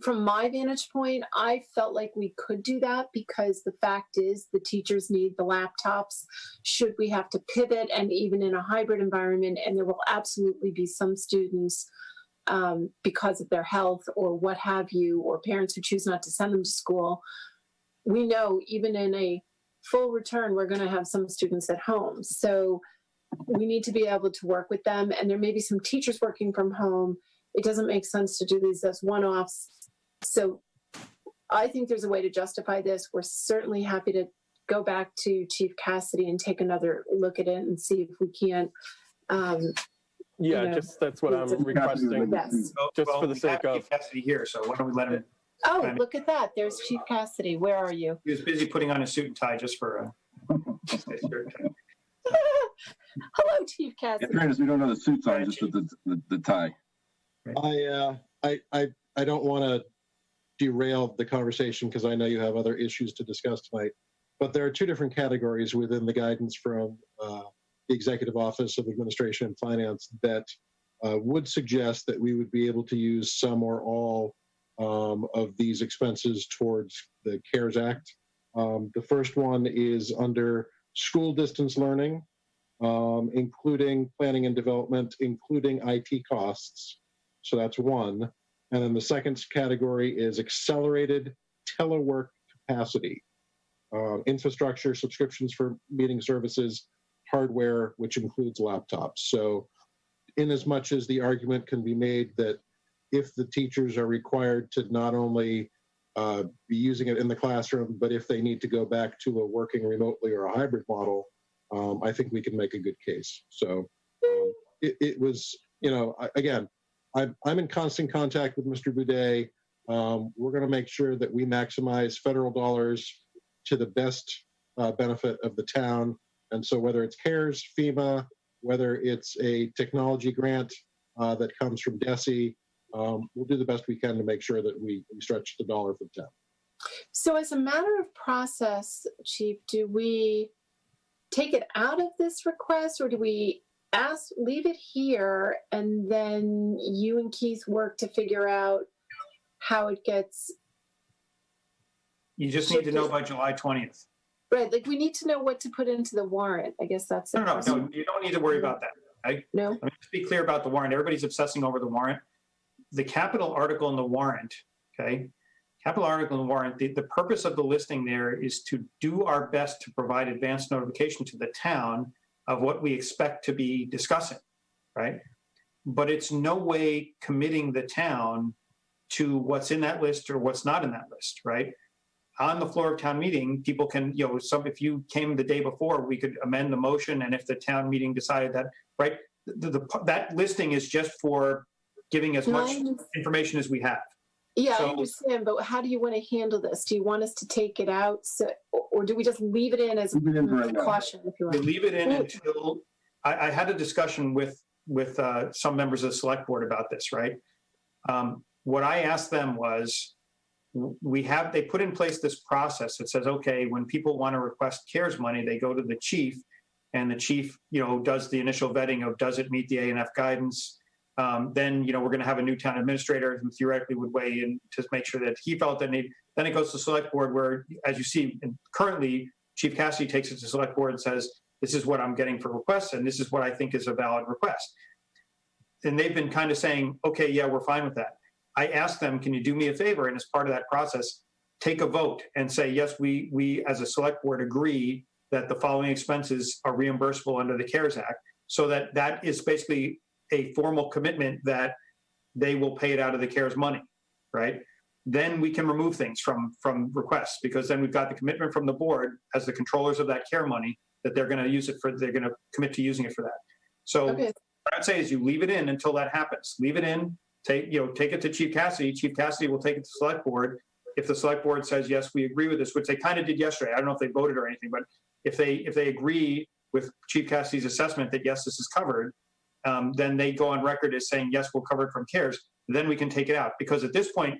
from my vantage point, I felt like we could do that because the fact is the teachers need the laptops should we have to pivot, and even in a hybrid environment, and there will absolutely be some students because of their health or what have you, or parents who choose not to send them to school. We know even in a full return, we're going to have some students at home. So we need to be able to work with them. And there may be some teachers working from home. It doesn't make sense to do these as one-offs. So I think there's a way to justify this. We're certainly happy to go back to Chief Cassidy and take another look at it and see if we can't. That's what I'm requesting. Yes. Just for the sake of Cassidy here, so why don't we let him? Oh, look at that. There's Chief Cassidy. Where are you? He was busy putting on a suit and tie just for Hello, Chief Cassidy. In fairness, we don't know the suits on, just with the tie. I don't want to derail the conversation because I know you have other issues to discuss tonight, but there are two different categories within the guidance from the Executive Office of Administration and Finance that would suggest that we would be able to use some or all of these expenses towards the CARES Act. The first one is under school distance learning, including planning and development, including IT costs. So that's one. And then the second category is accelerated telework capacity, infrastructure, subscriptions for meeting services, hardware, which includes laptops. So in as much as the argument can be made that if the teachers are required to not only be using it in the classroom, but if they need to go back to a working remotely or a hybrid model, I think we can make a good case. So it was, again, I'm in constant contact with Mr. Boudet. We're going to make sure that we maximize federal dollars to the best benefit of the town. And so whether it's CARES, FEMA, whether it's a technology grant that comes from DESE, we'll do the best we can to make sure that we stretch the dollar for the town. So as a matter of process, Chief, do we take it out of this request, or do we leave it here and then you and Keith work to figure out how it gets? You just need to know by July 20th. Right, like we need to know what to put into the warrant. I guess that's No, you don't need to worry about that. No. Let me just be clear about the warrant. Everybody's obsessing over the warrant. The capital article in the warrant, okay? Capital article in the warrant, the purpose of the listing there is to do our best to provide advance notification to the town of what we expect to be discussing, right? But it's no way committing the town to what's in that list or what's not in that list, right? On the floor of town meeting, people can, if you came the day before, we could amend the motion, and if the town meeting decided that, right? That listing is just for giving as much information as we have. Yeah, I understand, but how do you want to handle this? Do you want us to take it out, or do we just leave it in as a precaution, if you want? We leave it in until, I had a discussion with some members of the select board about this, right? What I asked them was, they put in place this process that says, okay, when people want to request CARES money, they go to the chief, and the chief, does the initial vetting of does it meet the A&F guidance. Then, we're going to have a new town administrator who theoretically would weigh in to make sure that he felt that need. Then it goes to select board where, as you see, currently Chief Cassidy takes it to select board and says, this is what I'm getting for requests, and this is what I think is a valid request. And they've been kind of saying, okay, yeah, we're fine with that. I asked them, can you do me a favor? And as part of that process, take a vote and say, yes, we as a select board agree that the following expenses are reimbursable under the CARES Act, so that is basically a formal commitment that they will pay it out of the CARES money, right? Then we can remove things from requests, because then we've got the commitment from the board as the controllers of that CARE money that they're going to use it for, they're going to commit to using it for that. So Okay. what I'd say is you leave it in until that happens. Leave it in, take it to Chief Cassidy. Chief Cassidy will take it to select board. If the select board says, yes, we agree with this, which they kind of did yesterday. I don't know if they voted or anything, but if they agree with Chief Cassidy's assessment that, yes, this is covered, then they go on record as saying, yes, we'll cover it from CARES. Then we can take it out. Because at this point,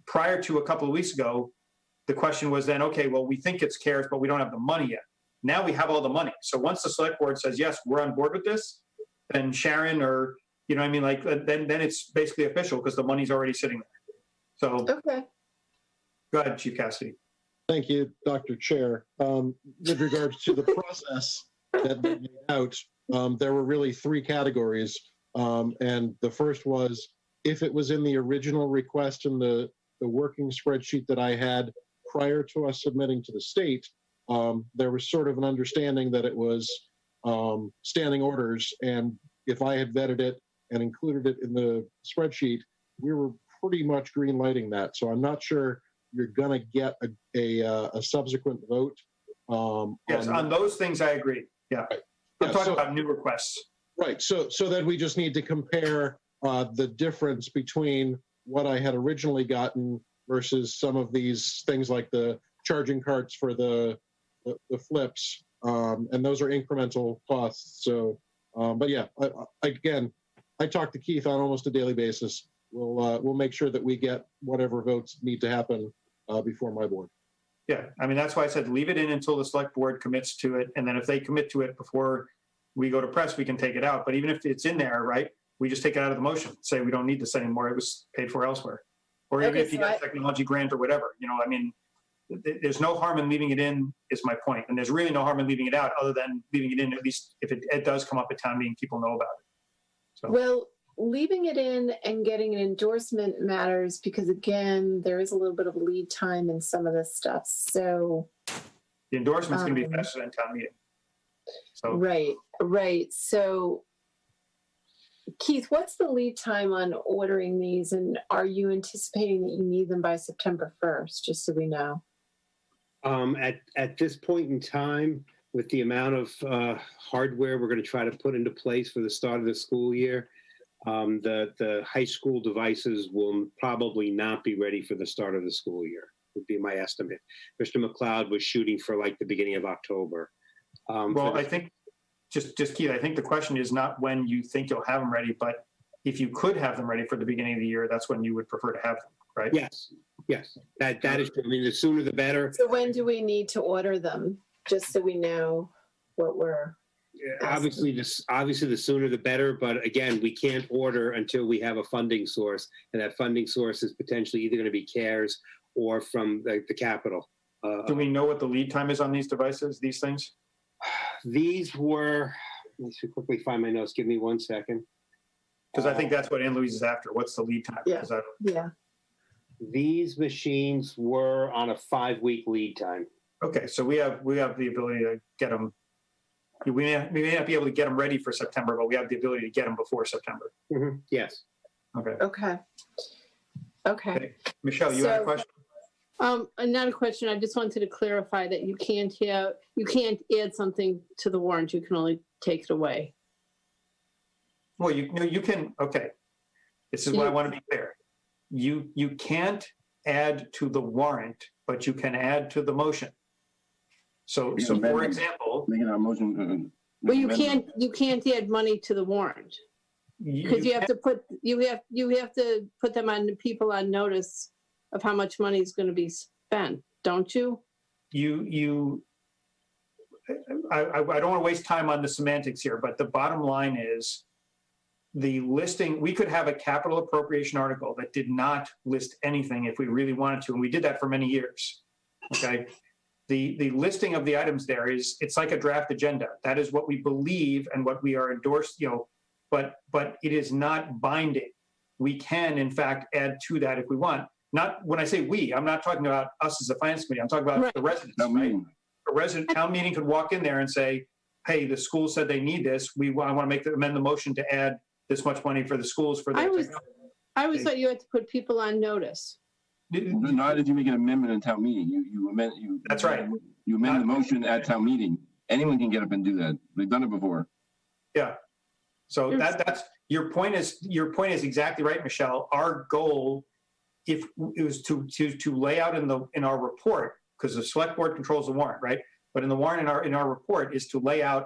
prior to a couple of weeks ago, the question was then, okay, well, we think it's CARES, but we don't have the money yet. Now we have all the money. So once the select board says, yes, we're on board with this, then Sharon or, you know what I mean, like, then it's basically official because the money's already sitting there. So Okay. go ahead, Chief Cassidy. Thank you, Dr. Chair. With regards to the process that they laid out, there were really three categories. And the first was, if it was in the original request in the working spreadsheet that I had prior to us submitting to the state, there was sort of an understanding that it was standing orders. And if I had vetted it and included it in the spreadsheet, we were pretty much green lighting that. So I'm not sure you're going to get a subsequent vote. Yes, on those things, I agree. Yeah. Right. I'm Yeah, talking so- about new requests. Right. So then we just need to compare the difference between what I had originally gotten versus some of these things like the charging carts for the flips. And those are incremental costs. So, but yeah, again, I talk to Keith on almost a daily basis. We'll make sure that we get whatever votes need to happen before my board. Yeah, I mean, that's why I said leave it in until the select board commits to it. And then if they commit to it before we go to press, we can take it out. But even if it's in there, right, we just take it out of the motion, say we don't need this anymore. It was paid for elsewhere. Or even Okay, if you so get a technology grant or whatever, you know, I mean, there's no harm in leaving it in is my point. And there's really no harm in leaving it out other than leaving it in, at least if it does come up at town meeting, people know about it. So. Well, leaving it in and getting an endorsement matters because, again, there is a little bit of a lead time in some of this stuff. So The endorsement's going to be faster than town meeting. So right. So Keith, what's the lead time on ordering these, and are you anticipating that you need them by September 1st, just so we know? At this point in time, with the amount of hardware we're going to try to put into place for the start of the school year, the high school devices will probably not be ready for the start of the school year, would be my estimate. Mr. McLeod was shooting for like the beginning of October. well, I think, just Keith, I think the question is not when you think you'll have them ready, but if you could have them ready for the beginning of the year, that's when you would prefer to have them, right? Yes, that is true. I mean, the sooner the better. So when do we need to order them, just so we know what we're... Obviously, the sooner the better. But again, we can't order until we have a funding source, and that funding source is potentially either going to be CARES or from the capital. Do we know what the lead time is on these devices, these things? These were. Let me quickly find my notes. Give me 1 second. Because I think that's what Ann Louise is after. What's the lead time? Yeah. Yeah. These machines were on a 5-week lead time. Okay, so we have the ability to get them. We may not be able to get them ready for September, but we have the ability to get them before September. Mm-hmm. Yes. Okay. Okay. Michelle, you had a question? Not a question. I just wanted to clarify that you can't add something to the warrant. You can only take it away. Well, you can. Okay, this is what I want to be clear. You can't add to the warrant, but you can add to the motion. So for example, making a motion. Well, you can't add money to the warrant because you have to put them on people on notice of how much money is going to be spent, don't you? I don't want to waste time on the semantics here, but the bottom line is the listing. We could have a capital appropriation article that did not list anything if we really wanted to, and we did that for many years. Okay. The listing of the items there it's like a draft agenda. That is what we believe and what we are endorsed, but it is not binding. We can, in fact, add to that if we want. Not when I say we, I'm not talking about us as a finance committee. I'm talking about the residents. Right? A resident town meeting could walk in there and say, "Hey, the school said they need this. I want to amend the motion to add this much money for the schools for their technology." I always thought you had to put people on notice. Not if you make an amendment in town meeting. You amend. That's right. You amend the motion at town meeting. Anyone can get up and do that. They've done it before. Yeah. So that's your point is exactly right, Michelle. Our goal, if it was to lay out in our report, because the select board controls the warrant, right? But in the warrant in our report is to lay out,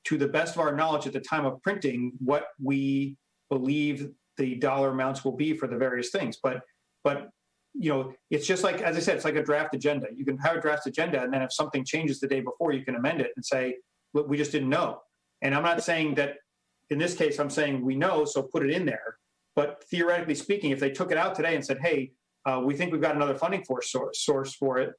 to the best of our knowledge at the time of printing, what we believe the dollar amounts will be for the various things. But it's just like, as I said, it's like a draft agenda. You can have a draft agenda, and then if something changes the day before, you can amend it and say, look, we just didn't know. And I'm not saying that in this case, I'm saying we know, so put it in there. But theoretically speaking, if they took it out today and said, hey, we think we've got another funding source for it,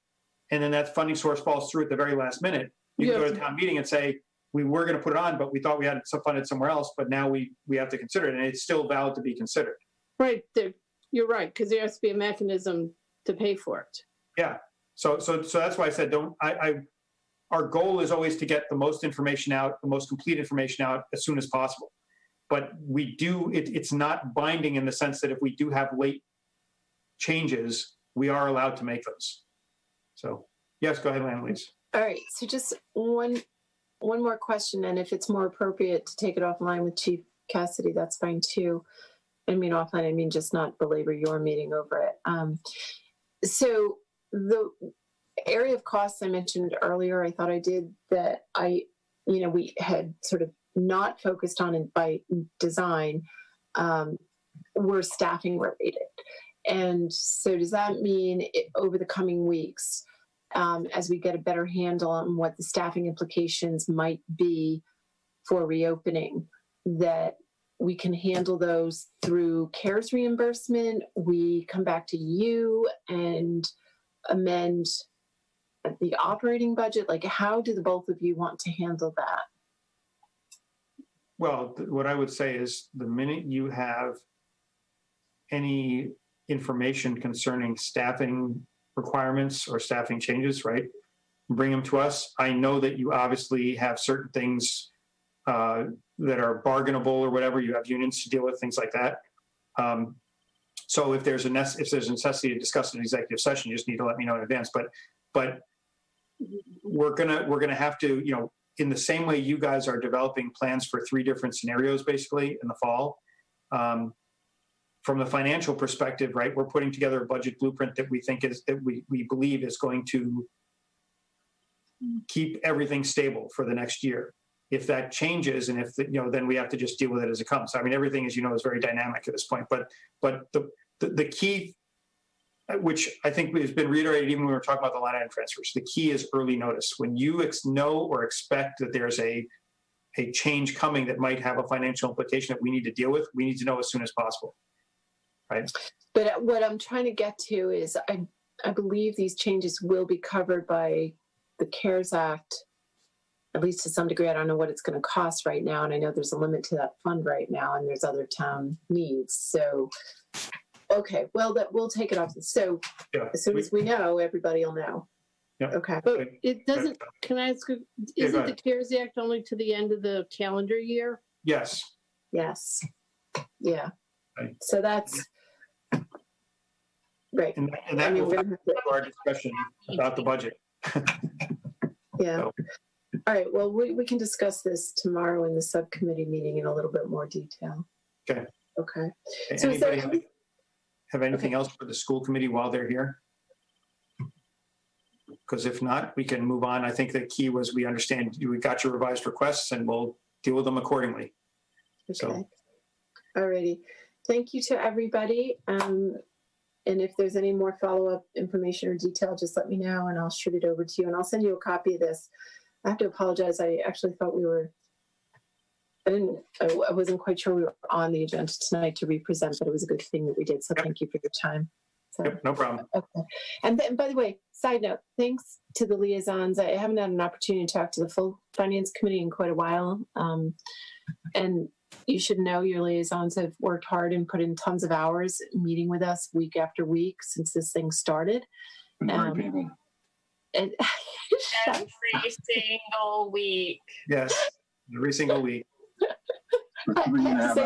and then that funding source falls through at the very last minute, you can go to town meeting and say, we were going to put it on, but we thought we had it funded somewhere else, but now we have to consider it, and it's still valid to be considered. Right. You're right, because there has to be a mechanism to pay for it. Yeah. So that's why I said our goal is always to get the most information out, the most complete information out as soon as possible. But it's not binding in the sense that if we do have late changes, we are allowed to make those. So yes, go ahead, Annalise. All right. So just one more question, and if it's more appropriate to take it offline with Chief Cassidy, that's fine too. I mean offline, I mean just not belabor your meeting over it. So the area of costs I mentioned earlier, I thought I did that we had sort of not focused on it by design, were staffing related. And so does that mean over the coming weeks, as we get a better handle on what the staffing implications might be for reopening, that we can handle those through CARES reimbursement? We come back to you and amend the operating budget? Like, how do the both of you want to handle that? Well, what I would say is the minute you have any information concerning staffing requirements or staffing changes, right, bring them to us. I know that you obviously have certain things that are bargainable or whatever. You have unions to deal with, things like that. So if there's a necessity to discuss an executive session, you just need to let me know in advance. But we're gonna have to, in the same way you guys are developing plans for 3 different scenarios, basically in the fall. From the financial perspective, right, we're putting together a budget blueprint that we think we believe is going to keep everything stable for the next year. If that changes, and then we have to just deal with it as it comes. I mean, everything, as you know, is very dynamic at this point. But the key, which I think has been reiterated even when we were talking about the line item transfers, the key is early notice. When you know or expect that there's a change coming that might have a financial implication that we need to deal with, we need to know as soon as possible. Right. But what I'm trying to get to is I believe these changes will be covered by the CARES Act, at least to some degree. I don't know what it's going to cost right now. And I know there's a limit to that fund right now, and there's other town needs. So, okay, well, we'll take it off. So as soon as we know, everybody will know. Yeah. Okay. But it doesn't, can I ask, isn't the CARES Act only to the end of the calendar year? Yes. Yes. Yeah. Right. So that's right. And that will factor into our discussion about the budget. Yeah. So. All right. Well, we can discuss this tomorrow in the subcommittee meeting in a little bit more detail. Okay. Okay. So anybody have anything else for the school committee while they're here? Because if not, we can move on. I think the key was we understand we got your revised requests and we'll deal with them accordingly. Okay. So. All righty. Thank you to everybody. And if there's any more follow-up information or detail, just let me know and I'll shoot it over to you. And I'll send you a copy of this. I have to apologize. I actually thought I wasn't quite sure we were on the agenda tonight to represent, but it was a good thing that we did. So thank you for your time. So, Yep, no problem. okay. And then, by the way, side note, thanks to the liaisons. I haven't had an opportunity to talk to the full finance committee in quite a while. And you should know your liaisons have worked hard and put in tons of hours meeting with us week after week since this thing started. Very painful. And Every single week. Yes, every single week. I have to say,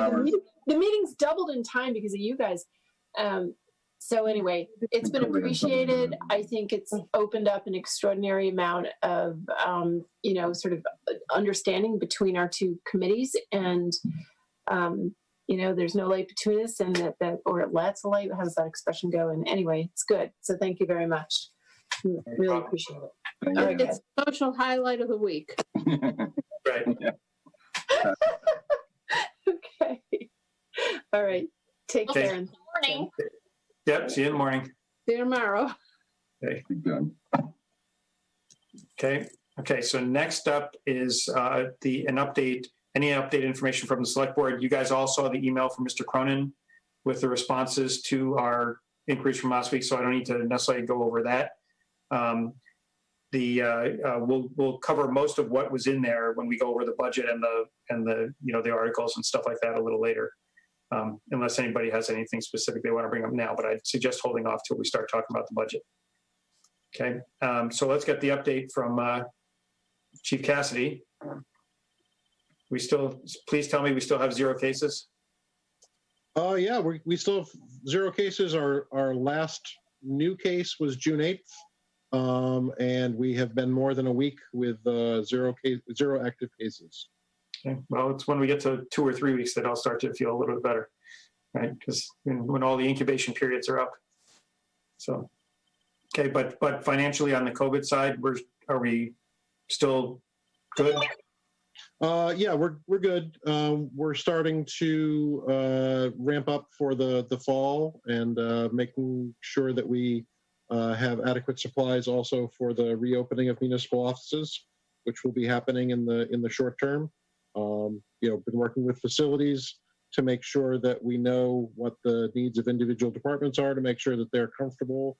the meeting's doubled in time because of you guys. So anyway, it's been appreciated. I think it's opened up an extraordinary amount of, sort of understanding between our two committees. And, there's no light between us, and or let's a light. How does that expression go? And anyway, it's good. So thank you very much. Really appreciate it. All right, it's social highlight of the week. Right. Yeah. Okay. All right. Take Okay. care. Morning. Yep, see you in the morning. See you tomorrow. Okay. Good. Okay, so next up is any update information from the select board. You guys all saw the email from Mr. Cronin with the responses to our inquiries from last week, so I don't need to necessarily go over that. We'll cover most of what was in there when we go over the budget and the articles and stuff like that a little later. Unless anybody has anything specific they want to bring up now, but I'd suggest holding off till we start talking about the budget. Okay, so let's get the update from Chief Cassidy. Please tell me we still have 0 cases? Yeah, we still have 0 cases. Our last new case was June 8th, and we have been more than a week with 0 active cases. Okay. Well, it's when we get to 2 or 3 weeks that I'll start to feel a little bit better, right? Because when all the incubation periods are up. So, okay, but financially on the COVID side, are we still good? Yeah, we're good. We're starting to ramp up for the fall and making sure that we have adequate supplies also for the reopening of municipal offices, which will be happening in the short term. Been working with facilities to make sure that we know what the needs of individual departments are, to make sure that they're comfortable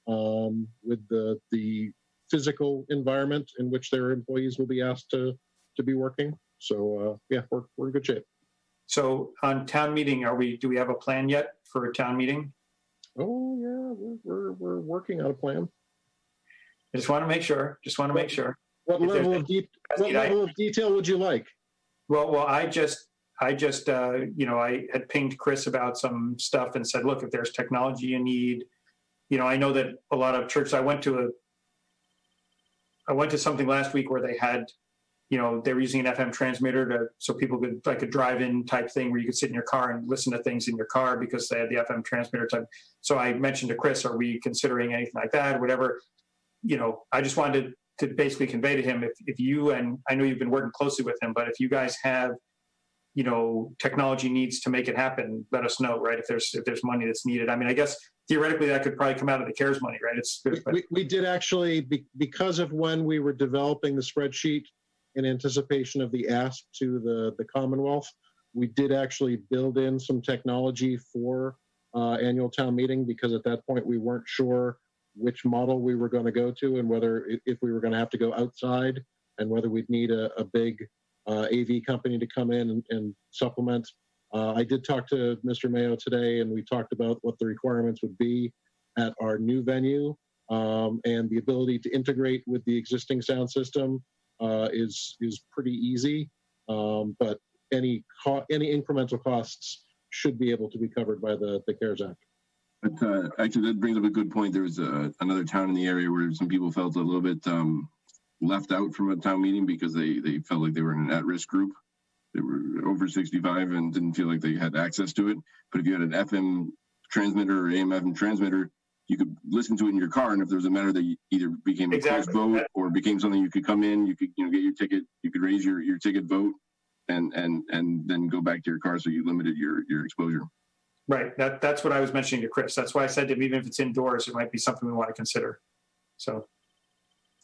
with the physical environment in which their employees will be asked to be working. So yeah, we're in good shape. So on town meeting, do we have a plan yet for a town meeting? Oh yeah, we're working on a plan. I just want to make sure. What level of detail would you like? Well, I had pinged Chris about some stuff and said, look, if there's technology you need, I know that a lot of churches, I went to something last week where they had, they were using an FM transmitter so people could, like a drive-in type thing where you could sit in your car and listen to things in your car because they had the FM transmitter type. So I mentioned to Chris, are we considering anything like that, whatever? I just wanted to basically convey to him, if you, and I know you've been working closely with him, but if you guys have, technology needs to make it happen, let us know, right? If there's money that's needed. I mean, I guess theoretically that could probably come out of the CARES money, right? We did actually, because of when we were developing the spreadsheet in anticipation of the ask to the Commonwealth, we did actually build in some technology for annual town meeting, because at that point we weren't sure which model we were going to go to and whether if we were going to have to go outside and whether we'd need a big AV company to come in and supplement. I did talk to Mr. Mayo today, and we talked about what the requirements would be at our new venue, and the ability to integrate with the existing sound system is pretty easy, but any incremental costs should be able to be covered by the CARES Act. But actually, that brings up a good point. There was another town in the area where some people felt a little bit left out from a town meeting because they felt like they were in an at-risk group. They were over 65 and didn't feel like they had access to it. But if you had an FM transmitter or AM/FM transmitter, you could listen to it in your car. And if there was a matter that either became a closed vote or became something you could come in, you could get your ticket, you could raise your ticket vote, and then go back to your car, so you limited your exposure. Right. That's what I was mentioning to Chris. That's why I said to him, even if it's indoors, it might be something we want to consider. So,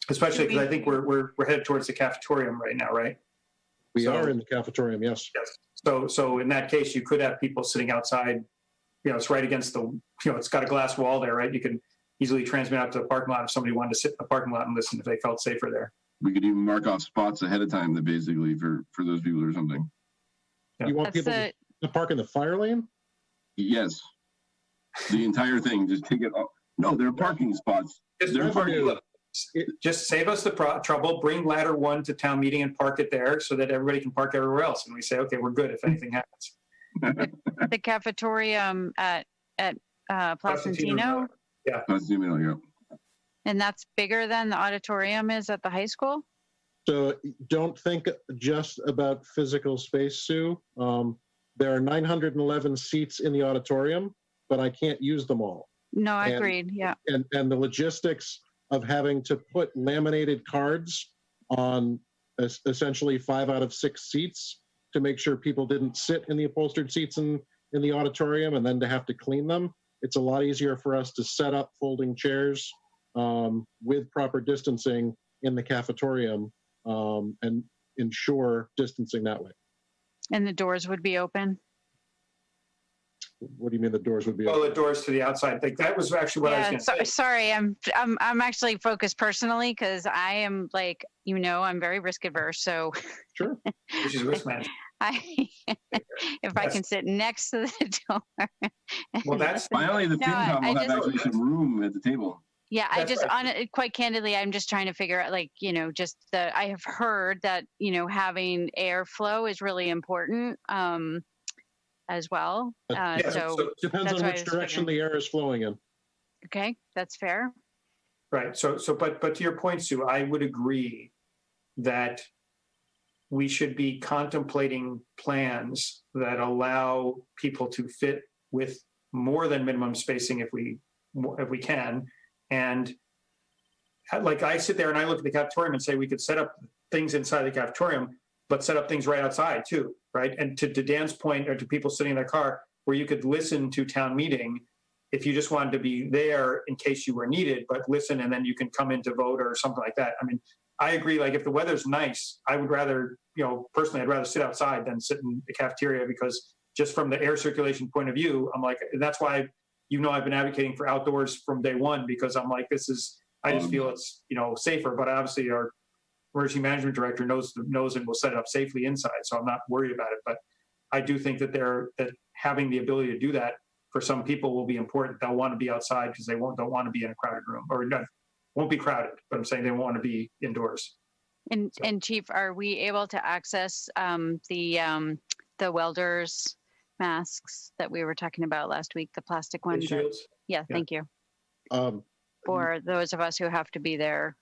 especially because I think we're headed towards the cafetorium right now, right? We are in the cafetorium, yes. Yes. So in that case, you could have people sitting outside, it's right against it's got a glass wall there, right? You can easily transmit out to the parking lot if somebody wanted to sit in the parking lot and listen if they felt safer there. We could even mark off spots ahead of time that basically for those people or something. Yeah. You want people to park in the fire lane? Yes. The entire thing, just take it off. No, there are parking spots. Just save us the trouble, bring ladder 1 to town meeting and park it there so that everybody can park everywhere else. And we say, okay, we're good if anything happens. The cafeteria at Placentino, Yeah. Placentino, yeah. and that's bigger than the auditorium is at the high school? So don't think just about physical space, Sue. There are 911 seats in the auditorium, but I can't use them all. No, I agreed, yeah. And the logistics of having to put laminated cards on essentially 5 out of 6 seats to make sure people didn't sit in the upholstered seats in the auditorium and then to have to clean them. It's a lot easier for us to set up folding chairs with proper distancing in the cafetorium and ensure distancing that way. And the doors would be open? What do you mean the doors would be Oh, open? the doors to the outside. Like, that was actually what I was going to say. Sorry, I'm actually focused personally because I am like, I'm very risk averse. So sure, which is risk management. If I can sit next to the door. Well, that's finally the FinCom will have actually some room at the table. Yeah, quite candidly, I'm just trying to figure out, I have heard that, having airflow is really important as well. So depends on which direction the air is flowing in. Okay, that's fair. Right. But to your point, Sue, I would agree that we should be contemplating plans that allow people to fit with more than minimum spacing if we can. And like, I sit there and I look at the cafetorium and say we could set up things inside the cafetorium, but set up things right outside too, right? And to Dan's point, or to people sitting in their car, where you could listen to town meeting if you just wanted to be there in case you were needed, but listen and then you can come in to vote or something like that. I mean, I agree, like if the weather's nice, I would rather, personally, I'd rather sit outside than sit in the cafeteria, because just from the air circulation point of view, I'm like, that's why, I've been advocating for outdoors from day one, because I'm like, I just feel it's, safer, but obviously our emergency management director knows and will set it up safely inside. So I'm not worried about it, but I do think that that having the ability to do that for some people will be important. They'll want to be outside because they don't want to be in a crowded room, or won't be crowded, but I'm saying they want to be indoors. And Chief, are we able to access the welders masks that we were talking about last week, the plastic ones? Yeah, thank you. For those of us who have to be there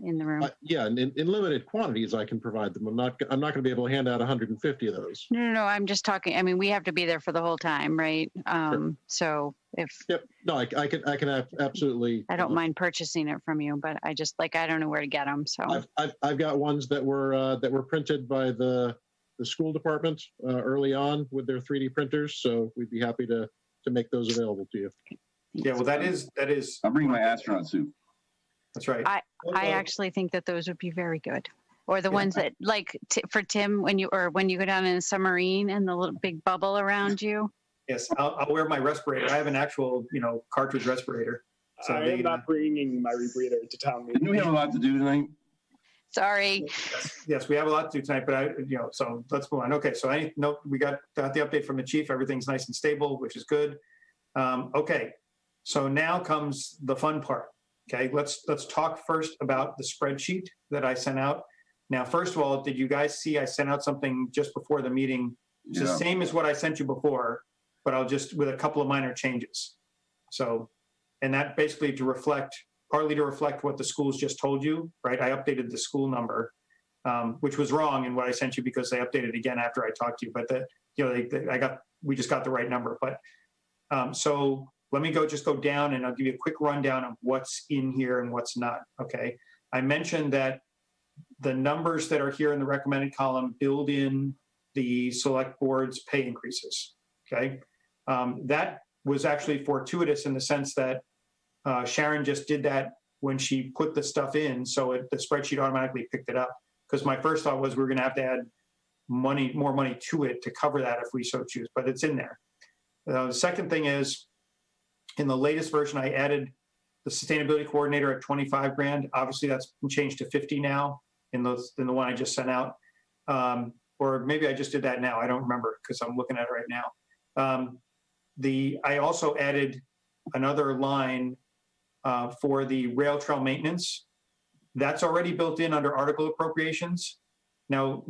in the room. Yeah, and in limited quantities, I can provide them. I'm not going to be able to hand out 150 of those. No, I'm just talking. I mean, we have to be there for the whole time, right? Sure. So if. Yep. No, I can absolutely. I don't mind purchasing it from you, but I just I don't know where to get them. So I've got ones that were printed by the school department early on with their 3D printers, so we'd be happy to make those available to you. Yeah, well, that is. I'll bring my astronaut suit. That's right. I actually think that those would be very good. Or the ones that, like, for Tim, when you go down in a submarine and the little big bubble around you. Yes, I'll wear my respirator. I have an actual, cartridge respirator. So I am not bringing my rebreather to town meeting. Didn't we have a lot to do tonight? Sorry. Yes, we have a lot to do tonight, but so let's move on. Okay, so we got the update from the chief. Everything's nice and stable, which is good. Okay, so now comes the fun part. Okay, let's talk first about the spreadsheet that I sent out. Now, first of all, did you guys see I sent out something just before the meeting? It's the same as what I sent you before, but I'll just with a couple of minor changes. So, and that basically partly to reflect what the schools just told you, right? I updated the school number, which was wrong in what I sent you because they updated again after I talked to you. But we just got the right number. But so let me go down and I'll give you a quick rundown of what's in here and what's not. Okay, I mentioned that the numbers that are here in the recommended column build in the select board's pay increases. Okay, that was actually fortuitous in the sense that Sharon just did that when she put the stuff in, so the spreadsheet automatically picked it up. Because my first thought was we were going to have to add more money to it to cover that if we so choose, but it's in there. The second thing is, in the latest version, I added the sustainability coordinator at 25 grand. Obviously, that's been changed to 50 now in the one I just sent out. Or maybe I just did that now. I don't remember because I'm looking at it right now. I also added another line for the rail trail maintenance. That's already built in under article appropriations. Now,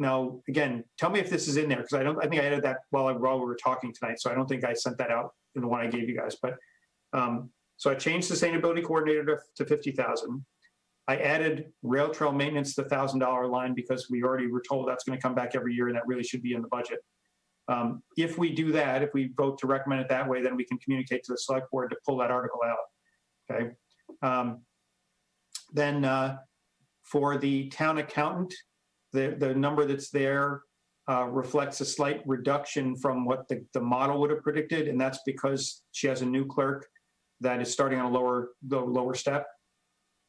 again, tell me if this is in there, because I think I added that while we were talking tonight, so I don't think I sent that out in the one I gave you guys. But so I changed sustainability coordinator to 50,000. I added rail trail maintenance to the $1,000 line because we already were told that's going to come back every year, and that really should be in the budget. If we do that, if we vote to recommend it that way, then we can communicate to the select board to pull that article out. Okay. Then for the town accountant, the number that's there reflects a slight reduction from what the model would have predicted, and that's because she has a new clerk that is starting on the lower step.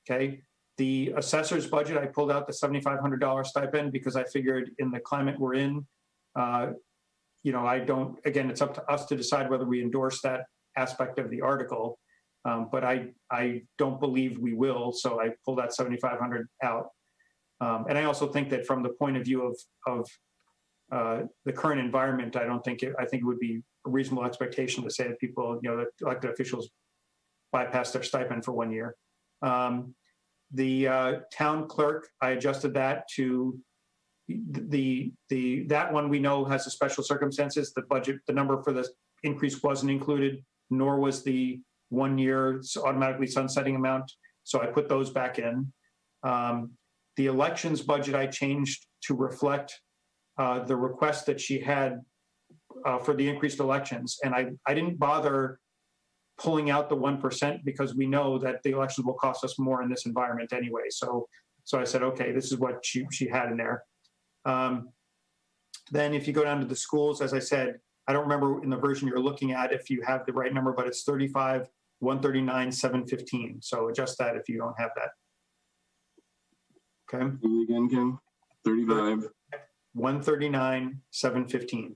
Okay. The assessor's budget, I pulled out the $7,500 stipend because I figured in the climate we're in, again, it's up to us to decide whether we endorse that aspect of the article, but I don't believe we will, so I pulled that $7,500 out. And I also think that from the point of view of the current environment, I think it would be a reasonable expectation to say that people, that elected officials bypass their stipend for 1 year. The town clerk, I adjusted that to that one we know has a special circumstances. The budget, the number for the increase wasn't included, nor was the 1 year automatically sunsetting amount. So I put those back in. The elections budget I changed to reflect the request that she had for the increased elections. And I didn't bother pulling out the 1% because we know that the elections will cost us more in this environment anyway. So I said, okay, this is what she had in there. Then if you go down to the schools, as I said, I don't remember in the version you're looking at if you have the right number, but it's 35,139,715. So adjust that if you don't have that. Okay. Again, Kim, 35. 139,715.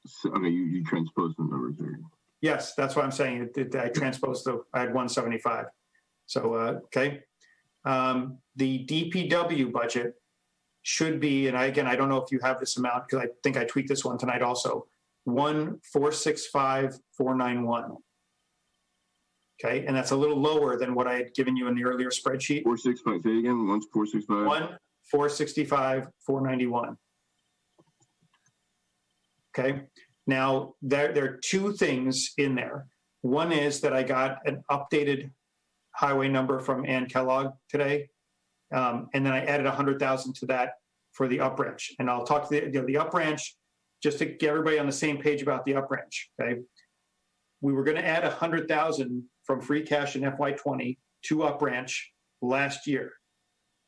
So, okay, you transposed the numbers there. Yes, that's what I'm saying. I transposed I had 175. So, okay. The DPW budget should be, and I don't know if you have this amount because I think I tweaked this one tonight also, 1,465,491. Okay, and that's a little lower than what I had given you in the earlier spreadsheet. 465, say it again, 1,465. 1,465,491. Okay, now there are two things in there. One is that I got an updated highway number from Ann Kellogg today, and then I added 100,000 to that for the up branch. And I'll talk to the up branch just to get everybody on the same page about the up branch. Okay, we were going to add 100,000 from free cash in FY20 to up branch last year.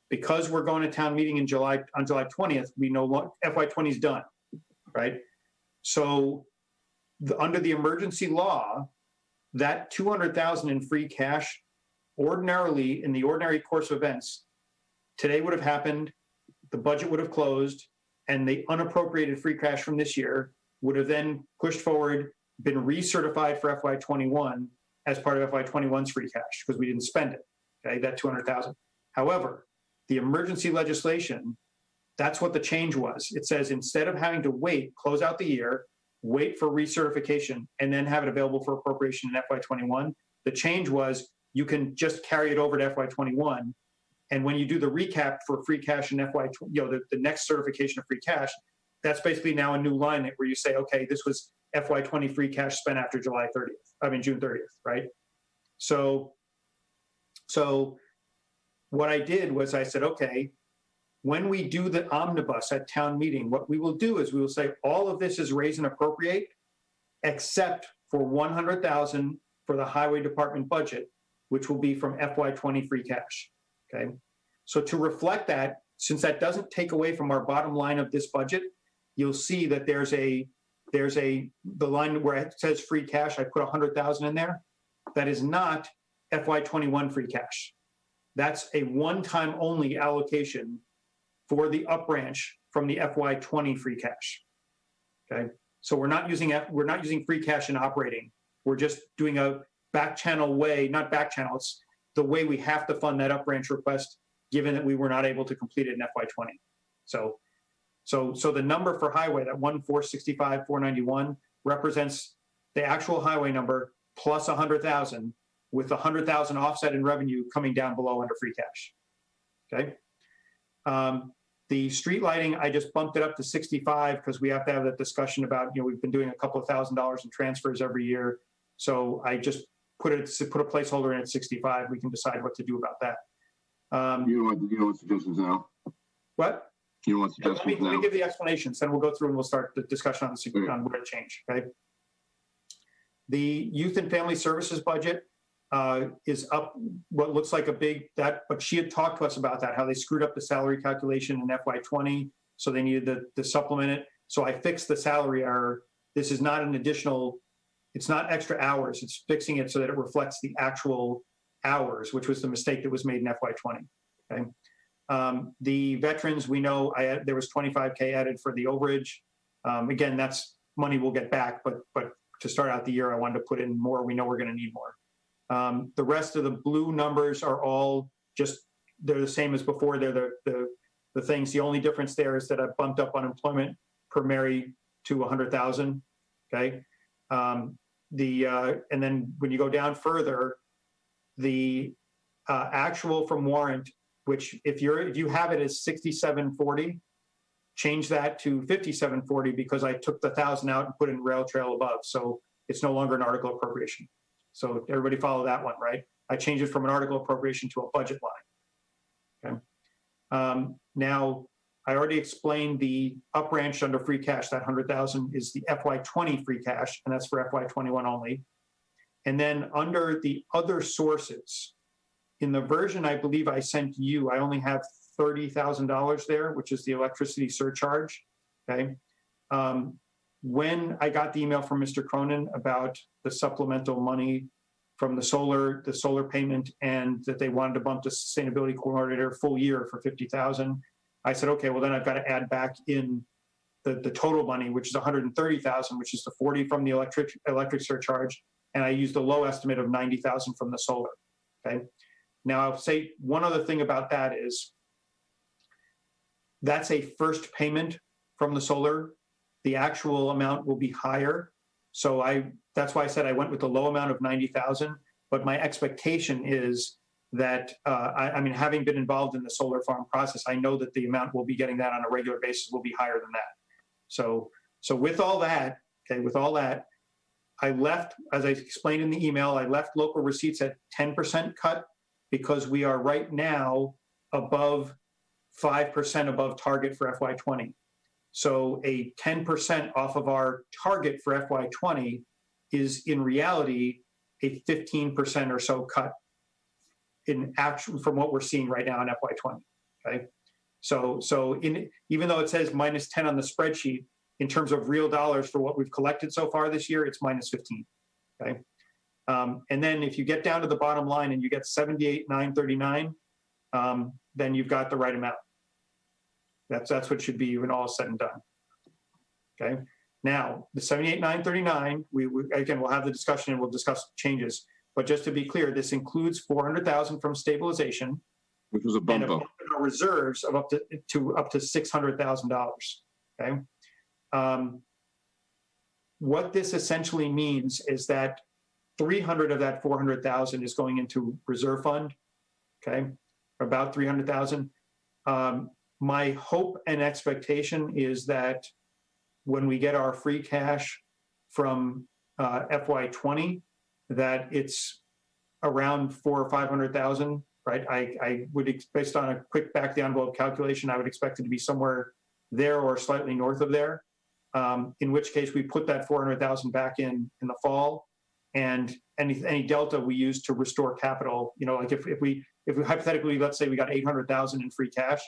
Because we're going to town meeting on July 20th, we know what FY20 is done, right? So under the emergency law, that 200,000 in free cash, ordinarily in the ordinary course of events, today would have happened, the budget would have closed, and the unappropriated free cash from this year would have then pushed forward, been recertified for FY21 as part of FY21's free cash because we didn't spend it, okay, that 200,000. However, the emergency legislation, that's what the change was. It says instead of having to wait, close out the year, wait for recertification, and then have it available for appropriation in FY21, the change was you can just carry it over to FY21. And when you do the recap for free cash in the next certification of free cash, that's basically now a new line where you say, okay, this was FY20 free cash spent after June 30th, right? So what I did was I said, okay, when we do the omnibus at town meeting, what we will do is we will say all of this is raise and appropriate, except for 100,000 for the highway department budget, which will be from FY20 free cash. Okay. So to reflect that, since that doesn't take away from our bottom line of this budget, you'll see that there's the line where it says free cash, I put 100,000 in there. That is not FY21 free cash. That's a one-time only allocation for the up branch from the FY20 free cash. Okay. So we're not using free cash in operating. We're just doing a back channel way, not back channel, it's the way we have to fund that up branch request, given that we were not able to complete it in FY20. So the number for highway, that 1,465,491 represents the actual highway number plus 100,000, with 100,000 offset in revenue coming down below under free cash. Okay. The street lighting, I just bumped it up to 65 because we have to have that discussion about, we've been doing a couple of $1,000s in transfers every year. So I just put a placeholder in at 65. We can decide what to do about that. You don't want suggestions now? What? You don't want suggestions now? Let me give the explanations, then we'll go through and we'll start the discussion on where to change, okay? The youth and family services budget is up what looks like but she had talked to us about that, how they screwed up the salary calculation in FY20, so they needed to supplement it. So I fixed the salary error. This is not an additional, it's not extra hours, it's fixing it so that it reflects the actual hours, which was the mistake that was made in FY20, okay? The veterans, we know there was 25K added for the overage. Again, that's money we'll get back, but to start out the year, I wanted to put in more. We know we're going to need more. The rest of the blue numbers are all they're the same as before. They're the things. The only difference there is that I bumped up unemployment per Mary to 100,000. Okay. And then when you go down further, the actual from warrant, which if you have it as 6740, change that to 5740 because I took the 1,000 out and put in rail trail above. So it's no longer an article appropriation. So everybody follow that one, right? I changed it from an article appropriation to a budget line. Okay. Now, I already explained the up branch under free cash. That 100,000 is the FY20 free cash, and that's for FY21 only. And then under the other sources, in the version I believe I sent you, I only have $30,000 there, which is the electricity surcharge. Okay. When I got the email from Mr. Cronin about the supplemental money from the solar payment, and that they wanted to bump the sustainability coordinator full year for 50,000, I said, okay, well then I've got to add back in the total money, which is 130,000, which is the 40 from the electric surcharge, and I used the low estimate of 90,000 from the solar. Okay. Now I'll say one other thing about that is that's a first payment from the solar. The actual amount will be higher. So that's why I said I went with the low amount of 90,000, but my expectation is that, I mean, having been involved in the solar farm process, I know that the amount we'll be getting that on a regular basis will be higher than that. So with all that, I left, as I explained in the email, I left local receipts at 10% cut because we are right now above 5% above target for FY20. So a 10% off of our target for FY20 is in reality a 15% or so cut in action from what we're seeing right now in FY20. Okay. So even though it says minus 10 on the spreadsheet, in terms of real dollars for what we've collected so far this year, it's minus 15. Okay. And then if you get down to the bottom line and you get 78,939, then you've got the right amount. That's what should be when all is said and done. Okay. Now the 78,939, again, we'll have the discussion and we'll discuss changes. But just to be clear, this includes 400,000 from stabilization, which was a bump up. Our reserves of up to $600,000. Okay. What this essentially means is that 300 of that 400,000 is going into reserve fund. Okay, about 300,000. My hope and expectation is that when we get our free cash from FY20, that it's around 400,000 or 500,000, right? I would, based on a quick back the envelope calculation, I would expect it to be somewhere there or slightly north of there. In which case we put that 400,000 back in the fall, and any delta we use to restore capital. You know, like if we hypothetically, let's say we got 800,000 in free cash,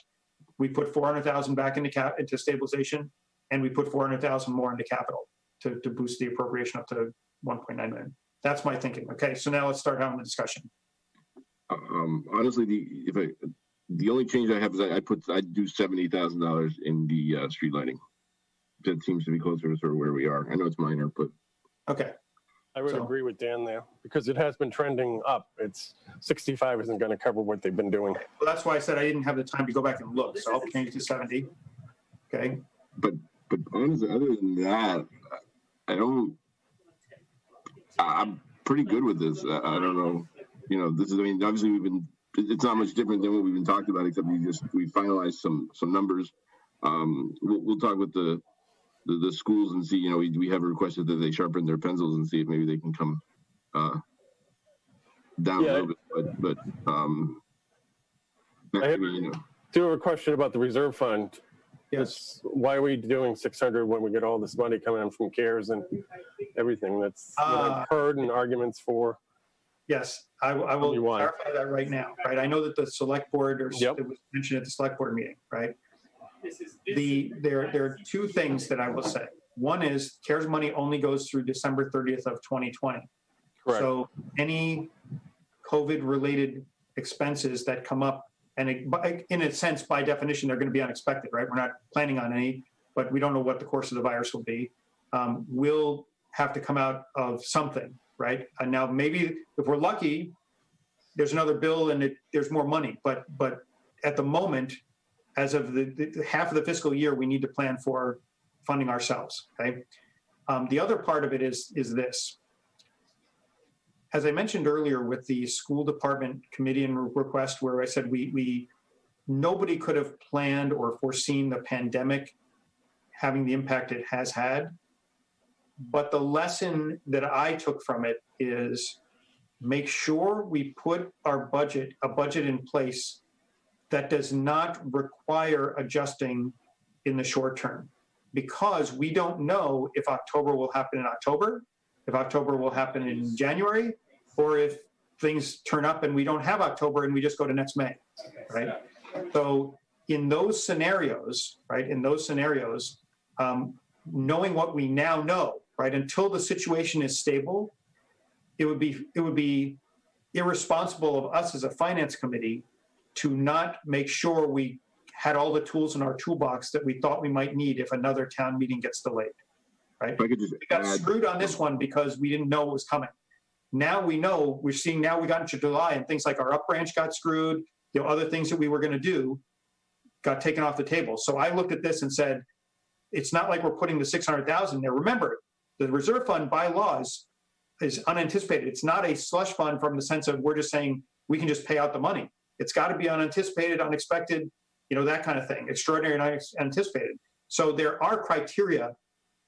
we put 400,000 back into stabilization, and we put 400,000 more into capital to boost the appropriation up to 1.9 million. That's my thinking. Okay, so now let's start having the discussion. Honestly, the only change I have is I do $70,000 in the street lighting. that seems to be closer to sort of where we are. I know it's minor, but Okay. I would So- agree with Dan there because it has been trending up. It's 65 isn't going to cover what they've been doing. Well, that's why I said I didn't have the time to go back and look, so I'll change to 70. Okay. but honestly, other than that, I'm pretty good with this. I don't know. You know, this is, I mean, obviously it's not much different than what we've been talking about, except we finalized some numbers. We'll talk with the schools and see, you know, we have requested that they sharpen their pencils and see if maybe they can come down a little bit. But I do have a question about the reserve fund. Yes. Why are we doing 600 when we get all this money coming in from CARES and everything? That's what I've heard and arguments for. Yes, I will clarify that right now, right? I know that the select board, or it was mentioned at the select board meeting, right? There are two things that I will say. One is CARES money only goes through December 30th of 2020. Correct. So any COVID-related expenses that come up, and in a sense, by definition, they're going to be unexpected, right? We're not planning on any, but we don't know what the course of the virus will be. We'll have to come out of something, right? And now maybe if we're lucky, there's another bill and there's more money. But at the moment, as of the half of the fiscal year, we need to plan for funding ourselves, okay? The other part of it is this. As I mentioned earlier with the school department committee and request, where I said nobody could have planned or foreseen the pandemic having the impact it has had. But the lesson that I took from it is make sure we put a budget in place that does not require adjusting in the short term, because we don't know if October will happen in October, if October will happen in January, or if things turn up and we don't have October and we just go to next May, right? So in those scenarios, right, knowing what we now know, right, until the situation is stable, it would be irresponsible of us as a finance committee to not make sure we had all the tools in our toolbox that we thought we might need if another town meeting gets delayed, right? We got screwed on this one because we didn't know it was coming. Now we know, we're seeing now we got into July and things like our up branch got screwed, other things that we were going to do got taken off the table. So I looked at this and said, it's not like we're putting the 600,000 there. Remember, the reserve fund by laws is unanticipated. It's not a slush fund from the sense of we're just saying we can just pay out the money. It's got to be unanticipated, unexpected, that kind of thing, extraordinary and unanticipated. So there are criteria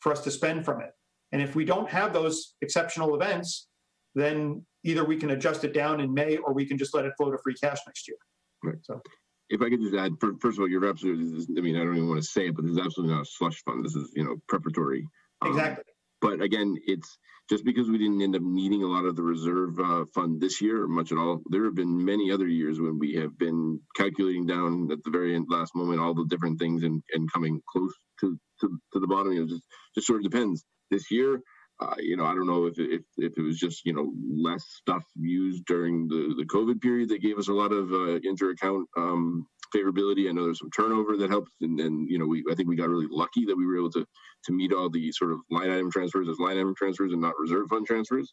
for us to spend from it. And if we don't have those exceptional events, then either we can adjust it down in May or we can just let it flow to free cash next year. Right. So, if I could just add, first of all, you're absolutely, I mean, I don't even want to say it, but this is absolutely not a slush fund. This is, preparatory. Exactly. But again, it's just because we didn't end up needing a lot of the reserve fund this year, or much at all. There have been many other years when we have been calculating down at the very end, last moment, all the different things and coming close to the bottom. It just sort of depends. This year, I don't know if it was just, less stuff used during the COVID period that gave us a lot of inter-account favorability. I know there's some turnover that helped. And I think we got really lucky that we were able to meet all the sort of line item transfers as line item transfers and not reserve fund transfers.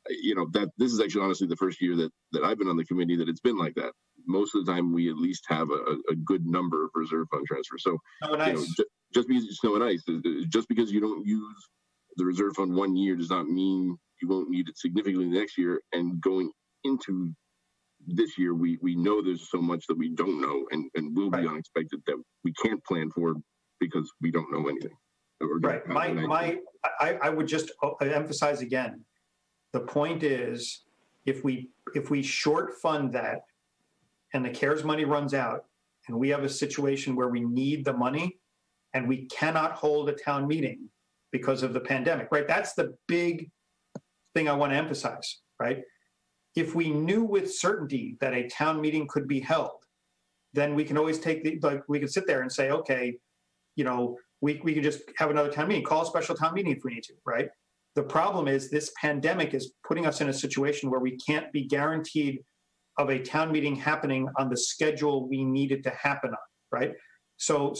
That this is actually honestly the first year that I've been on the committee that it's been like that. Most of the time we at least have a good number of reserve fund transfers. So, just because it's snow and ice, just because you don't use the reserve fund one year does not mean you won't need it significantly next year. And going into this year, we know there's so much that we don't know and will be unexpected that we can't plan for because we don't know anything. Right. I would just emphasize again, the point is if we short fund that and the CARES money runs out and we have a situation where we need the money and we cannot hold a town meeting because of the pandemic, right? That's the big thing I want to emphasize, right? If we knew with certainty that a town meeting could be held, then we can always we could sit there and say, okay, we can just have another town meeting, call a special town meeting if we need to, right? The problem is this pandemic is putting us in a situation where we can't be guaranteed of a town meeting happening on the schedule we need it to happen on, right? So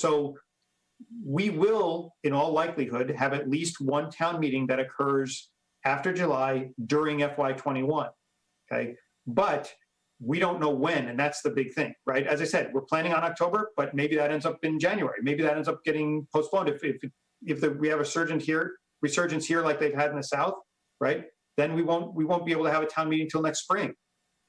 we will, in all likelihood, have at least one town meeting that occurs after July during FY21. Okay, but we don't know when, and that's the big thing, right? As I said, we're planning on October, but maybe that ends up in January. Maybe that ends up getting postponed if we have a resurgence here like they've had in the South, right? Then we won't be able to have a town meeting until next spring.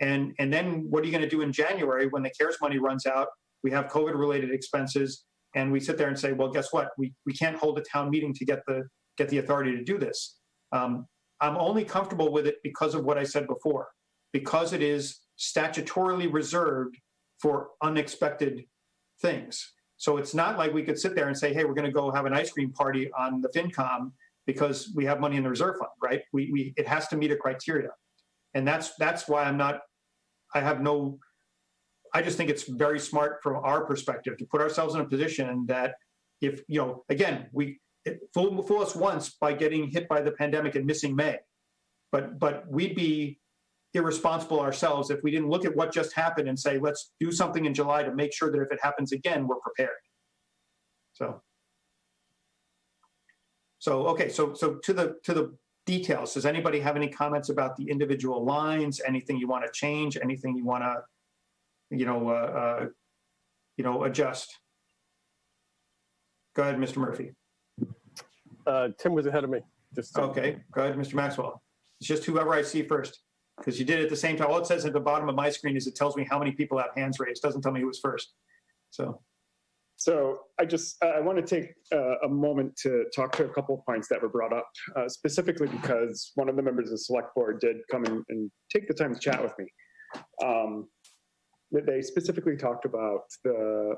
And then what are you going to do in January when the CARES money runs out? We have COVID-related expenses, and we sit there and say, well, guess what? We can't hold a town meeting to get the authority to do this. I'm only comfortable with it because of what I said before, because it is statutorily reserved for unexpected things. So it's not like we could sit there and say, hey, we're going to go have an ice cream party on the FinCom because we have money in the reserve fund, right? It has to meet a criteria. And that's why I just think it's very smart from our perspective to put ourselves in a position that if, again, fool us once by getting hit by the pandemic and missing May, but we'd be irresponsible ourselves if we didn't look at what just happened and say, let's do something in July to make sure that if it happens again, we're prepared. Okay, so to the details, does anybody have any comments about the individual lines, anything you want to change, anything you want to, adjust? Go ahead, Mr. Murphy. Tim was ahead of me. Okay, go ahead, Mr. Maxwell. It's just whoever I see first, because you did it at the same time. All it says at the bottom of my screen is it tells me how many people have hands raised. It doesn't tell me who was first. So I want to take a moment to talk to a couple of points that were brought up, specifically because one of the members of the select board did come in and take the time to chat with me. They specifically talked about the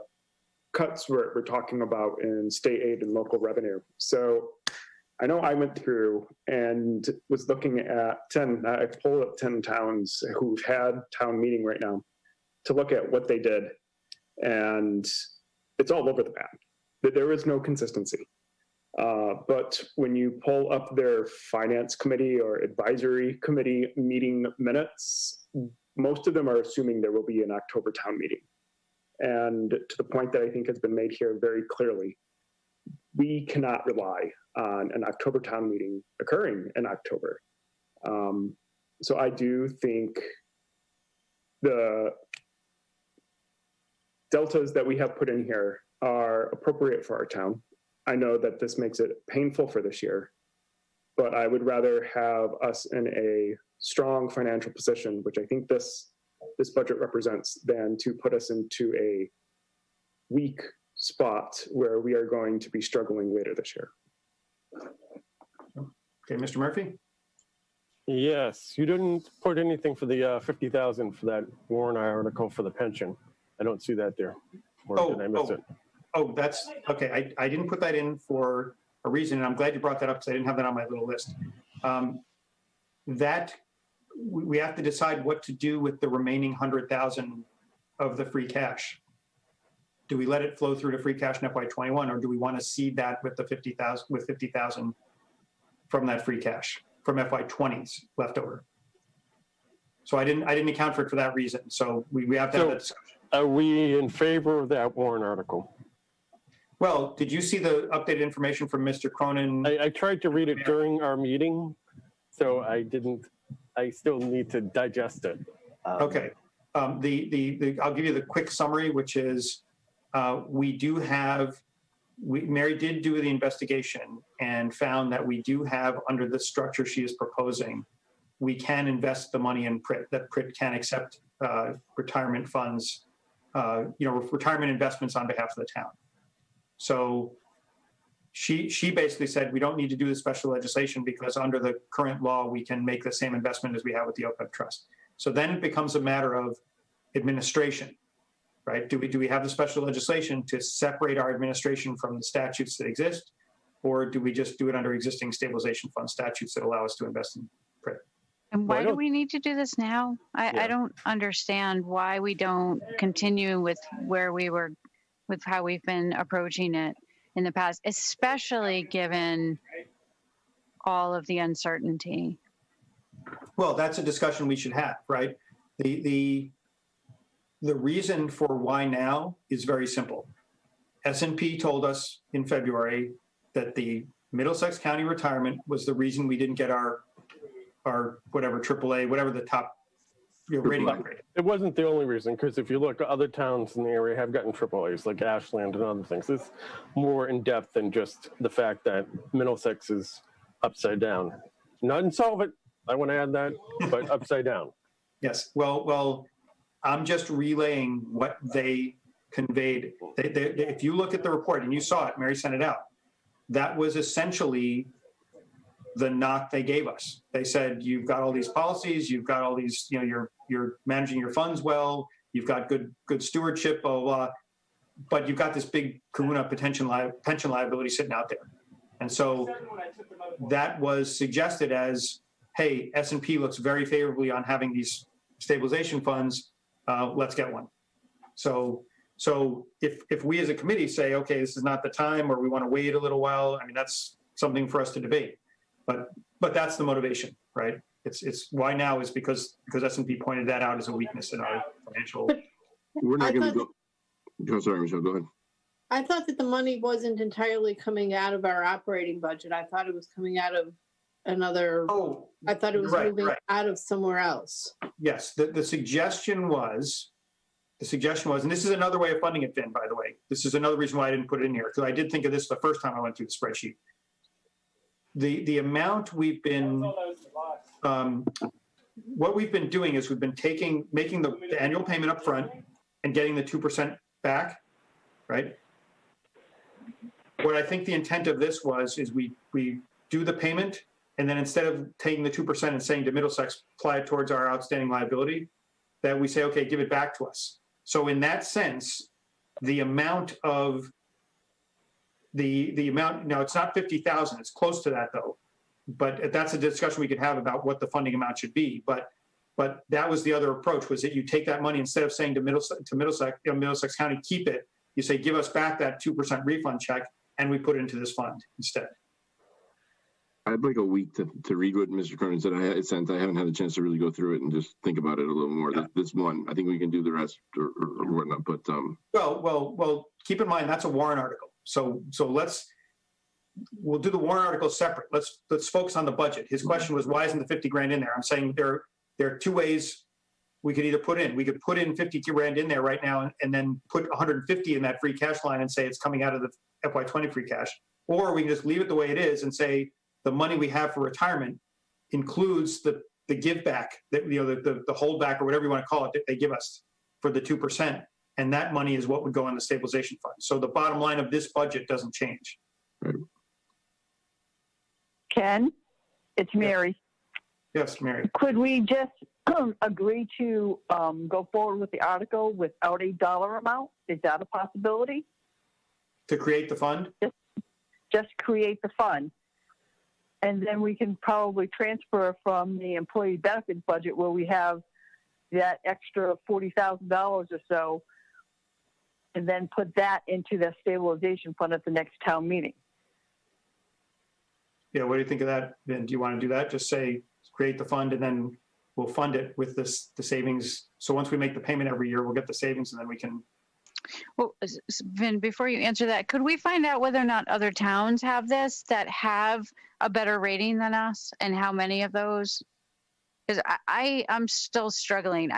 cuts we're talking about in state aid and local revenue. So I know I went through and was looking at I pulled up 10 towns who've had town meeting right now to look at what they did. And it's all over the map. There is no consistency. But when you pull up their finance committee or advisory committee meeting minutes, most of them are assuming there will be an October town meeting. And to the point that I think has been made here very clearly, we cannot rely on an October town meeting occurring in October. So I do think the deltas that we have put in here are appropriate for our town. I know that this makes it painful for this year, but I would rather have us in a strong financial position, which I think this budget represents, than to put us into a weak spot where we are going to be struggling later this year. Okay, Mr. Murphy? Yes, you didn't put anything for the 50,000 for that warrant article for the pension. I don't see that there. Or did I miss it? Oh, that's okay. I didn't put that in for a reason, and I'm glad you brought that up because I didn't have that on my little list. That we have to decide what to do with the remaining 100,000 of the free cash. Do we let it flow through to free cash in FY21, or do we want to seed that with the 50,000 from that free cash from FY20's leftover? So I didn't account for it for that reason. So we have to have that discussion. Are we in favor of that warrant article? Well, did you see the updated information from Mr. Cronin? I tried to read it during our meeting, so I still need to digest it. Okay. I'll give you the quick summary, which is Mary did do the investigation and found that we do have, under the structure she is proposing, we can invest the money in PRIT, that PRIT can accept retirement funds, retirement investments on behalf of the town. So she basically said, we don't need to do the special legislation because under the current law, we can make the same investment as we have with the OPEB trust. So then it becomes a matter of administration, right? Do we have the special legislation to separate our administration from the statutes that exist, or do we just do it under existing stabilization fund statutes that allow us to invest in PRIT? And why do we need to do this now? I don't understand why we don't continue with where we were, with how we've been approaching it in the past, especially given all of the uncertainty. Well, that's a discussion we should have, right? The reason for why now is very simple. S&P told us in February that the Middlesex County retirement was the reason we didn't get our whatever AAA, whatever the top rating upgrade. It wasn't the only reason, because if you look, other towns in the area have gotten AAAs, like Ashland and other things. It's more in depth than just the fact that Middlesex is upside down. Not insolvent, I want to add that, but upside down. Yes. Well, I'm just relaying what they conveyed. If you look at the report, and you saw it, Mary sent it out, that was essentially the knock they gave us. They said, you've got all these policies, you've got all these, you're managing your funds well, you've got good stewardship, blah, blah, blah, but you've got this big kahuna pension liability sitting out there. And so that was suggested as, hey, S&P looks very favorably on having these stabilization funds, let's get one. So if we as a committee say, okay, this is not the time, or we want to wait a little while, I mean, that's something for us to debate. But that's the motivation, right? It's why now is because S&P pointed that out as a weakness in our financial. We're not going to go. Oh, sorry, Michelle, go ahead. I thought that the money wasn't entirely coming out of our operating budget. I thought it was coming out of another. Oh, I thought it was moving out of somewhere else. Yes, the suggestion was, and this is another way of funding it, Vin, by the way. This is another reason why I didn't put it in here, because I did think of this the first time I went through the spreadsheet. The amount we've been, what we've been doing is we've been making the annual payment up front and getting the 2% back, right? What I think the intent of this is we do the payment, and then instead of taking the 2% and saying to Middlesex, apply it towards our outstanding liability, that we say, okay, give it back to us. So in that sense, the amount of the amount, now it's not 50,000, it's close to that though. But that's a discussion we could have about what the funding amount should be. But that was the other approach, was that you take that money, instead of saying to Middlesex County, keep it, you say, give us back that 2% refund check, and we put it into this fund instead. I'd like a week to read what Mr. Cronin said. I haven't had a chance to really go through it and just think about it a little more. Yeah. This one, I think we can do the rest or whatnot. But well, keep in mind that's a warrant article. So we'll do the warrant article separate. Let's focus on the budget. His question was, why isn't the 50 grand in there? I'm saying there are two ways we could either put in. We could put in 52 grand in there right now and then put 150 in that free cash line and say it's coming out of the FY20 free cash, or we can just leave it the way it is and say the money we have for retirement includes the give back, the holdback or whatever you want to call it that they give us for the 2%. And that money is what would go in the stabilization fund. So the bottom line of this budget doesn't change. Ken, it's Mary. Yes, Mary. Could we just agree to go forward with the article without a dollar amount? Is that a possibility? To create the fund? Just create the fund. And then we can probably transfer from the employee benefits budget where we have that extra $40,000 or so, and then put that into the stabilization fund at the next town meeting. Yeah, what do you think of that, Vin? Do you want to do that? Just say, create the fund, and then we'll fund it with the savings. So once we make the payment every year, we'll get the savings, and then we can. Well, Vin, before you answer that, could we find out whether or not other towns have this, that have a better rating than us, and how many of those? Because I'm still struggling.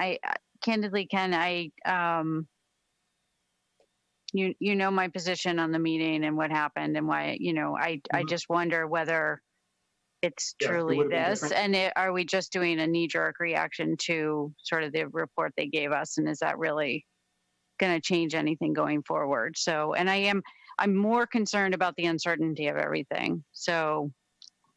Candidly, Ken, you know my position on the meeting and what happened and why, I just wonder whether it's truly this, and are we just doing a knee-jerk reaction to sort of the report they gave us, and is that really going to change anything going forward? So, and I'm more concerned about the uncertainty of everything. So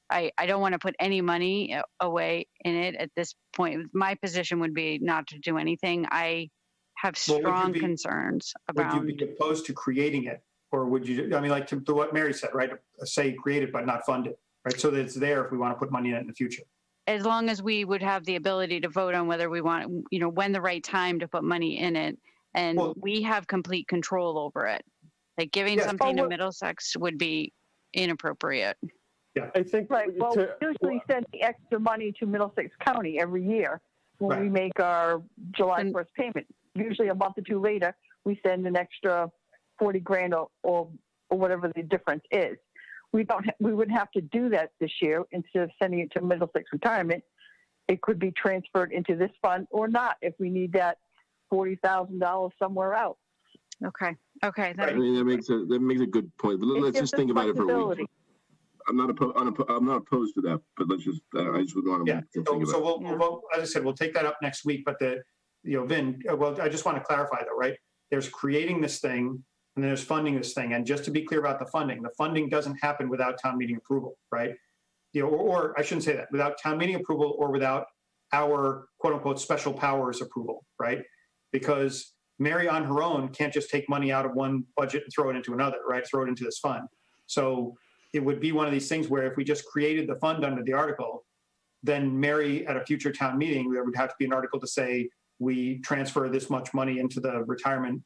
I don't want to put any money away in it at this point. My position would be not to do anything. I have strong concerns about. Would you be opposed to creating it, or would you? I mean, like to what Mary said, right? Say create it but not fund it, right? So that it's there if we want to put money in it in the future. As long as we would have the ability to vote on whether we want, when the right time to put money in it, and we have complete control over it. Like giving something to Middlesex would be inappropriate. Yeah, I think. Right. Well, we usually send the extra money to Middlesex County every year when we make our July 1st payment. Usually a month or two later, we send an extra 40 grand or whatever the difference is. We wouldn't have to do that this year. Instead of sending it to Middlesex Retirement, it could be transferred into this fund or not if we need that $40,000 somewhere else. Okay. Okay. I mean, that makes a good point. But let's just think about it for a week. I'm not opposed to that, but let's just I just would want to think about it. So we'll, as I said, we'll take that up next week. But Vin, well, I just want to clarify though, right? There's creating this thing, and then there's funding this thing. And just to be clear about the funding doesn't happen without town meeting approval, right? Or I shouldn't say that, without town meeting approval or without our quote unquote special powers approval, right? Because Mary on her own can't just take money out of one budget and throw it into another, right? Throw it into this fund. So it would be one of these things where if we just created the fund under the article, then Mary at a future town meeting, there would have to be an article to say, we transfer this much money into the retirement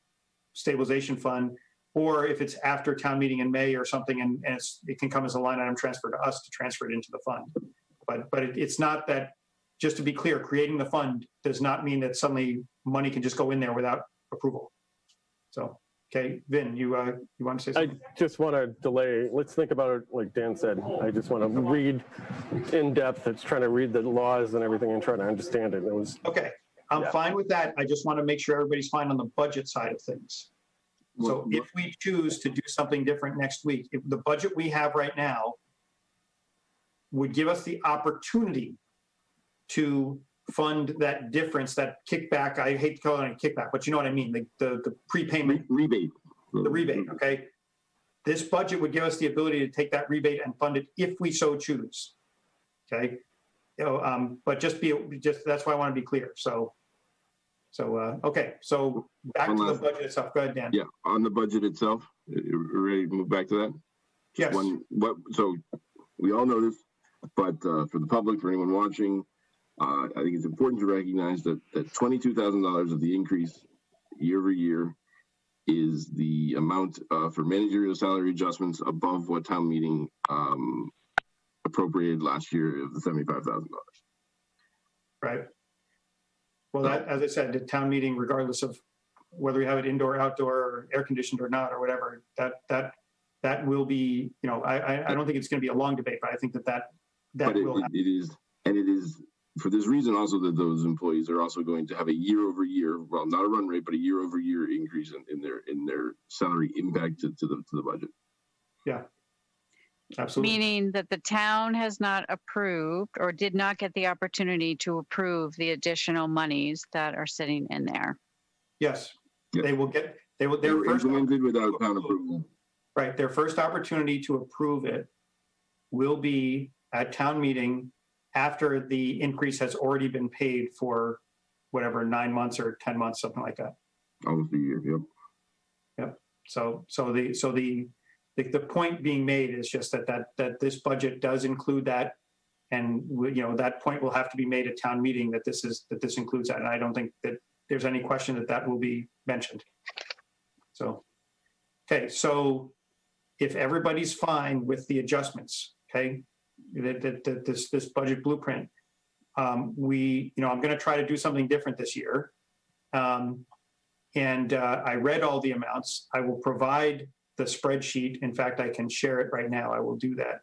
stabilization fund, or if it's after town meeting in May or something, and it can come as a line item transfer to us to transfer it into the fund. But it's not that, just to be clear, creating the fund does not mean that suddenly money can just go in there without approval. So, okay, Vin, you want to say something? I just want to delay. Let's think about it like Dan said. I just want to read in depth. It's trying to read the laws and everything and try to understand it. Okay, I'm fine with that. I just want to make sure everybody's fine on the budget side of things. So if we choose to do something different next week, if the budget we have right now would give us the opportunity to fund that difference, that kickback, I hate to call it a kickback, but you know what I mean, the prepayment. Rebate. The rebate, okay? This budget would give us the ability to take that rebate and fund it if we so choose, okay? But just that's why I want to be clear. So okay, so back to the budget itself. Go ahead, Dan. Yeah, on the budget itself, we're ready to move back to that? Yes. So we all know this, but for the public, for anyone watching, I think it's important to recognize that $22,000 of the increase year over year is the amount for managerial salary adjustments above what town meeting appropriated last year of the $75,000. Right. Well, that, as I said, the town meeting, regardless of whether we have it indoor, outdoor, or air conditioned or not, or whatever, that will be, I don't think it's going to be a long debate, but I think that will happen. It is for this reason also that those employees are also going to have a year over year, well, not a run rate, but a year over year increase in their salary impact to the budget. Yeah. Absolutely. Meaning that the town has not approved or did not get the opportunity to approve the additional monies that are sitting in there. Yes, yeah. They will first implemented without town approval. Right, their first opportunity to approve it will be at town meeting after the increase has already been paid for whatever, 9 months or 10 months, something like that. Almost a year. Yep. Yep. So the point being made is just that this budget does include that, and that point will have to be made at town meeting that this includes that, and I don't think that there's any question that will be mentioned. So, okay, so if everybody's fine with the adjustments, okay, this budget blueprint, I'm going to try to do something different this year, and I read all the amounts. I will provide the spreadsheet. In fact, I can share it right now. I will do that.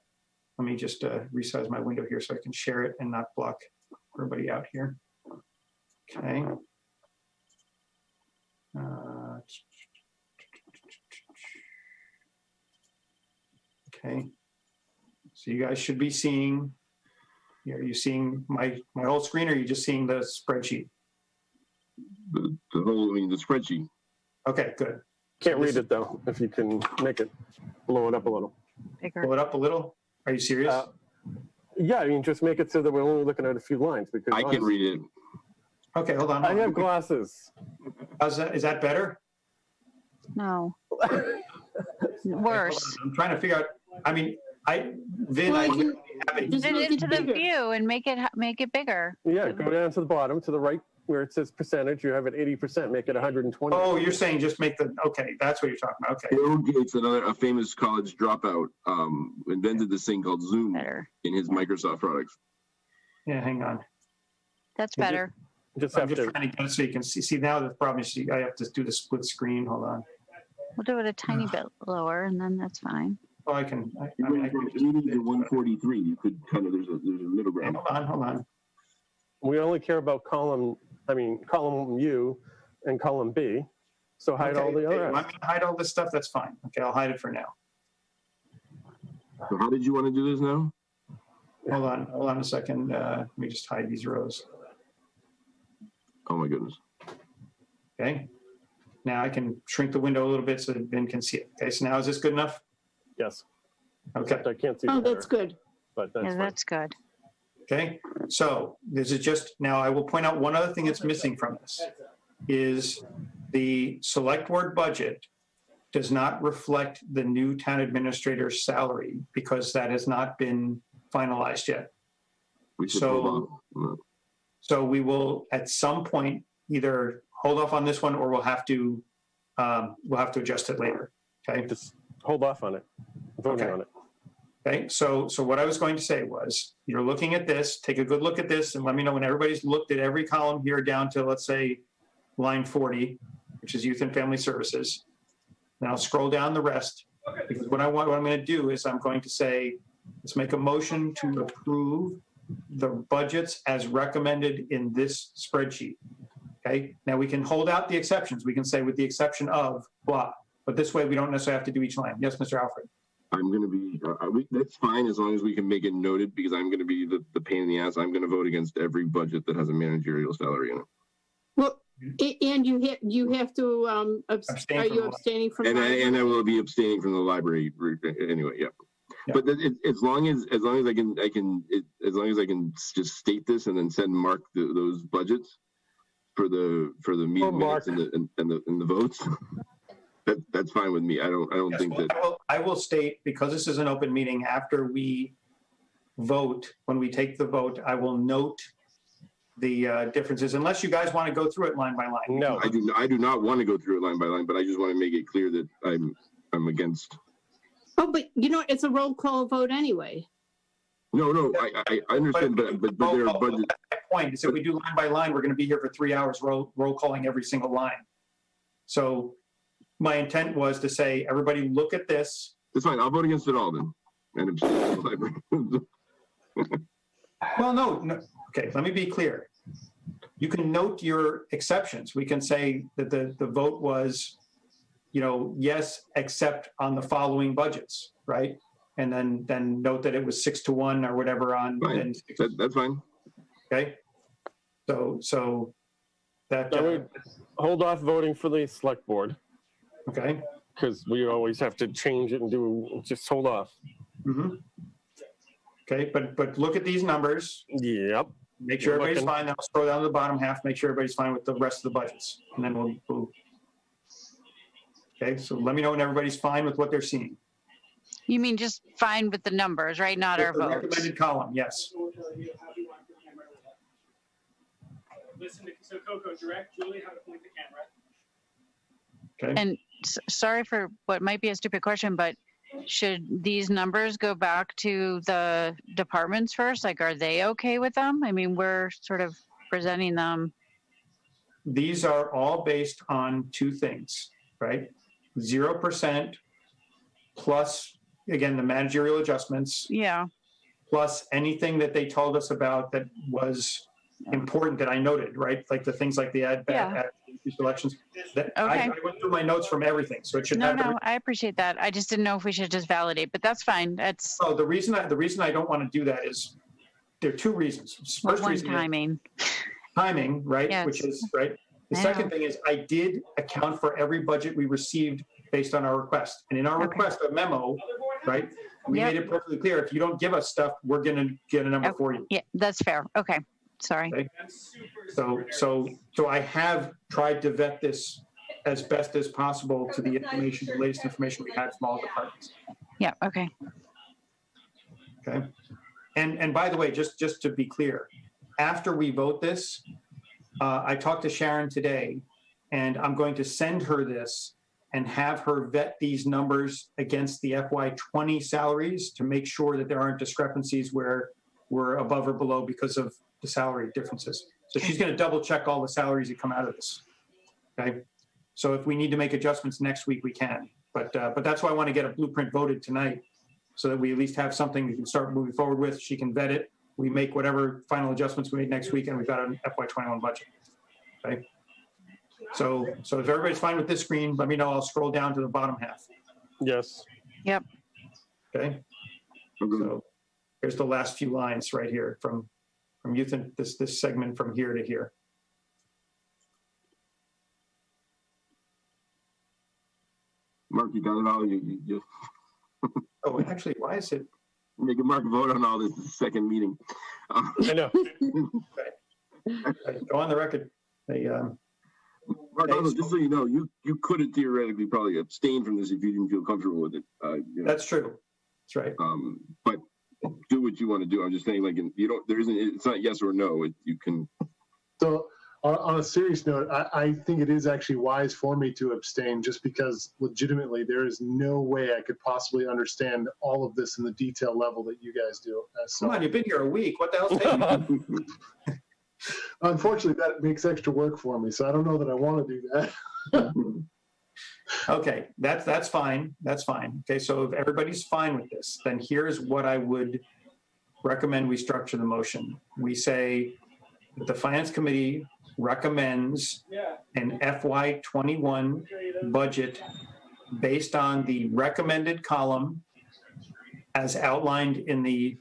Let me just resize my window here so I can share it and not block everybody out here. Okay. Okay. So you guys should be seeing, are you seeing my whole screen, or are you just seeing the spreadsheet? The spreadsheet. Okay, good. Can't read it though. If you can make it, blow it up a little. Bigger. Blow it up a little? Are you serious? Yeah, I mean, just make it so that we're only looking at a few lines, because I can read it. Okay, hold on. I have glasses. Is that better? No. Worse. I'm trying to figure out. I mean, Vin, Well, I you- have it. Put it into the view and make it bigger. Yeah, go down to the bottom, to the right, where it says percentage. You have it 80%. Make it 120. Oh, you're saying just make okay, that's what you're talking about. Okay. Bill Gates, a famous college dropout, invented this thing called Zoom in his Microsoft products. Yeah, hang on. That's better. Just I'm have just to. trying to get it so you can see. See, now the problem is I have to do the split screen. Hold on. We'll do it a tiny bit lower and then that's fine. Oh, I can, I You mean, I went from can 80 to 143. You could kind of, there's a middle ground. hold on. We only care about column U and column B. So hide all the Okay, other. want me to hide all this stuff? That's fine. Okay, I'll hide it for now. So how did you want to do this now? Hold on a second. Let me just hide these rows. Oh my goodness. Okay. Now I can shrink the window a little bit so that Ben can see it. Okay, so now is this good enough? Yes. Okay. Except I can't see. Oh, the that's header, good. But that's Yeah, fine. that's good. Okay, so this is just, now I will point out one other thing that's missing from this is the select board budget does not reflect the new town administrator's salary because that has not been finalized yet. We should So- hold on. So we will at some point either hold off on this one or we'll have to adjust it later. Okay. Just hold off on it. Voting Okay. on it. Okay, so what I was going to say was, you're looking at this, take a good look at this and let me know when everybody's looked at every column here down to, let's say, line 40, which is Youth and Family Services. Then I'll scroll down the rest, because what I'm going to do is I'm going to say, let's make a motion to approve the budgets as recommended in this spreadsheet. Okay, now we can hold out the exceptions. We can say with the exception of blah, but this way we don't necessarily have to do each line. Yes, Mr. Alfred? I'm going to be, that's fine as long as we can make it noted because I'm going to be the pain in the ass. I'm going to vote against every budget that has a managerial salary in it. Well, and you have to, Abstain are from you the- abstaining from? And library? I will be abstaining from the library anyway. Yeah. Yeah. But as long as I can just state this and then send Mark those budgets for the meeting minutes and the votes, that's fine with me. I don't Yes, think well, that. I will state, because this is an open meeting, after we vote, when we take the vote, I will note the differences, unless you guys want to go through it line by line. No. I do not want to go through it line by line, but I just want to make it clear that I'm against. Oh, but it's a roll call vote anyway. No, I understand, but there are budget. My point is, if we do line by line, we're going to be here for 3 hours roll calling every single line. So my intent was to say, everybody look at this. That's fine. I'll vote against it all then. And abstain from the library. Well, no. Okay, let me be clear. You can note your exceptions. We can say that the vote was, yes, except on the following budgets, right? And then note that it was 6-1 or whatever on. Fine. That's fine. Okay. So that. I would hold off voting for the select board Okay. because we always have to change it and just hold off. Mm-hmm. Okay, but look at these numbers. Yep. Make sure We're everybody's looking. fine. Then I'll scroll down to the bottom half. Make sure everybody's fine with the rest of the budgets, and then we'll. Okay, so let me know when everybody's fine with what they're seeing. You mean just fine with the numbers, right? Not our The votes. recommended column, yes. Listen to, so Coco, direct Julie how to point the camera. Okay. And sorry for what might be a stupid question, but should these numbers go back to the departments first? Like, are they okay with them? I mean, we're sort of presenting them. These are all based on two things, right? 0% plus, again, the managerial adjustments, Yeah. plus anything that they told us about that was important that I noted, right? Like the things like the ad elections. That I Okay. went through my notes from everything, so it should No, have. no, I appreciate that. I just didn't know if we should just validate, but that's fine. That's Oh, the reason I don't want to do that is there are two reasons. First one reason is timing. timing, right? Yes. Which is right. The I second know. thing is I did account for every budget we received based on our request. And in our request, a memo, right? We Yep. made it perfectly clear. If you don't give us stuff, we're going to get a number Oh, for you. Yeah, that's fair. Okay. Sorry. Okay. So I have tried to vet this as best as possible to the information, the latest information we had from all departments. Yeah. Okay. Okay. And by the way, just to be clear, after we vote this, I talked to Sharon today, and I'm going to send her this and have her vet these numbers against the FY20 salaries to make sure that there aren't discrepancies where we're above or below because of the salary differences. So she's going to double check all the salaries that come out of this. Okay. So if we need to make adjustments next week, we can. But that's why I want to get a blueprint voted tonight, so that we at least have something we can start moving forward with. She can vet it. We make whatever final adjustments we make next week, and we've got an FY21 budget. Okay. So if everybody's fine with this screen, let me know. I'll scroll down to the bottom half. Yes. Yep. Okay. So here's the last few lines right here from youth and this segment from here to here. Mark, you got it all. You Oh, actually, why is it? Make a Mark vote on all this second meeting. I know. Go on the record. Mark, also, just so you know, you could have theoretically probably abstained from this if you didn't feel comfortable with it. That's true. That's right. But do what you want to do. I'm just saying, like, it's not yes or no. You can. So on a serious note, I think it is actually wise for me to abstain, just because legitimately there is no way I could possibly understand all of this in the detail level that you guys do. Come on, you've been here a week. What the hell's taking you? Unfortunately, that makes extra work for me, so I don't know that I want to do that. Okay, that's fine. That's fine. Okay, so if everybody's fine with this, then here's what I would recommend we structure the motion. We say that the Finance Committee recommends an FY21 budget based on the recommended column as outlined in the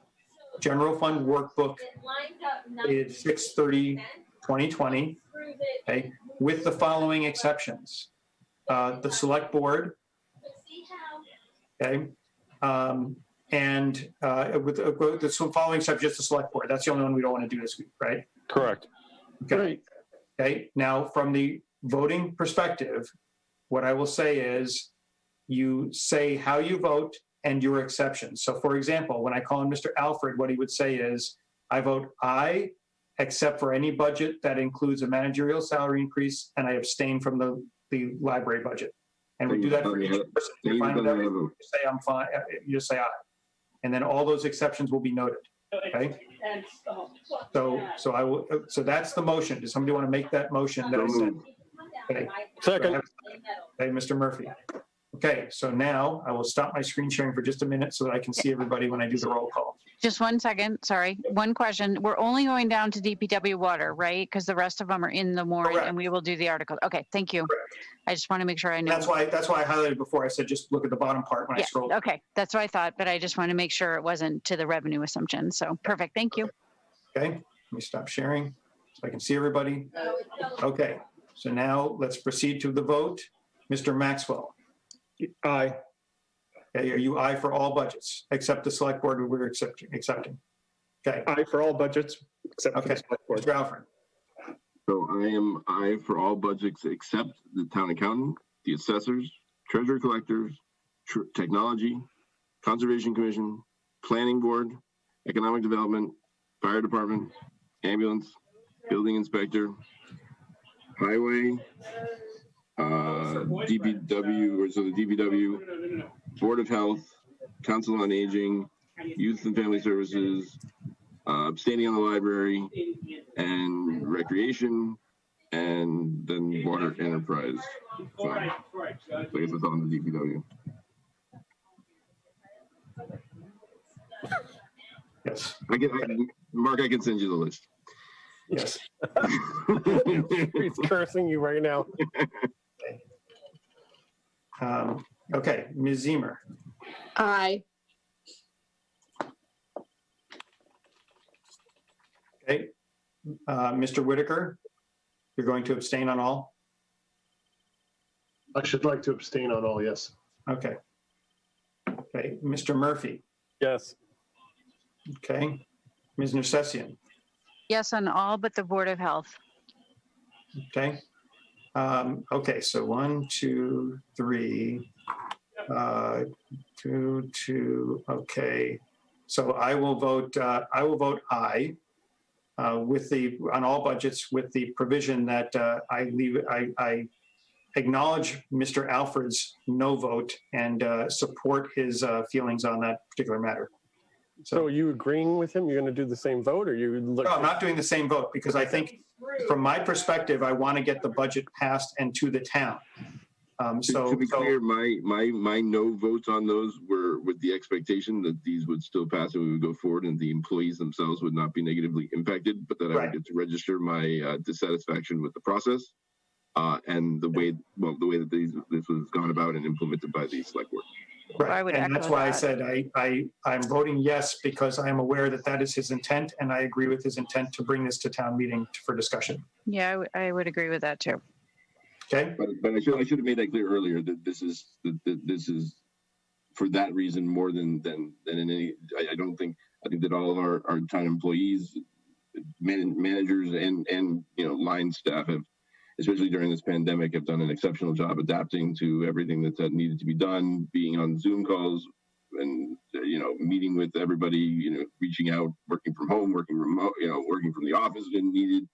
general fund workbook dated 6/30/2020, okay, with the following exceptions. The select board, okay, and with the following exceptions, just the select board. That's the only one we don't want to do this week, right? Correct. Okay. Right. Okay. Now, from the voting perspective, what I will say is you say how you vote and your exceptions. So, for example, when I call in Mr. Alfred, what he would say is, I vote aye, except for any budget that includes a managerial salary increase, and I abstain from the library budget. And we do that for each person. You're fine with everything. You say I'm fine. You just say aye. And then all those exceptions will be noted. Okay. So I will. So that's the motion. Does somebody want to make that motion that I said? Okay. Second. Okay, Mr. Murphy. Okay. So now I will stop my screen sharing for just a minute so that I can see everybody when I do the roll call. Just 1 second. Sorry. One question. We're only going down to DPW water, right? Because the rest of them are in the warrant. Correct. And we will do the article. Okay. Thank you. Correct. I just want to make sure I know. That's why I highlighted before. I said just look at the bottom part when I scroll. Okay. That's what I thought, but I just want to make sure it wasn't to the revenue assumption. So perfect. Thank you. Okay. Let me stop sharing so I can see everybody. Okay. So now let's proceed to the vote. Mr. Maxwell. Aye. Okay, are you aye for all budgets except the select board we're accepting? Okay. Aye for all budgets except for the select board. Mr. Alfred. So I am aye for all budgets except the town accountant, the assessors, treasurer collectors, technology, conservation commission, planning board, economic development, fire department, ambulance, building inspector, highway, DPW, or so the DPW, Board of Health, Council on Aging, Youth and Family Services, abstaining on the library, and recreation, and then water enterprise. So I guess that's all in the DPW. Yes. Mark, I can send you the list. Yes. He's cursing you right now. Okay, Ms. Zemer. Aye. Okay. Mr. Whitaker, you're going to abstain on all? I should like to abstain on all, yes. Okay. Okay, Mr. Murphy. Yes. Okay. Ms. Nersessian. Yes on all but the Board of Health. Okay. Okay, so 1, 2, 3, 2. Okay. So I will vote aye on all budgets with the provision that I acknowledge Mr. Alfred's no vote and support his feelings on that particular matter. So are you agreeing with him? You're going to do the same vote, or you look? No, I'm not doing the same vote because I think from my perspective, I want to get the budget passed and to the town. To be clear, my no votes on those were with the expectation that these would still pass and we would go forward and the employees themselves would not be negatively impacted, but that I would get to register my dissatisfaction with the process and the way that this was gone about and implemented by the select board. Right, and that's why I said I'm voting yes because I am aware that that is his intent, and I agree with his intent to bring this to town meeting for discussion. Yeah, I would agree with that too. Okay. But I should have made that clear earlier that this is for that reason more than in any. I think that all of our town employees, managers, and line staff have, especially during this pandemic, have done an exceptional job adapting to everything that needed to be done, being on Zoom calls and, meeting with everybody, reaching out, working from home, working remote, working from the office when needed,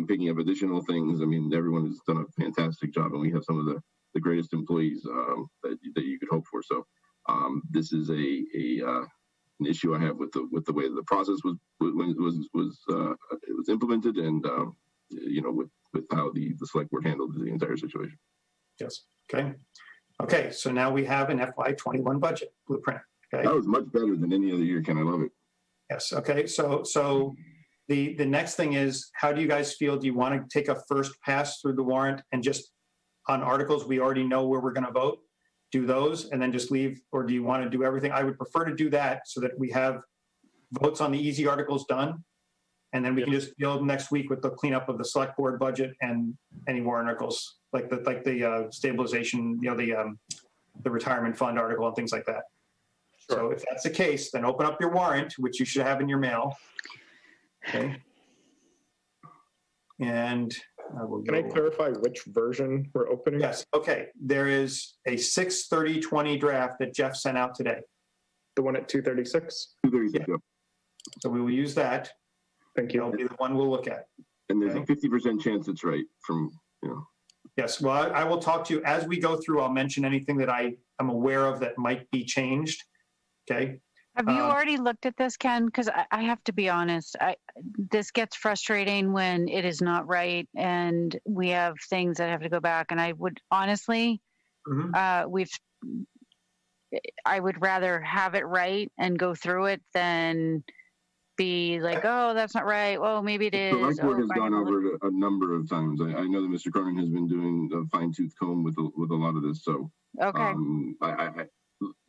picking up additional things. I mean, everyone has done a fantastic job and we have some of the greatest employees that you could hope for. So this is an issue I have with the way that the process was implemented and, with how the select board handled the entire situation. Yes. Okay. So now we have an FY21 budget blueprint. Okay. That was much better than any other year, Ken. I love it. Yes. Okay. So the next thing is, how do you guys feel? Do you want to take a first pass through the warrant and just on articles we already know where we're going to vote, do those and then just leave? Or do you want to do everything? I would prefer to do that so that we have votes on the easy articles done. And then we can just deal next week with the cleanup of the select board budget and any warrant articles like the stabilization, the retirement fund article and things like that. Sure. So if that's the case, then open up your warrant, which you should have in your mail. Okay. And I will go. Can I clarify which version we're opening? Yes. Okay. There is a 6/30/20 draft that Jeff sent out today. The one at 236? 236. Yeah. So we will use that. Thank you. That'll be the one we'll look at. And there's a 50% chance it's right from, Yes. Well, I will talk to you as we go through. I'll mention anything that I am aware of that might be changed. Okay. Have you already looked at this, Ken? Because I have to be honest, this gets frustrating when it is not right and we have things that have to go back. And I would honestly, I would rather have it right and go through it than be like, oh, that's not right. Well, maybe it is. The select board has gone over it a number of times. I know that Mr. Cronin has been doing a fine-tooth comb with a lot of this. So okay.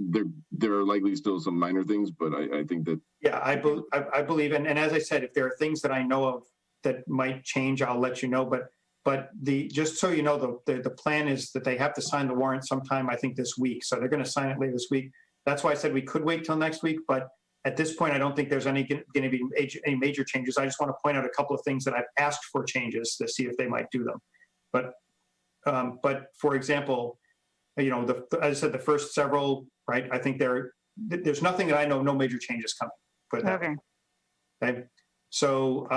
There are likely still some minor things, but I think that. Yeah, I believe, and as I said, if there are things that I know of that might change, I'll let you know. But just so you know, the plan is that they have to sign the warrant sometime, I think this week. So they're going to sign it later this week. That's why I said we could wait till next week. But at this point, I don't think there's going to be any major changes. I just want to point out a couple of things that I've asked for changes to see if they might do them. But for example, as I said, the first several, right? I think there's nothing that I know, no major changes coming. Put it that way. Okay. So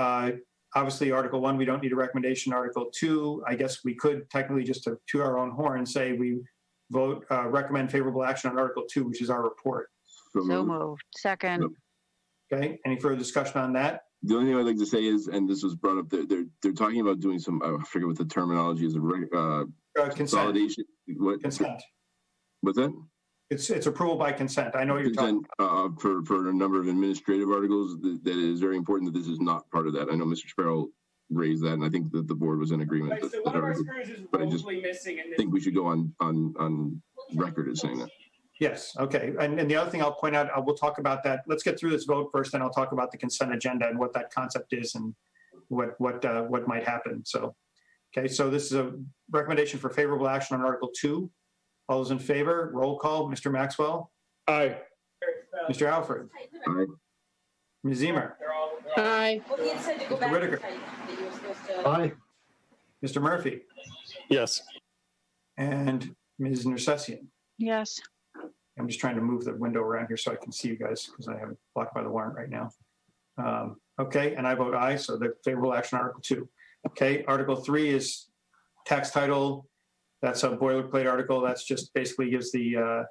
obviously, Article 1, we don't need a recommendation. Article 2, I guess we could technically just to our own horn say we vote recommend favorable action on Article 2, which is our report. So moved. Second. Okay. Any further discussion on that? The only thing I'd like to say is, and this was brought up, they're talking about doing some, I forget what the terminology is, consolidation. Consent. Consent. What's that? It's approval by consent. I know what you're talking about. For a number of administrative articles, that is very important that this is not part of that. I know Mr. Sparrow raised that, and I think that the board was in agreement. Right, so one of our screws is woefully missing. I think we should go on record as saying that. Yes. Okay. And the other thing I'll point out, we'll talk about that. Let's get through this vote first, then I'll talk about the consent agenda and what that concept is and what might happen. So, okay. So this is a recommendation for favorable action on Article 2. All those in favor, roll call. Mr. Maxwell. Aye. Mr. Alfred. Aye. Ms. Zemer. Aye. Mr. Whitaker. Aye. Mr. Murphy. Yes. And Ms. Nersessian. Yes. I'm just trying to move the window around here so I can see you guys because I have it blocked by the warrant right now. Okay, and I vote aye, so the favorable action on Article 2. Okay, Article 3 is tax title. That's a boilerplate article. That's just basically gives the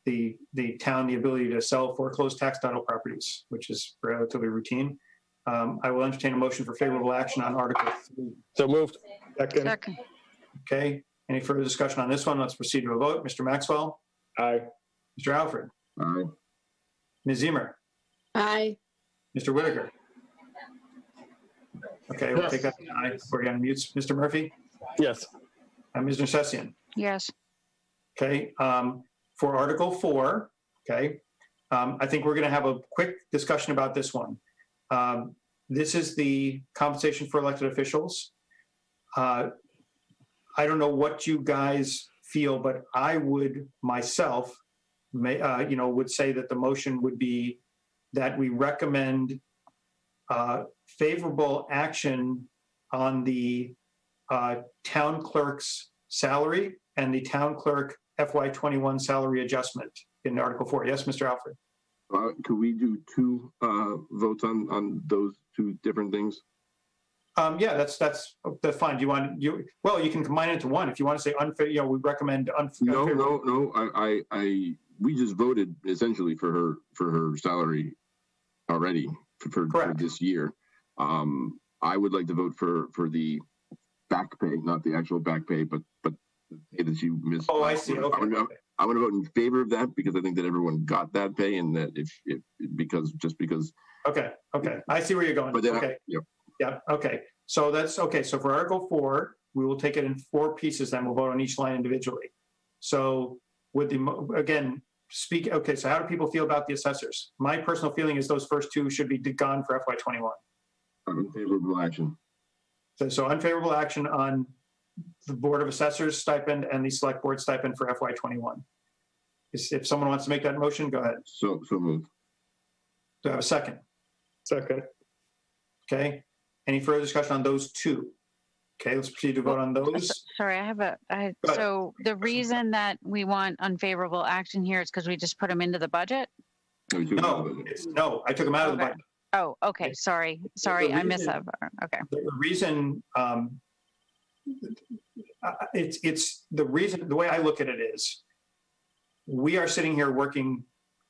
the town the ability to sell foreclosed tax title properties, which is relatively routine. I will entertain a motion for favorable action on Article 3. So moved. Second. Okay, any further discussion on this one? Let's proceed to a vote. Mr. Maxwell? Aye. Mr. Alfred? Aye. Ms. Zemer? Aye. Mr. Whitaker? Okay, we'll take that. Aye. We're going to mute. Mr. Murphy? Yes. Ms. Nersessian? Yes. Okay, for Article 4, okay, I think we're going to have a quick discussion about this one. This is the compensation for elected officials. I don't know what you guys feel, but I would myself, would say that the motion would be that we recommend favorable action on the town clerk's salary and the town clerk FY21 salary adjustment in Article 4. Yes, Mr. Alfred? Could we do two votes on those two different things? Yeah, that's fine. Do you want you can combine it into one if you want to say unfair. We recommend unfair. No. We just voted essentially for her salary already for this year. I would like to vote for the back pay, not the actual back pay, but the pay that you missed. Oh, I see. Okay. I'm going to vote in favor of that because I think that everyone got that pay, and that because. Okay. I see where you're going. But then, okay. Yeah. Okay. So that's okay. So for Article 4, we will take it in 4 pieces. Then we'll vote on each line individually. So with okay. So how do people feel about the assessors? My personal feeling is those first 2 should be gone for FY21. Unfavorable action. So unfavorable action on the Board of Assessors stipend and the Select Board stipend for FY21. If someone wants to make that motion, go ahead. So moved. Do I have a second? Second. Okay. Any further discussion on those 2? Okay, let's proceed to vote on those. Sorry, so the reason that we want unfavorable action here is because we just put them into the budget? No, I took them out of the budget. Oh, okay. Sorry, I missed that. Okay. The reason, it's the reason, the way I look at it is, we are sitting here working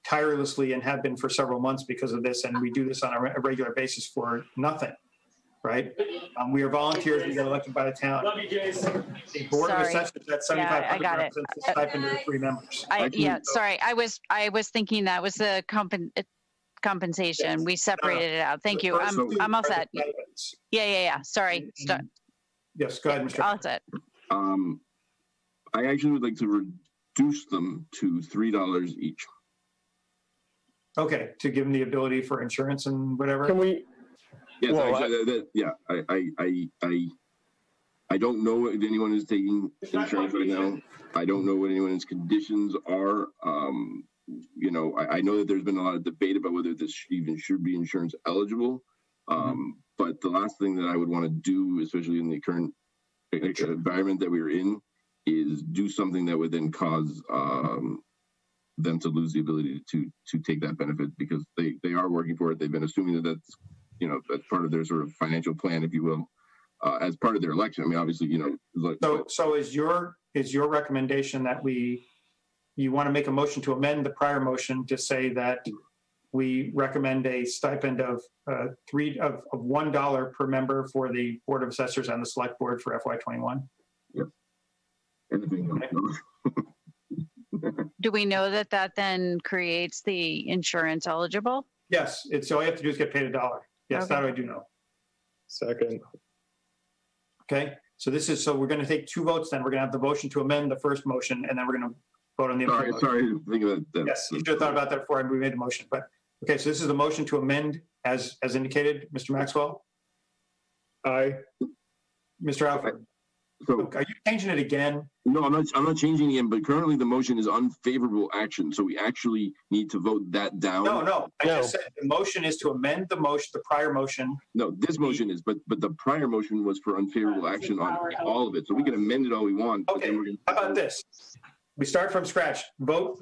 tirelessly and have been for several months because of this, and we do this on a regular basis for nothing, right? We are volunteers. We get elected by the town. Love you, Jason. The Board of Assessors, that's 75. I got it. The stipend of 3 members. Sorry, I was thinking that was the compensation. Yes. We separated it out. Thank you. I'm all set. Yeah. Sorry. Yes, go ahead, Mr. All set. I actually would like to reduce them to $3 each. Okay, to give them the ability for insurance and whatever. Can we? Yes, I don't know if anyone is taking insurance right now. I don't know what anyone's conditions are. I know that there's been a lot of debate about whether this even should be insurance eligible. But the last thing that I would want to do, especially in the current environment that we're in, is do something that would then cause them to lose the ability to take that benefit, because they are working for it. They've been assuming that's part of their sort of financial plan, if you will, as part of their election. I mean, obviously, So is your recommendation that you want to make a motion to amend the prior motion to say that we recommend a stipend of $1 per member for the Board of Assessors and the Select Board for FY21? Yes. Do we know that then creates the insurance eligible? Yes, all you have to do is get paid $1. Yes, Okay. that I do know. Second. Okay, so we're going to take 2 votes then. We're going to have the motion to amend the first motion, and then we're going to vote on the other. Sorry, think about that. Yes, you should have thought about that before we made the motion. But okay, so this is the motion to amend as indicated. Mr. Maxwell? Aye. Mr. Alfred? So, are you changing it again? No, I'm not changing it, but currently the motion is unfavorable action. So we actually need to vote that down. No. I just said the motion is to amend the prior motion. No, this motion is, but the prior motion was for unfavorable action on all of it. So we can amend it all we want. Okay, how about this? We start from scratch. Vote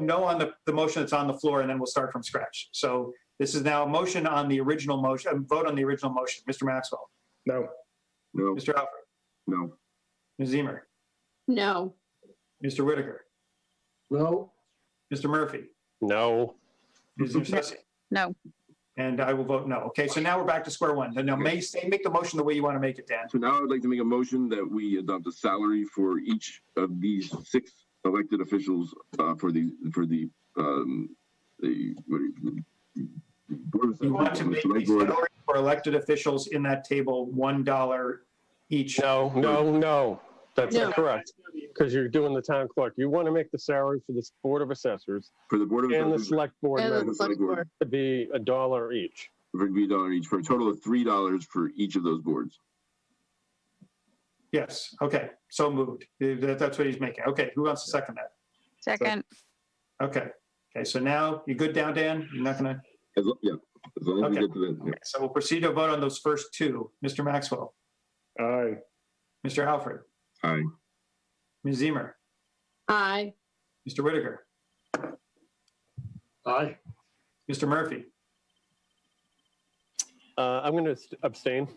no on the motion that's on the floor, and then we'll start from scratch. So this is now a motion on the original motion. Vote on the original motion. Mr. Maxwell? No. Mr. Alfred? No. Ms. Zemer? No. Mr. Whitaker? No. Mr. Murphy, No. Ms. Nursessian, No. and I will vote no. Okay, so now we're back to square one. Now, make the motion the way you want to make it, Dan. So now I'd like to make a motion that we adopt a salary for each of these 6 elected officials for the Board of You want to Assessors, make the the Select Board. salary for elected officials in that table $1 each. No. That's No. not correct. Because you're doing the town clerk. You want to make the salary for the Board of Assessors For the Board of and the Assessors, Select Board And the members select board. to be $1 each. for $1 each, for a total of $3 for each of those boards. Yes, okay, so moved. That's what he's making. Okay, who wants to second that? Second. Okay, so now, you good down, Dan? You're not gonna, As long as we Okay. get to the, yeah. so we'll proceed to vote on those first 2. Mr. Maxwell, Aye. Mr. Alfred, Aye. Ms. Zemer, Aye. Mr. Whitaker, Aye. Mr. Murphy, I'm going to abstain.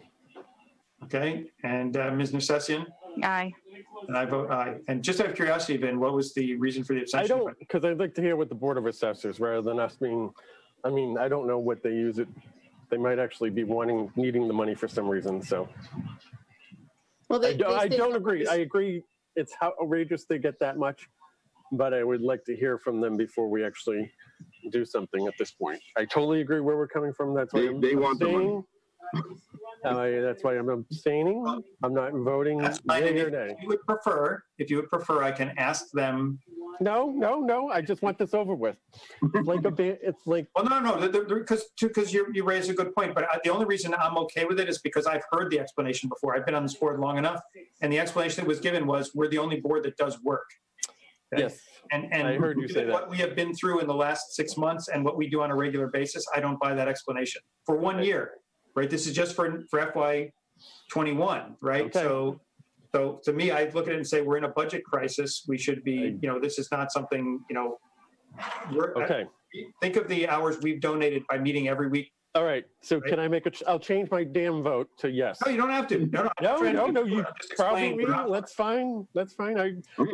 okay, and Ms. Nursessian, Aye. and I vote aye. And just out of curiosity, Ben, what was the reason for the I abstention? don't, because I'd like to hear what the Board of Assessors, rather than us being, I mean, I don't know what they use it. They might actually be needing the money for some reason, so. Well, I don't agree. I agree it's outrageous they get that much, but I would like to hear from them before we actually do something at this point. I totally agree where we're coming from. That's why I'm They want the money. abstaining. That's why I'm abstaining. I'm not voting That's fine. yea And or if nay. you would prefer, I can ask them. No. I just want this over with. It's like it's like, Well, no, because you raise a good point, but the only reason I'm okay with it is because I've heard the explanation before. I've been on this board long enough, and the explanation that was given was, we're the only board that does work. Okay? yes. And I heard you say that. what we have been through in the last 6 months and what we do on a regular basis, I don't buy that explanation for 1 year, right? This is just for FY '21, right? Okay. So to me, I look at it and say, we're in a budget crisis. We should be, this is not something, Okay. think of the hours we've donated by meeting every week. All right. So can I I'll change my damn vote to yes. No, you don't have to. No, You probably me. That's fine.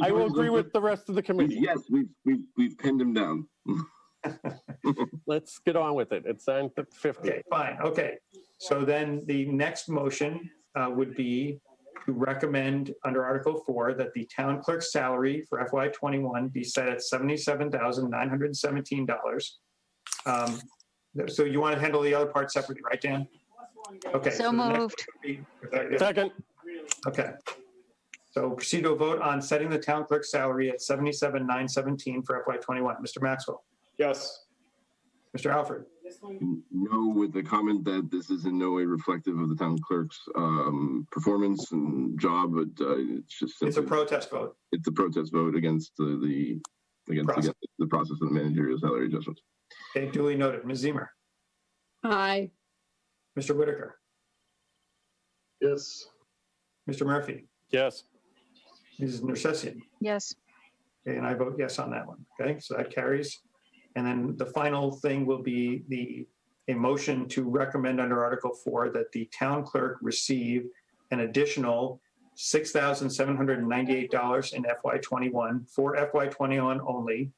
I will agree with the rest of the committee. Yes, we've pinned him down. Let's get on with it. It's on to 50. Okay, fine. Okay. So then the next motion would be to recommend under Article 4 that the town clerk's salary for FY '21 be set at $77,917. So you want to handle the other part separately, right, Dan? Okay. So the next moved. would be- Second. Okay. So proceed to a vote on setting the town clerk's salary at $77,917 for FY '21. Mr. Maxwell, Yes. Mr. Alfred, No, with the comment that this is in no way reflective of the town clerk's performance and job, but it's just it's a simply, protest vote. it's a protest vote against the process of the managerial salary adjustments. Okay, duly noted. Ms. Zemer, Aye. Mr. Whitaker, Yes. Mr. Murphy, Yes. Mrs. Nursessian. Yes. Okay, and I vote yes on that one. Okay, so that carries. And then the final thing will be a motion to recommend under Article 4 that the town clerk receive an additional $6,798 in FY '21 for FY '21 only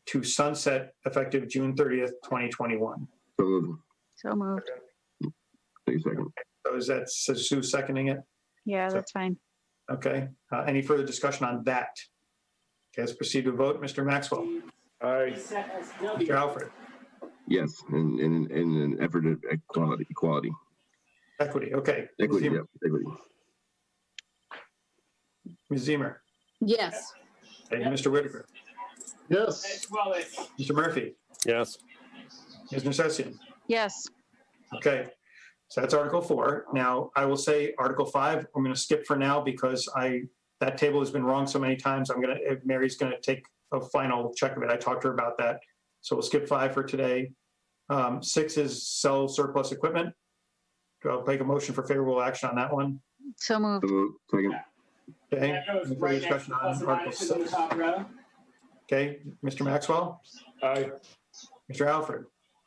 to sunset effective June 30th, 2021. So moved. So moved. Take a second. So is that Sue seconding it? Yeah, that's fine. Okay, any further discussion on that? Okay, let's proceed to vote. Mr. Maxwell, Aye. Mr. Alfred, Yes, in an effort at equality. equity, okay. Equity, yeah, equity. Ms. Zemer, Yes. and Mr. Whitaker, Yes. Mr. Murphy, Yes. Ms. Nursessian. Yes. Okay, so that's Article 4. Now, I will say Article 5, I'm going to skip for now because that table has been wrong so many times. Mary's going to take a final check of it. I talked to her about that. So we'll skip 5 for today. 6 is sell surplus equipment. I'll make a motion for favorable action on that one. So moved. Second. Okay, any further discussion on Article 6? Okay, Mr. Maxwell, Aye. Mr. Alfred,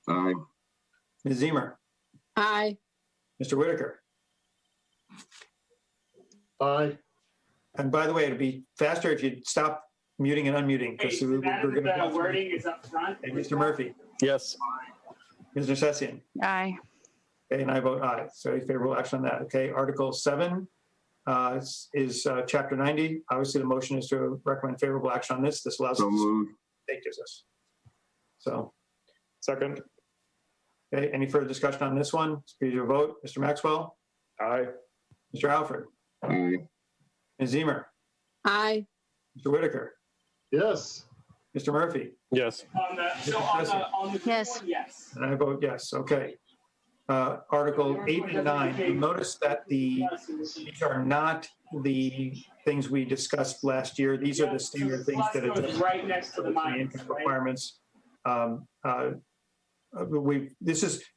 Aye. Ms. Zemer, Aye. Mr. Whitaker. Aye. And by the way, it'd be faster if you'd stop muting and unmuting. Hey, Because so we're that going the to. wording is up front. Hey, Mr. Murphy, Yes. Mr. Sessian. Aye. Okay, and I vote aye. So favorable action on that. Okay, Article 7 is Chapter 90. Obviously, the motion is to recommend favorable action on this. This allows So us moved. to take business. So, Second. okay, any further discussion on this one? Speed your vote. Mr. Maxwell, Aye. Mr. Alfred, Aye. Ms. Zemer, Aye. Mr. Whitaker, Yes. Mr. Murphy, Yes. On the Yes. one, yes. and I vote yes. Okay. Article 8 and 9, you'll notice that these are not the things we discussed last year. These are the standard things that Plus goes adjust right next to the mines, income right? requirements.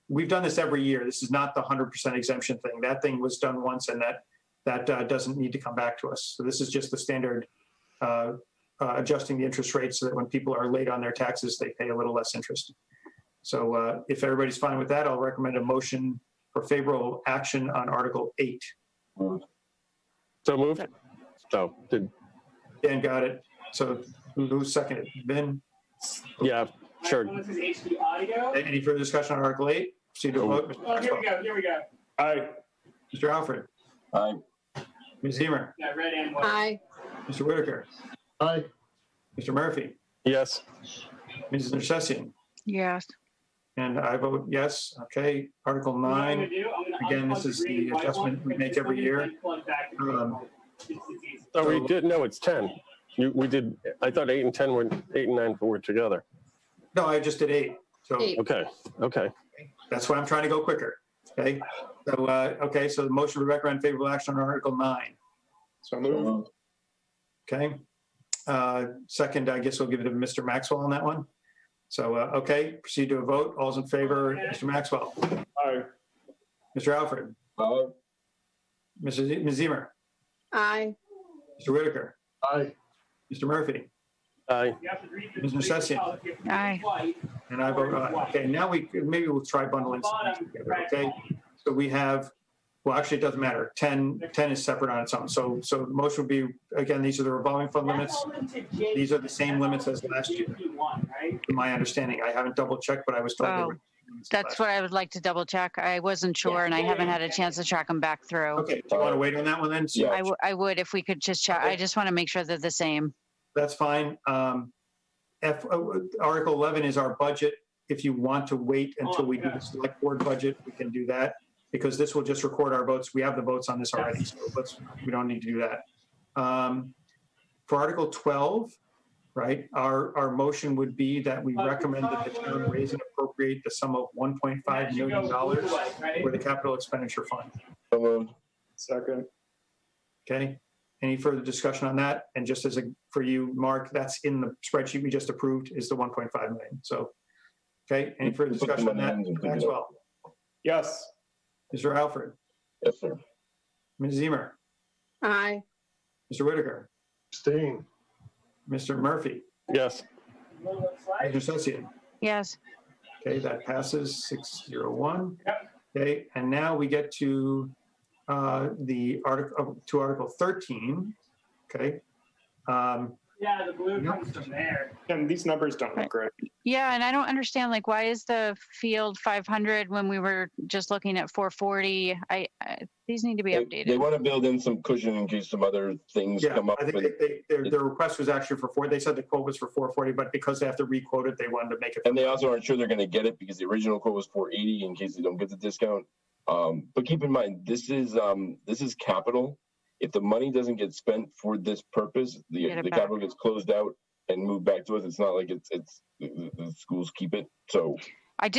We've done this every year. This is not the 100% exemption thing. That thing was done once, and that doesn't need to come back to us. So this is just the standard adjusting the interest rate so that when people are late on their taxes, they pay a little less interest. So if everybody's fine with that, I'll recommend a motion for favorable action on Article 8. So moved. So did, Dan got it. So who seconded? Ben? yeah, sure. This is HD audio. Any further discussion on Article 8? Proceed to a vote. Mr. Oh, here Maxwell. we go. Here we go. Aye. Mr. Alfred. Aye. Ms. Zemer. Yeah, red and white. Aye. Mr. Whitaker. Aye. Mr. Murphy. Yes. Mrs. Nersessian. Yes. And I vote yes. Okay. Article What I'm 9. gonna do, I'm gonna Again, unplug this is green the and white adjustment one, we and make just every plug it year. and plug back the green one. It's easy. Oh, we did. No, it's 10. We did. I thought 8 and 10 were 8 and 9 were together. No, I just did 8. So 8. Okay. that's why I'm trying to go quicker. Okay. So, so the motion would recommend favorable action on Article 9. So moved. Okay. Second, I guess we'll give it to Mr. Maxwell on that one. So, okay, proceed to a vote. All's in favor, Mr. Maxwell, Aye. Mr. Alfred, Aye. Ms. Zemer, Aye. Mr. Whitaker, Aye. Mr. Murphy, Aye. You have to read the Ms. Nersessian. color. If you read Aye. white, and I vote aye. Okay, now maybe we'll try bundling some things bottom, together, right. okay? So we have, well, actually, it doesn't matter. 10 is separate on its own. So the motion would be, again, these are the revolving fund That's limits. all into J- These are the same that's all limits as into last year. JP1, right? To my understanding, I haven't double checked, but I was told they Oh, were. That's what I would like to double check. I wasn't sure and I haven't had a chance to track them back through. Okay, do you want to wait on that one then? Yeah. I would if we could just check. I just want to make sure they're the same. That's fine. Article 11 is our budget. If you want to wait until we do the select board budget, we can do that because this will just record our votes. We have the votes on this already, so we don't need to do that. For Article 12, right, our motion would be that we recommend that the town raise and appropriate the sum of $1.5 million for the capital expenditure fund. So moved. Second. Okay, any further discussion on that? And just for you, Mark, that's in the spreadsheet we just approved is the 1.5 million. So, okay, any further discussion on that? Maxwell, Yes. Mr. Alfred, Yes, sir. Ms. Zemer, Aye. Mr. Whitaker, Abstain. Mr. Murphy, Yes. Mr. Sessian. Yes. Okay, that passes 601. Okay, and now we get to Article 13. Okay. Yeah, the blue comes from there. And these numbers don't look great. Yeah, and I don't understand, like, why is the field 500 when we were just looking at 440? These need to be updated. They want to build in some cushion in case some other things Yeah, come up. I think their request was actually for 4. They said the quote was for 440, but because they have to re-quote it, they wanted to make it. And they also aren't sure they're going to get it because the original quote was 480 in case they don't get the discount. But keep in mind, this is capital. If the money doesn't get spent for this purpose, the capital gets closed out and moved back to us. It's not like the schools keep it. So I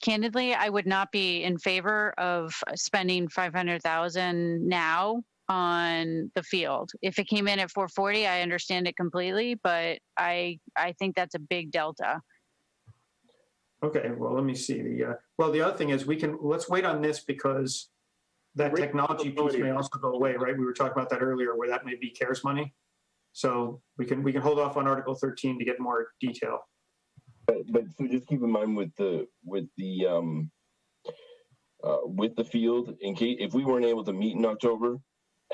candidly, I would not be in favor of spending 500,000 now on the field. If it came in at 440, I understand it completely, but I think that's a big delta. Okay, well, let me see. The other thing is let's wait on this because that technology piece may also go away, right? We were talking about that earlier where that may be CARES money. So we can hold off on Article 13 to get more detail. But so just keep in mind with the field, in case if we weren't able to meet in October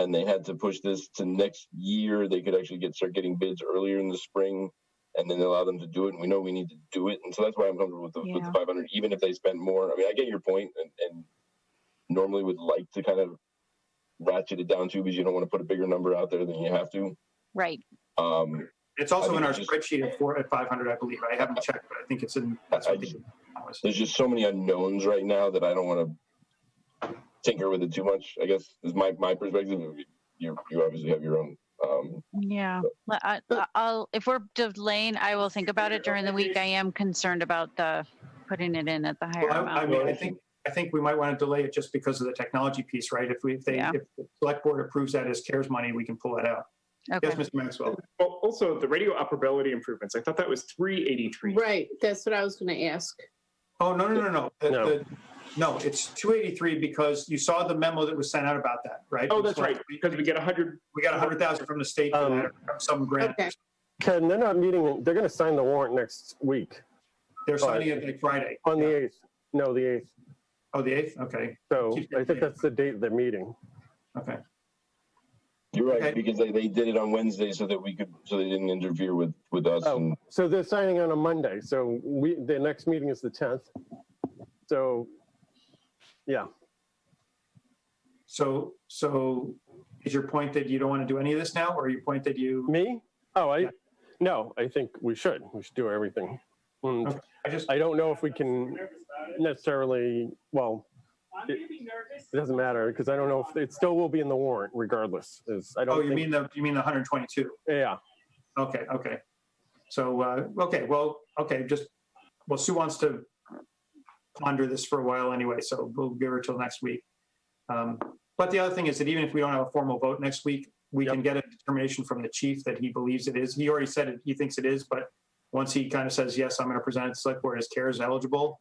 and they had to push this to next year, they could actually start getting bids earlier in the spring, and then allow them to do it. And we know we need to do it, and so that's why I'm comfortable with the 500, even if they spend more. I mean, I get your point, and normally would like to kind of ratchet it down too, because you don't want to put a bigger number out there than you have to. Right. It's also in our spreadsheet at 500, I believe. I haven't checked, but I think it's in. There's just so many unknowns right now that I don't want to tinker with it too much, I guess, is my perspective. You obviously have your own. Yeah. I'll if we're delaying, I will think about it during the week. I am concerned about the putting it in at the higher amount. I mean, I think we might want to delay it just because of the technology piece, right? If the select board approves that as CARES money, we can pull that out. Okay. Yes, Mr. Maxwell. Well, also the radio operability improvements. I thought that was 383. Right. That's what I was going to ask. Oh, no. No, it's 283 because you saw the memo that was sent out about that, right? Oh, that's right. Because we get 100. We got 100,000 from the state for that, from some grant. Okay. Ken, they're not meeting, they're going to sign the warrant next week. They're signing it like Friday. On the 8th. No, the 8th. Oh, the 8th? Okay. So I think that's the date they're meeting. Okay. You're right, because they did it on Wednesday so that they didn't interfere with us. Oh, so they're signing on a Monday. So the next meeting is the 10th. So, yeah. So is your point that you don't want to do any of this now, or your point that you? Me? Oh, no, I think we should do everything. And I don't know if we can necessarily, well, it doesn't matter because I don't know if it still will be in the warrant regardless. You mean the 122? Yeah. Okay. So Sue wants to ponder this for a while anyway, so we'll give her till next week. But the other thing is that even if we don't have a formal vote next week, we can get a determination from the chief that he believes it is. He already said it, he thinks it is, but once he kind of says, yes, I'm going to present it to select board as CARES eligible,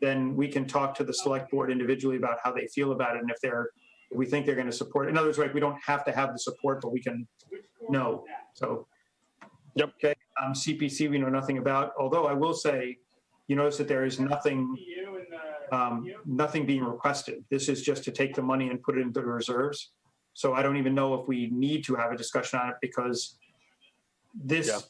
then we can talk to the select board individually about how they feel about it. And if we think they're going to support it. In other words, like, we don't have to have the support, but we can know. So, yep. Okay. CPC, we know nothing about, although I will say, you notice that there is nothing being requested. This is just to take the money and put it into the reserves. So I don't even know if we need to have a discussion on it because this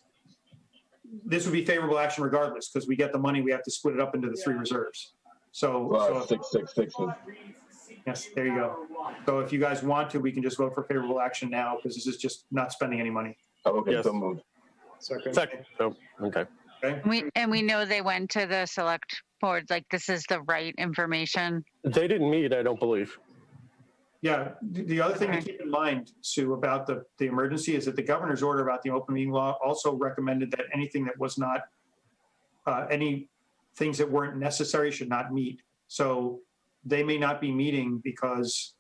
would be favorable action regardless, because we get the money, we have to split it up into the 3 reserves. So 666. Yes, there you go. So if you guys want to, we can just vote for favorable action now because this is just not spending any money. Oh, okay, yes. so moved. Second. Oh, okay. We know they went to the select board, like this is the right information. They didn't meet, I don't believe. Yeah, the other thing to keep in mind, Sue, about the emergency is that the governor's order about the open meeting law also recommended that anything that was not, any things that weren't necessary should not meet. So they may not be meeting because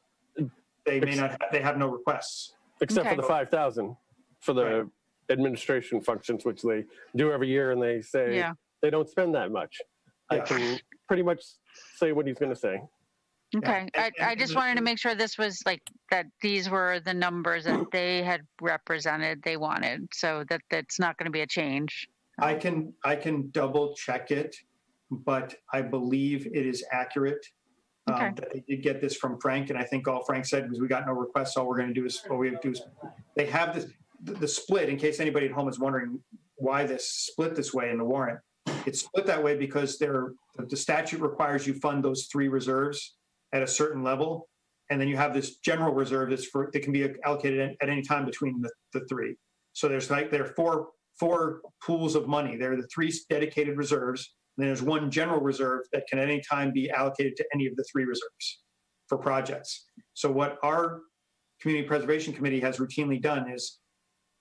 they have no requests. Except for the 5,000 for the administration functions, which they do every year, and they say they don't spend that much. I can pretty much say what he's going to say. Okay, I just wanted to make sure this was like that these were the numbers that they had represented they wanted, so that that's not going to be a change. I can double check it, but I believe it is accurate. That they did get this from Frank, and I think all Frank said was we got no requests. All we're going to do is they have this the split. In case anybody at home is wondering why this split this way in the warrant, it's split that way because the statute requires you fund those 3 reserves at a certain level, and then you have this general reserve that can be allocated at any time between the 3. So there are four pools of money. There are the 3 dedicated reserves, and then there's 1 general reserve that can at any time be allocated to any of the 3 reserves for projects. So what our Community Preservation Committee has routinely done is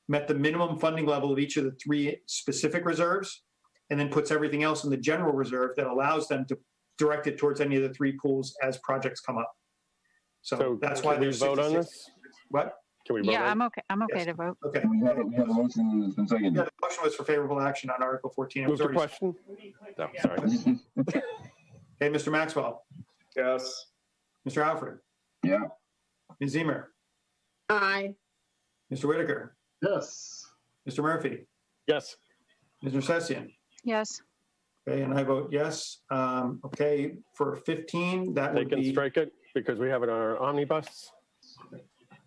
met the minimum funding level of each of the 3 specific reserves, and then puts everything else in the general reserve that allows them to direct it towards any of the 3 pools as projects come up. So that's why there's vote on this. What? Can we vote? Yeah, I'm okay to vote. Okay. We have a motion that's been seconded. Yeah, the motion was for favorable action on Article 14. Move to question? No, sorry. Okay, Mr. Maxwell. Yes. Mr. Alfred. Yeah. Ms. Zemer. Aye. Mr. Whitaker. Yes. Mr. Murphy. Yes. Ms. Nersessian. Yes. Okay, and I vote yes. Okay, for 15, that They would can be. strike it because we have it on our omnibus.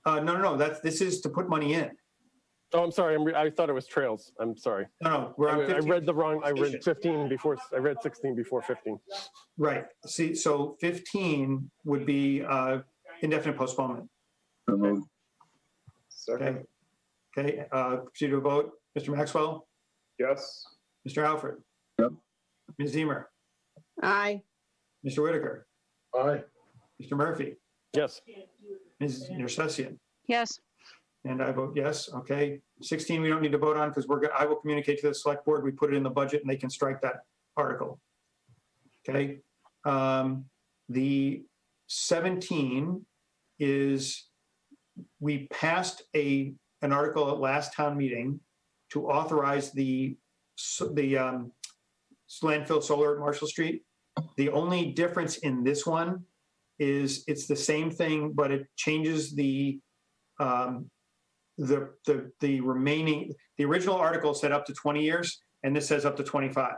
No, this is to put money in. Oh, I'm sorry. I thought it was trails. I'm sorry. No, we're on I 15. read the wrong. I read 15 before. I read 16 before 15. Right. See, so 15 would be indefinite postponement. Second. Okay. Proceed to a vote. Mr. Maxwell, Yes. Mr. Alfred. Yep. Ms. Zemer, Aye. Mr. Whitaker, Aye. Mr. Murphy, Yes. Ms. Nersessian, Yes. and I vote yes. Okay. 16 we don't need to vote on because I will communicate to the select board. We put it in the budget and they can strike that article. Okay. The 17 is we passed an article at last town meeting to authorize the landfill solar at Marshall Street. The only difference in this one is it's the same thing, but it changes the remaining. The original article said up to 20 years, and this says up to 25.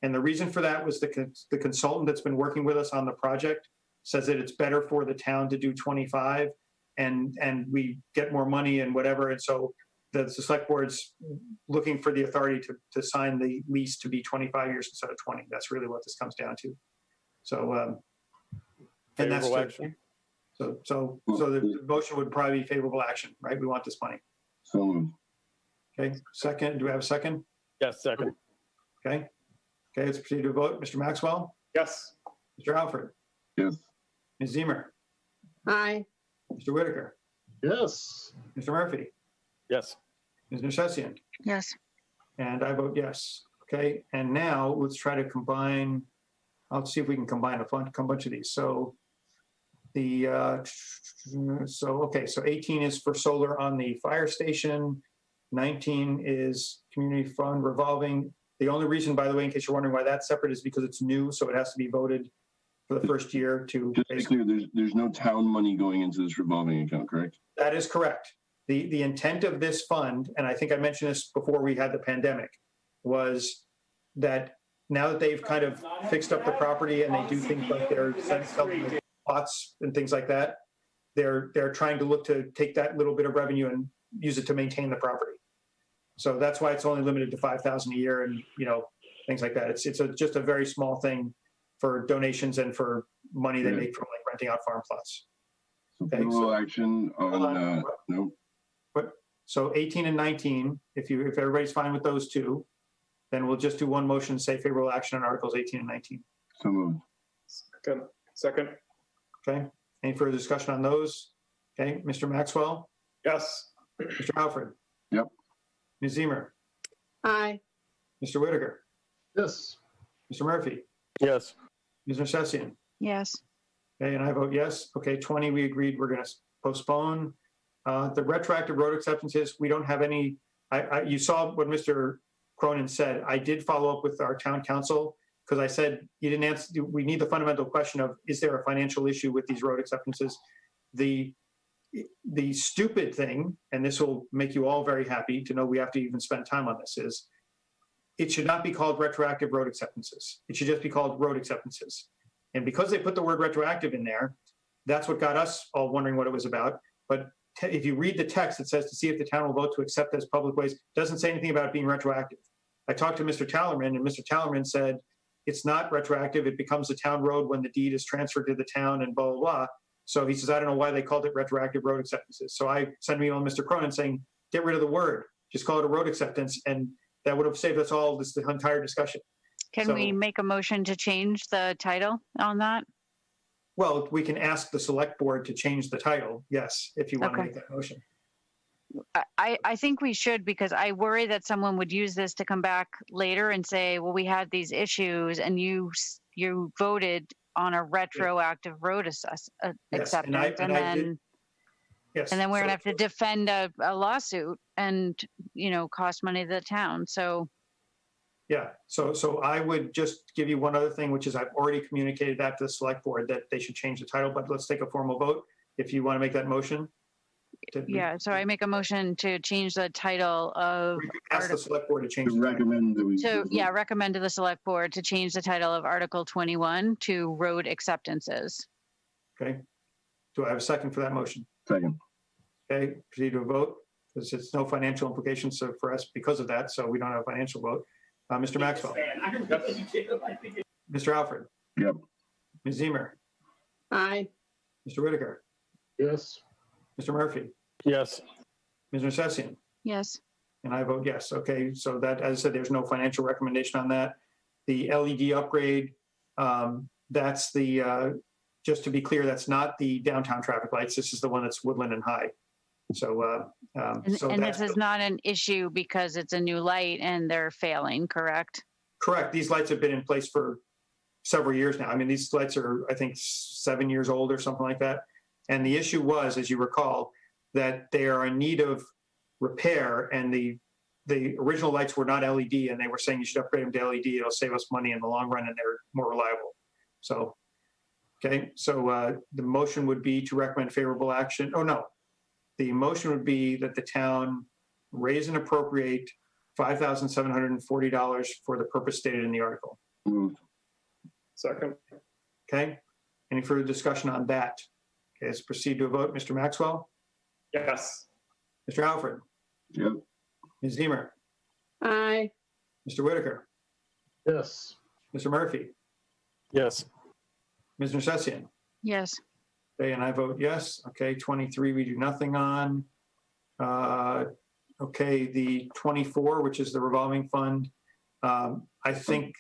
And the reason for that was the consultant that's been working with us on the project says that it's better for the town to do 25, and we get more money and whatever. And so the select board's looking for the authority to sign the lease to be 25 years instead of 20. That's really what this comes down to. So, and that's Favorable action. so the motion would probably be favorable action, right? We want this money. So moved. Okay. Second, do we have a second? Yes. Second. Okay. Okay. Let's proceed to a vote. Mr. Maxwell, Yes. Mr. Alfred, Yes. Ms. Zemer, Aye. Mr. Whitaker, Yes. Mr. Murphy, Yes. Ms. Nersessian, Yes. and I vote yes. Okay. And now let's try to combine. I'll see if we can combine a bunch of these. So so 18 is for solar on the fire station. 19 is community fund revolving. The only reason, by the way, in case you're wondering why that's separate, is because it's new, so it has to be voted for the first year to. Just to be clear, there's no town money going into this revolving account, correct? That is correct. The intent of this fund, and I think I mentioned this before we had the pandemic, was that now that they've kind of fixed up the property and they do things like they're selling pots and things like that, they're trying to look to take that little bit of revenue and use it to maintain the property. So that's why it's only limited to $5,000 a year and things like that. It's just a very small thing for donations and for money they make from like renting out farm plots. Okay, so action on no. So 18 and 19, if everybody's fine with those two, then we'll just do one motion, say favorable action on Articles 18 and 19. So moved. Second. Okay. Any further discussion on those? Okay. Mr. Maxwell? Yes. Mr. Alfred? Yep. Ms. Zemer? Aye. Mr. Whitaker? Yes. Mr. Murphy? Yes. Ms. Nersessian? Yes. Okay, and I vote yes. Okay, 20, we agreed we're going to postpone. The retroactive road acceptances, we don't have any. You saw what Mr. Cronin said. I did follow up with our town council because I said you didn't answer. We need the fundamental question of, is there a financial issue with these road acceptances? The stupid thing, and this will make you all very happy to know we have to even spend time on this, is it should not be called retroactive road acceptances. It should just be called road acceptances. And because they put the word retroactive in there, that's what got us all wondering what it was about. But if you read the text, it says to see if the town will vote to accept as public ways. It doesn't say anything about it being retroactive. I talked to Mr. Tallerman, and Mr. Tallerman said it's not retroactive. It becomes a town road when the deed is transferred to the town and blah, blah, blah. So he says, I don't know why they called it retroactive road acceptances. So I sent an email to Mr. Cronin saying, get rid of the word. Just call it a road acceptance. And that would have saved us all the entire discussion. Can we make a motion to change the title on that? Well, we can ask the select board to change the title, yes, if you want to make that motion. I think we should, because I worry that someone would use this to come back later and say, well, we had these issues and you voted on a retroactive road acceptance, and then we're gonna have to defend a lawsuit and cost money to the town. So yeah, so I would just give you one other thing, which is I've already communicated that to the select board that they should change the title, but let's take a formal vote if you want to make that motion. Yeah, so I make a motion to change the title of. Ask the select board to change the recommend that we. So yeah, recommend to the select board to change the title of Article 21 to road acceptances. Okay. Do I have a second for that motion? Second. Okay, proceed to a vote. There's no financial implications for us because of that, so we don't have a financial vote. Mr. Maxwell. Mr. Alfred. Yep. Ms. Zemer. Aye. Mr. Whitaker. Yes. Mr. Murphy. Yes. Ms. Nersessian. Yes. And I vote yes. Okay, so that, as I said, there's no financial recommendation on that. The LED upgrade, that's the, just to be clear, that's not the downtown traffic lights. This is the one that's Woodland and High. So, And this is not an issue because it's a new light and they're failing, correct? correct. These lights have been in place for several years now. I mean, these lights are, I think, 7 years old or something like that. And the issue was, as you recall, that they are in need of repair, and the original lights were not LED, and they were saying you should upgrade them to LED. It'll save us money in the long run, and they're more reliable. So, okay, so the motion would be to recommend favorable action. Oh, no. The motion would be that the town raise and appropriate $5,740 for the purpose stated in the article. Second. Okay, any further discussion on that? Okay, let's proceed to a vote. Mr. Maxwell? Yes. Mr. Alfred? Yep. Ms. Zemer? Aye. Mr. Whitaker? Yes. Mr. Murphy? Yes. Ms. Nersessian? Yes. Okay, and I vote yes. Okay, 23 we do nothing on. Okay, the 24, which is the revolving fund, I think,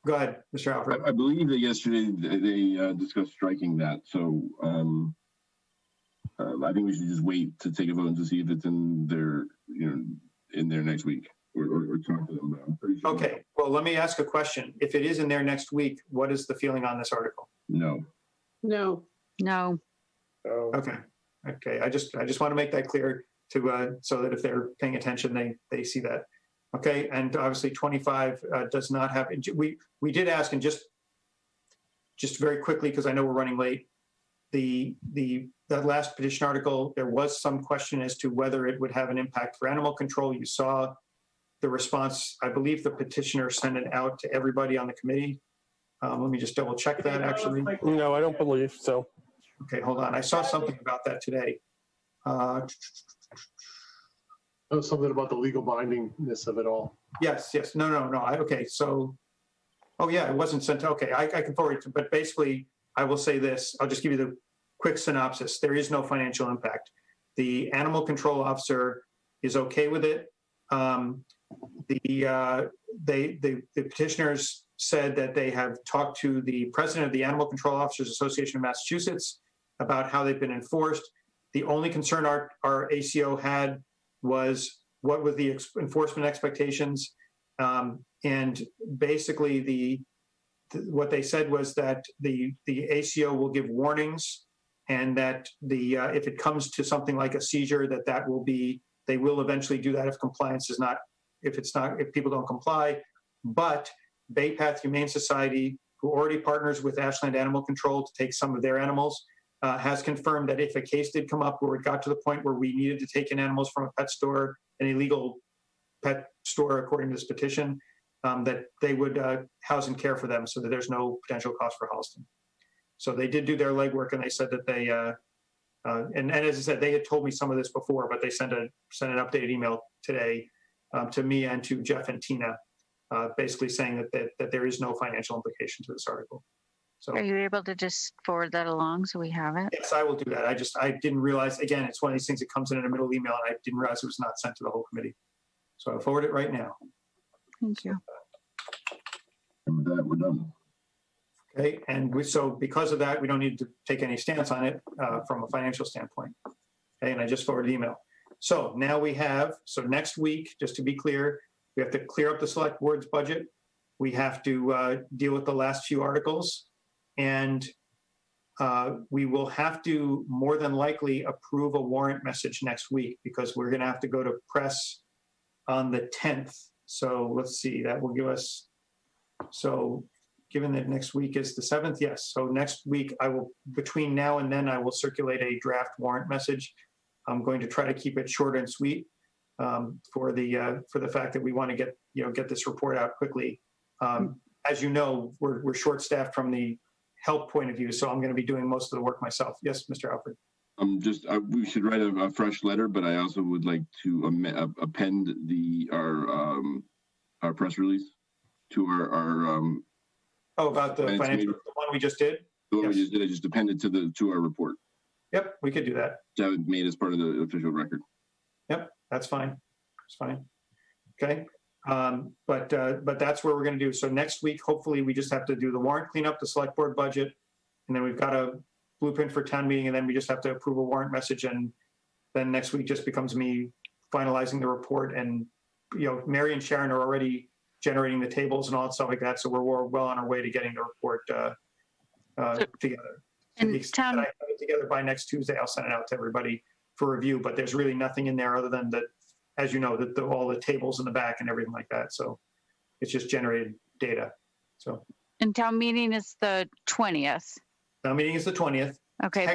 go ahead, Mr. Alfred. I believe that yesterday they discussed striking that. So I think we should just wait to take a vote to see if it's in their, in there next week or talk to them. I'm pretty sure. Okay, well, let me ask a question. If it is in there next week, what is the feeling on this article? No. No. No. Oh. Okay. Okay. I just want to make that clear to so that if they're paying attention, they see that. Okay. And obviously 25 does not have. We did ask, and just very quickly, because I know we're running late. That last petition article, there was some question as to whether it would have an impact for animal control. You saw the response. I believe the petitioner sent it out to everybody on the committee. Let me just double check that actually. No, I don't believe so. Okay, hold on. I saw something about that today. Oh, something about the legal bindingness of it all. Yes. No. Okay, so, oh yeah, it wasn't sent. Okay, I can forward it to, but basically, I will say this. I'll just give you the quick synopsis. There is no financial impact. The animal control officer is okay with it. The petitioners said that they have talked to the president of the Animal Control Officers Association of Massachusetts about how they've been enforced. The only concern our ACO had was what were the enforcement expectations. And basically what they said was that the ACO will give warnings, and that if it comes to something like a seizure, they will eventually do that if compliance is not, if people don't comply. But Bay Path Humane Society, who already partners with Ashland Animal Control to take some of their animals, has confirmed that if a case did come up where it got to the point where we needed to take in animals from a pet store, an illegal pet store, according to this petition, that they would house and care for them so that there's no potential cost for Holliston. So they did do their legwork, and they said that they, and as I said, they had told me some of this before, but they sent an updated email today to me and to Jeff and Tina, basically saying that there is no financial implication to this article. So, are you able to just forward that along so we have it? yes, I will do that. I didn't realize, again, it's one of these things that comes in a middle email, and I didn't realize it was not sent to the whole committee. So I'll forward it right now. Thank you. And with that, we're done. Okay, and so because of that, we don't need to take any stance on it from a financial standpoint. Okay, and I just forwarded the email. So now so next week, just to be clear, we have to clear up the select board's budget. We have to deal with the last few articles, and we will have to more than likely approve a warrant message next week, because we're going to have to go to press on the 10th. So let's see, that will give us, so given that next week is the 7th, yes. So next week, between now and then, I will circulate a draft warrant message. I'm going to try to keep it short and sweet for the fact that we want to get this report out quickly. As you know, we're short-staffed from the help point of view, so I'm going to be doing most of the work myself. Yes, Mr. Alfred. We should write a fresh letter, but I also would like to append our press release to our about the financial, the one we just did? The one we just did, I just appended to our report. Yep, we could do that. That was made as part of the official record. Yep, that's fine. It's fine. Okay. But that's where we're going to do. So next week, hopefully we just have to do the warrant cleanup, the select board budget, and then we've got a blueprint for town meeting, and then we just have to approve a warrant message. And then next week just becomes me finalizing the report. And, Mary and Sharon are already generating the tables and all that stuff like that. So we're well on our way to getting the report together. And I have it together by next Tuesday, I'll send it out to everybody for review, but there's really nothing in there other than that, as you know, that all the tables in the back and everything like that. So it's just generated data. So. And town meeting is the 20th. Town meeting is the 20th. Okay,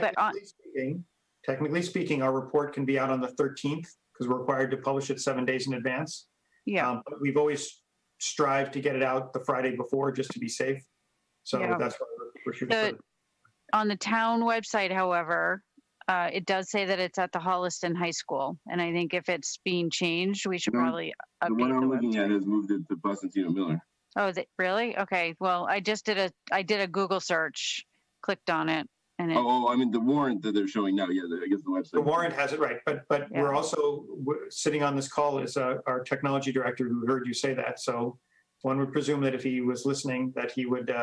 technically speaking, our report can be out on the 13th because we're required to publish it 7 days in advance. Yeah. But we've always strived to get it out the Friday before just to be safe. So that's why we're shooting for it. On the town website, however, it does say that it's at the Holliston High School. And I think if it's being changed, we should probably update the one I'm looking website. at has moved it to Constantino Miller. Oh, is it really? Okay. Well, I did a Google search, clicked on it, and it. I mean the warrant that they're showing now. Yeah, I guess the website. The warrant has it right, but we're also sitting on this call is our technology director who heard you say that. So one would presume that if he was listening, that he would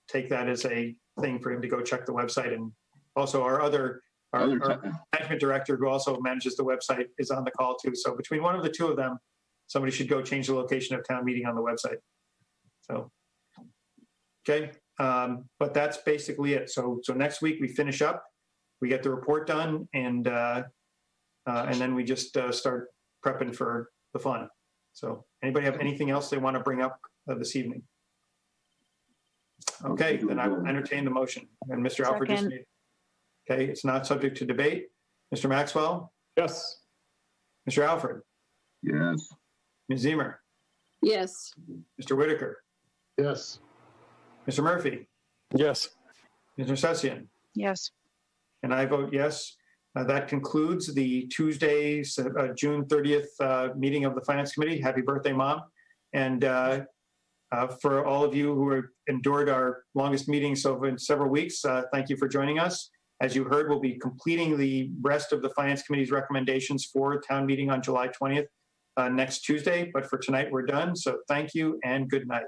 take that as a thing for him to go check the website. And also our management director who also manages the website is on the call too. So between one of the two of them, somebody should go change the location of town meeting on the website. So, okay. But that's basically it. So next week we finish up, we get the report done, and then we just start prepping for the fun. So anybody have anything else they want to bring up this evening? Okay, then I will entertain the motion. And Mr. Alfred just made. Okay, it's not subject to debate. Mr. Maxwell? Yes. Mr. Alfred? Yes. Ms. Zemer? Yes. Mr. Whitaker? Yes. Mr. Murphy? Yes. Mr. Sessian? Yes. And I vote yes. That concludes the Tuesday, June 30th meeting of the Finance Committee. Happy birthday, Mom. And for all of you who have endured our longest meeting so in several weeks, thank you for joining us. As you heard, we'll be completing the rest of the Finance Committee's recommendations for town meeting on July 20th next Tuesday. But for tonight, we're done. So thank you and good night.